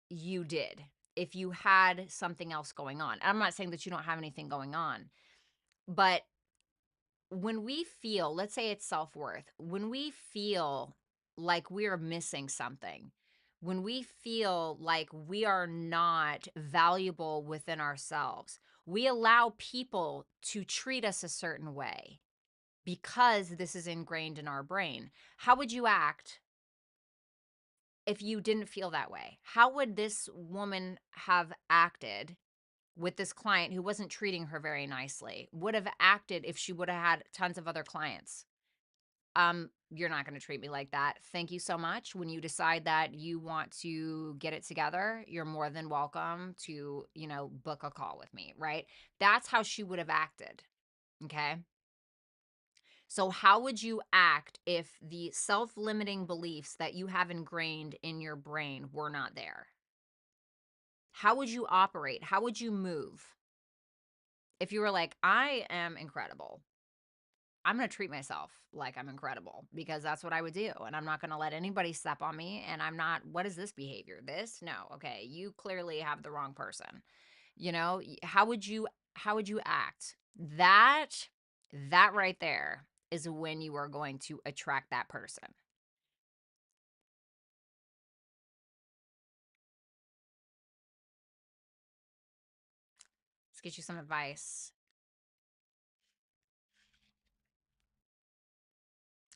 you did, if you had something else going on. I'm not saying that you don't have anything going on, but when we feel, let's say it's self-worth, when we feel like we're missing something, when we feel like we are not valuable within ourselves, we allow people to treat us a certain way because this is ingrained in our brain. How would you act if you didn't feel that way? How would this woman have acted with this client who wasn't treating her very nicely? Would have acted if she would have had tons of other clients? You're not going to treat me like that. Thank you so much. When you decide that you want to get it together, you're more than welcome to, book a call with me, right? That's how she would have acted. Okay. So, how would you act if the self limiting beliefs that you have ingrained in your brain were not there? How would you operate? How would you move if you were like, I am incredible? I'm going to treat myself like I'm incredible because that's what I would do. And I'm not going to let anybody step on me. And I'm not, what is this behavior? This? No. Okay. You clearly have the wrong person. How would you act? That right there is when you are going to attract that person. Let's get you some advice.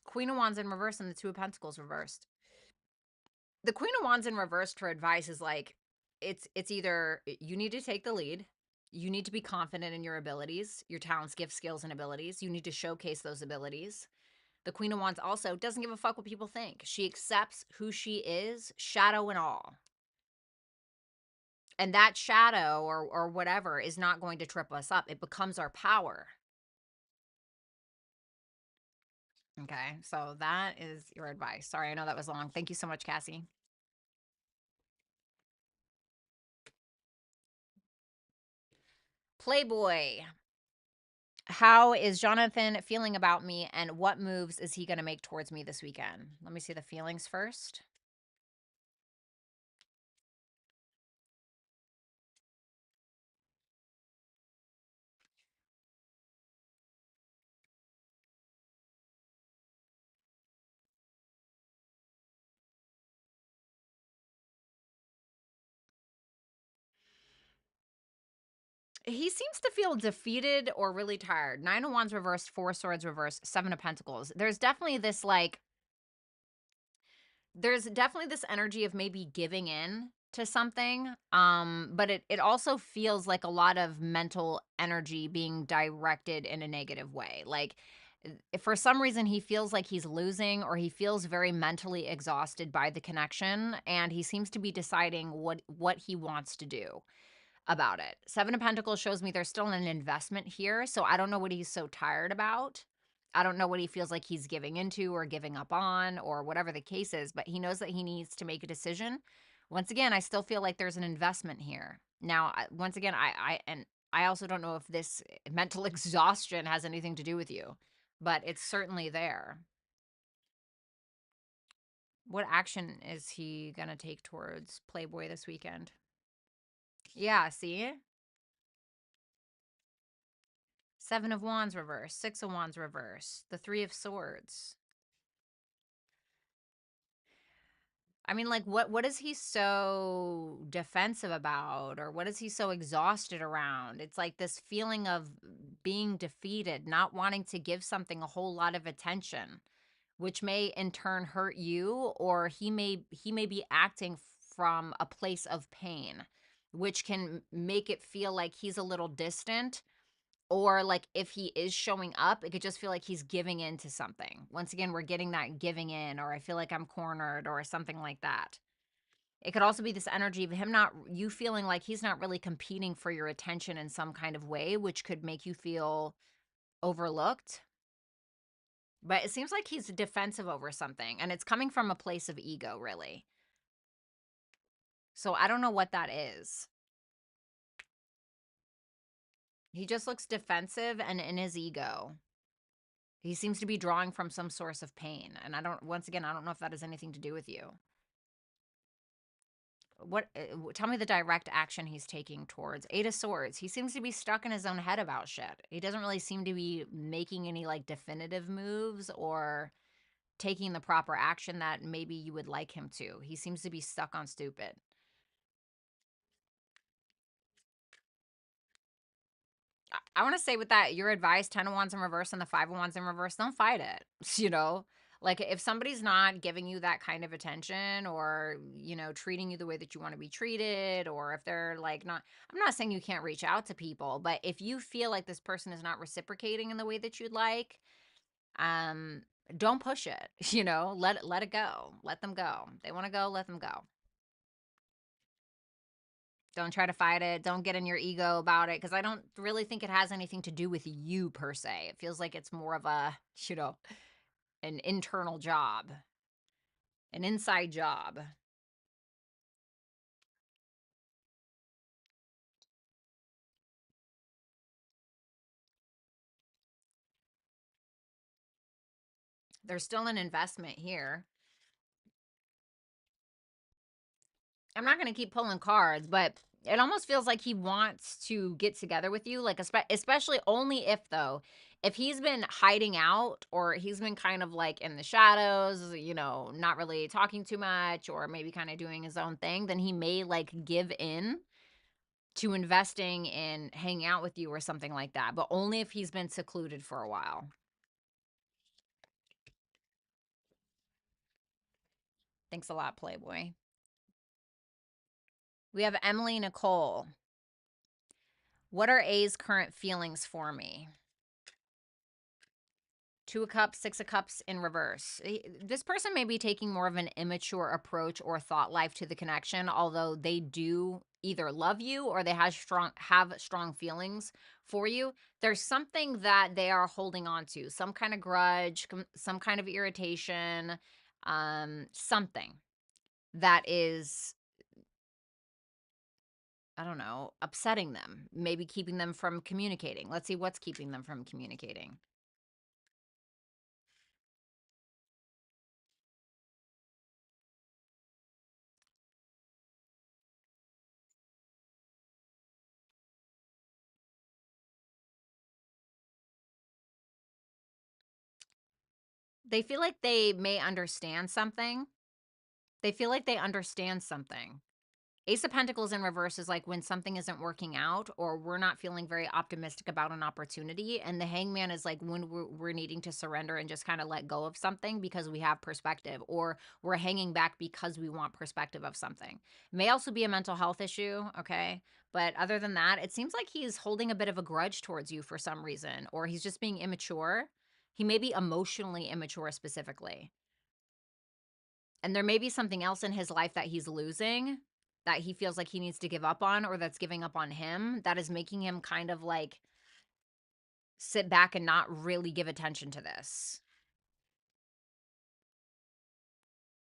Queen of Wands in reverse and the Two of Pentacles reversed. The Queen of Wands in reverse for advice is like, it's either you need to take the lead, you need to be confident in your abilities, your talents, gifts, skills, and abilities. You need to showcase those abilities. The Queen of Wands also doesn't give a fuck what people think. She accepts who she is, shadow and all. And that shadow or whatever is not going to trip us up. It becomes our power. Okay, so that is your advice. Sorry, I know that was long. Thank you so much, Cassie. Playboy. How is Jonathan feeling about me, and what moves is he going to make towards me this weekend? Let me see the feelings first. He seems to feel defeated or really tired. Nine of Wands reversed, Four Swords reversed, Seven of Pentacles. There's definitely this there's definitely this energy of maybe giving in to something, but it also feels like a lot of mental energy being directed in a negative way. Like, if for some reason he feels like he's losing, or he feels very mentally exhausted by the connection, and he seems to be deciding what he wants to do about it. Seven of Pentacles shows me there's still an investment here, so I don't know what he's so tired about. I don't know what he feels like he's giving into or giving up on or whatever the case is, but he knows that he needs to make a decision. Once again, I still feel like there's an investment here. Now, once again, I also don't know if this mental exhaustion has anything to do with you, but it's certainly there. What action is he going to take towards Playboy this weekend? Yeah, see? Seven of Wands reverse, Six of Wands reverse, the Three of Swords. I mean, like, what is he so defensive about, or what is he so exhausted around? It's like this feeling of being defeated, not wanting to give something a whole lot of attention, which may in turn hurt you, or he may be acting from a place of pain, which can make it feel like he's a little distant. Or like if he is showing up, it could just feel like he's giving in to something. Once again, we're getting that giving in, or I feel like I'm cornered, or something like that. It could also be this energy of him not, you feeling like he's not really competing for your attention in some kind of way, which could make you feel overlooked. But it seems like he's defensive over something, and it's coming from a place of ego, really. So I don't know what that is. He just looks defensive and in his ego. He seems to be drawing from some source of pain. And once again, I don't know if that has anything to do with you. Tell me the direct action he's taking towards Eight of Swords. He seems to be stuck in his own head about shit. He doesn't really seem to be making any like definitive moves or taking the proper action that maybe you would like him to. He seems to be stuck on stupid. I want to say with that, your advice, 10 of Wands in reverse and the 5 of Wands in reverse, don't fight it. You know, like if somebody's not giving you that kind of attention, or, treating you the way that you want to be treated, or if they're like not, I'm not saying you can't reach out to people, but if you feel like this person is not reciprocating in the way that you'd like, um, don't push it, let it go. Let them go. They want to go, let them go. Don't try to fight it. Don't get in your ego about it, because I don't really think it has anything to do with you per se. It feels like it's more of an internal job, an inside job. There's still an investment here. I'm not going to keep pulling cards, but it almost feels like he wants to get together with you, like especially only if though, if he's been hiding out, or he's been kind of like in the shadows, not really talking too much, or maybe kind of doing his own thing, then he may like give in. to investing in hanging out with you or something like that, but only if he's been secluded for a while. Thanks a lot, Playboy. We have Emily Nicole. What are A's current feelings for me? Two of Cups, Six of Cups in reverse. This person may be taking more of an immature approach or thought life to the connection, although they do either love you or they have strong feelings for you. There's something that they are holding on to, some kind of grudge, some kind of irritation, something that is, I don't know, upsetting them, maybe keeping them from communicating. Let's see what's keeping them from communicating. They feel like they may understand something. They feel like they understand something. Ace of Pentacles in reverse is like when something isn't working out or we're not feeling very optimistic about an opportunity. And the Hangman is like when we're needing to surrender and just kind of let go of something because we have perspective, or we're hanging back because we want perspective of something. May also be a mental health issue, okay? But other than that, it seems like he's holding a bit of a grudge towards you for some reason, or he's just being immature. He may be emotionally immature specifically. And there may be something else in his life that he's losing that he feels like he needs to give up on, or that's giving up on him, that is making him kind of like sit back and not really give attention to this.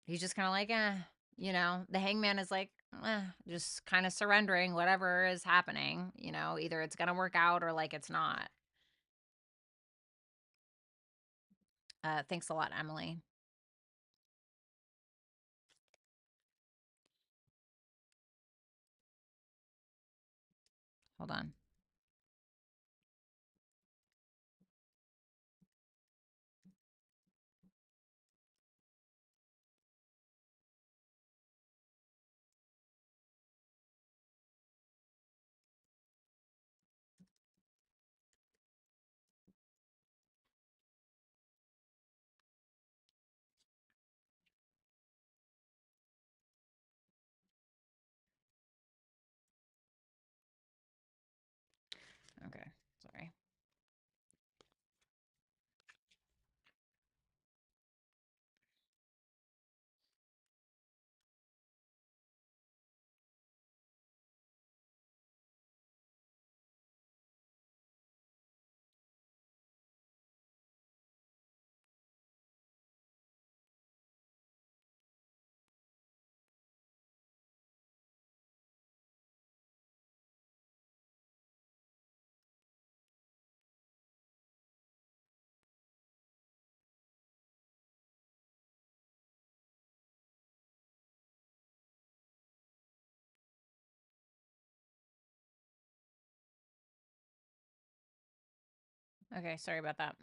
He's just kind of like, the Hangman is like, just kind of surrendering whatever is happening. Either it's going to work out or like it's not. Thanks a lot, Emily. Hold on. Okay. Sorry. Okay. Sorry about that.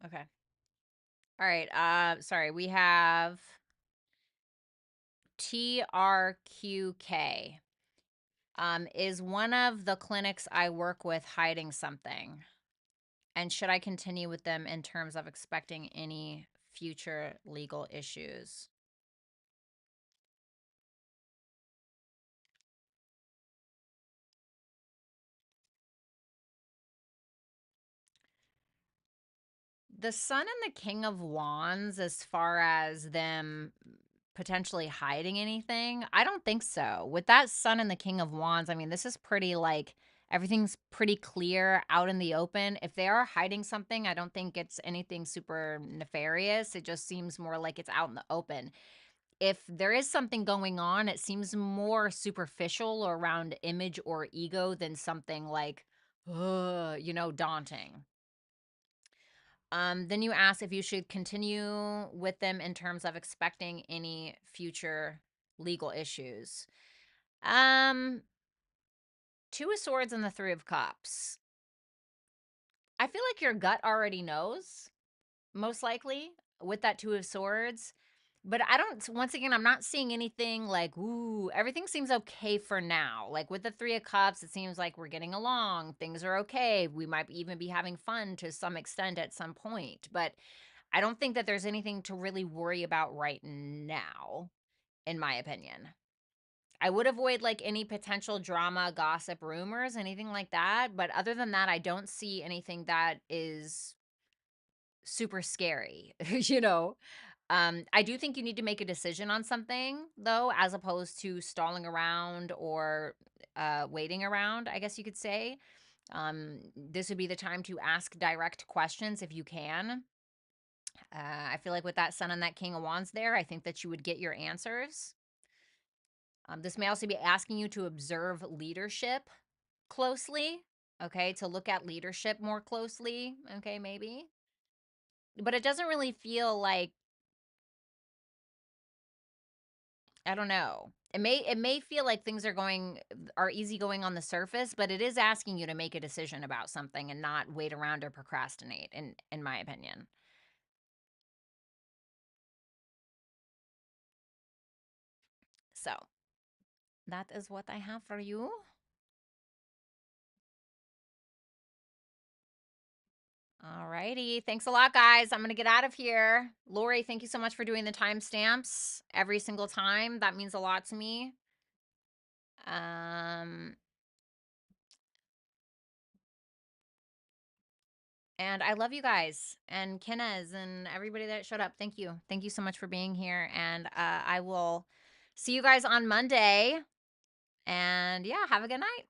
Okay. All right. Sorry. We have TRQK. Is one of the clinics I work with hiding something? And should I continue with them in terms of expecting any future legal issues? The Sun and the King of Wands, as far as them potentially hiding anything, I don't think so. With that Sun and the King of Wands, I mean, this is pretty like everything's pretty clear out in the open. If they are hiding something, I don't think it's anything super nefarious. It just seems more like it's out in the open. If there is something going on, it seems more superficial or around image or ego than something like, daunting. Then you ask if you should continue with them in terms of expecting any future legal issues. Um, Two of Swords and the Three of Cups. I feel like your gut already knows, most likely, with that Two of Swords. But I don't, once again, I'm not seeing anything like, ooh, everything seems okay for now. Like with the 3 of Cups, it seems like we're getting along. Things are okay. We might even be having fun to some extent at some point. But I don't think that there's anything to really worry about right now, in my opinion. I would avoid like any potential drama, gossip, rumors, anything like that. But other than that, I don't see anything that is super scary, you know? I do think you need to make a decision on something though, as opposed to stalling around or waiting around, I guess you could say. This would be the time to ask direct questions if you can. I feel like with that Sun and that King of Wands there, I think that you would get your answers. This may also be asking you to observe leadership closely, okay, to look at leadership more closely, okay, maybe. But it doesn't really feel like, I don't know. It may feel like things are easy going on the surface, but it is asking you to make a decision about something and not wait around or procrastinate, in my opinion. So that is what I have for you. All righty. Thanks a lot, guys. I'm going to get out of here. Lori, thank you so much for doing the timestamps every single time. That means a lot to me. Um, and I love you guys and Kennez and everybody that showed up. Thank you. Thank you so much for being here. And I will see you guys on Monday. And yeah, have a good night.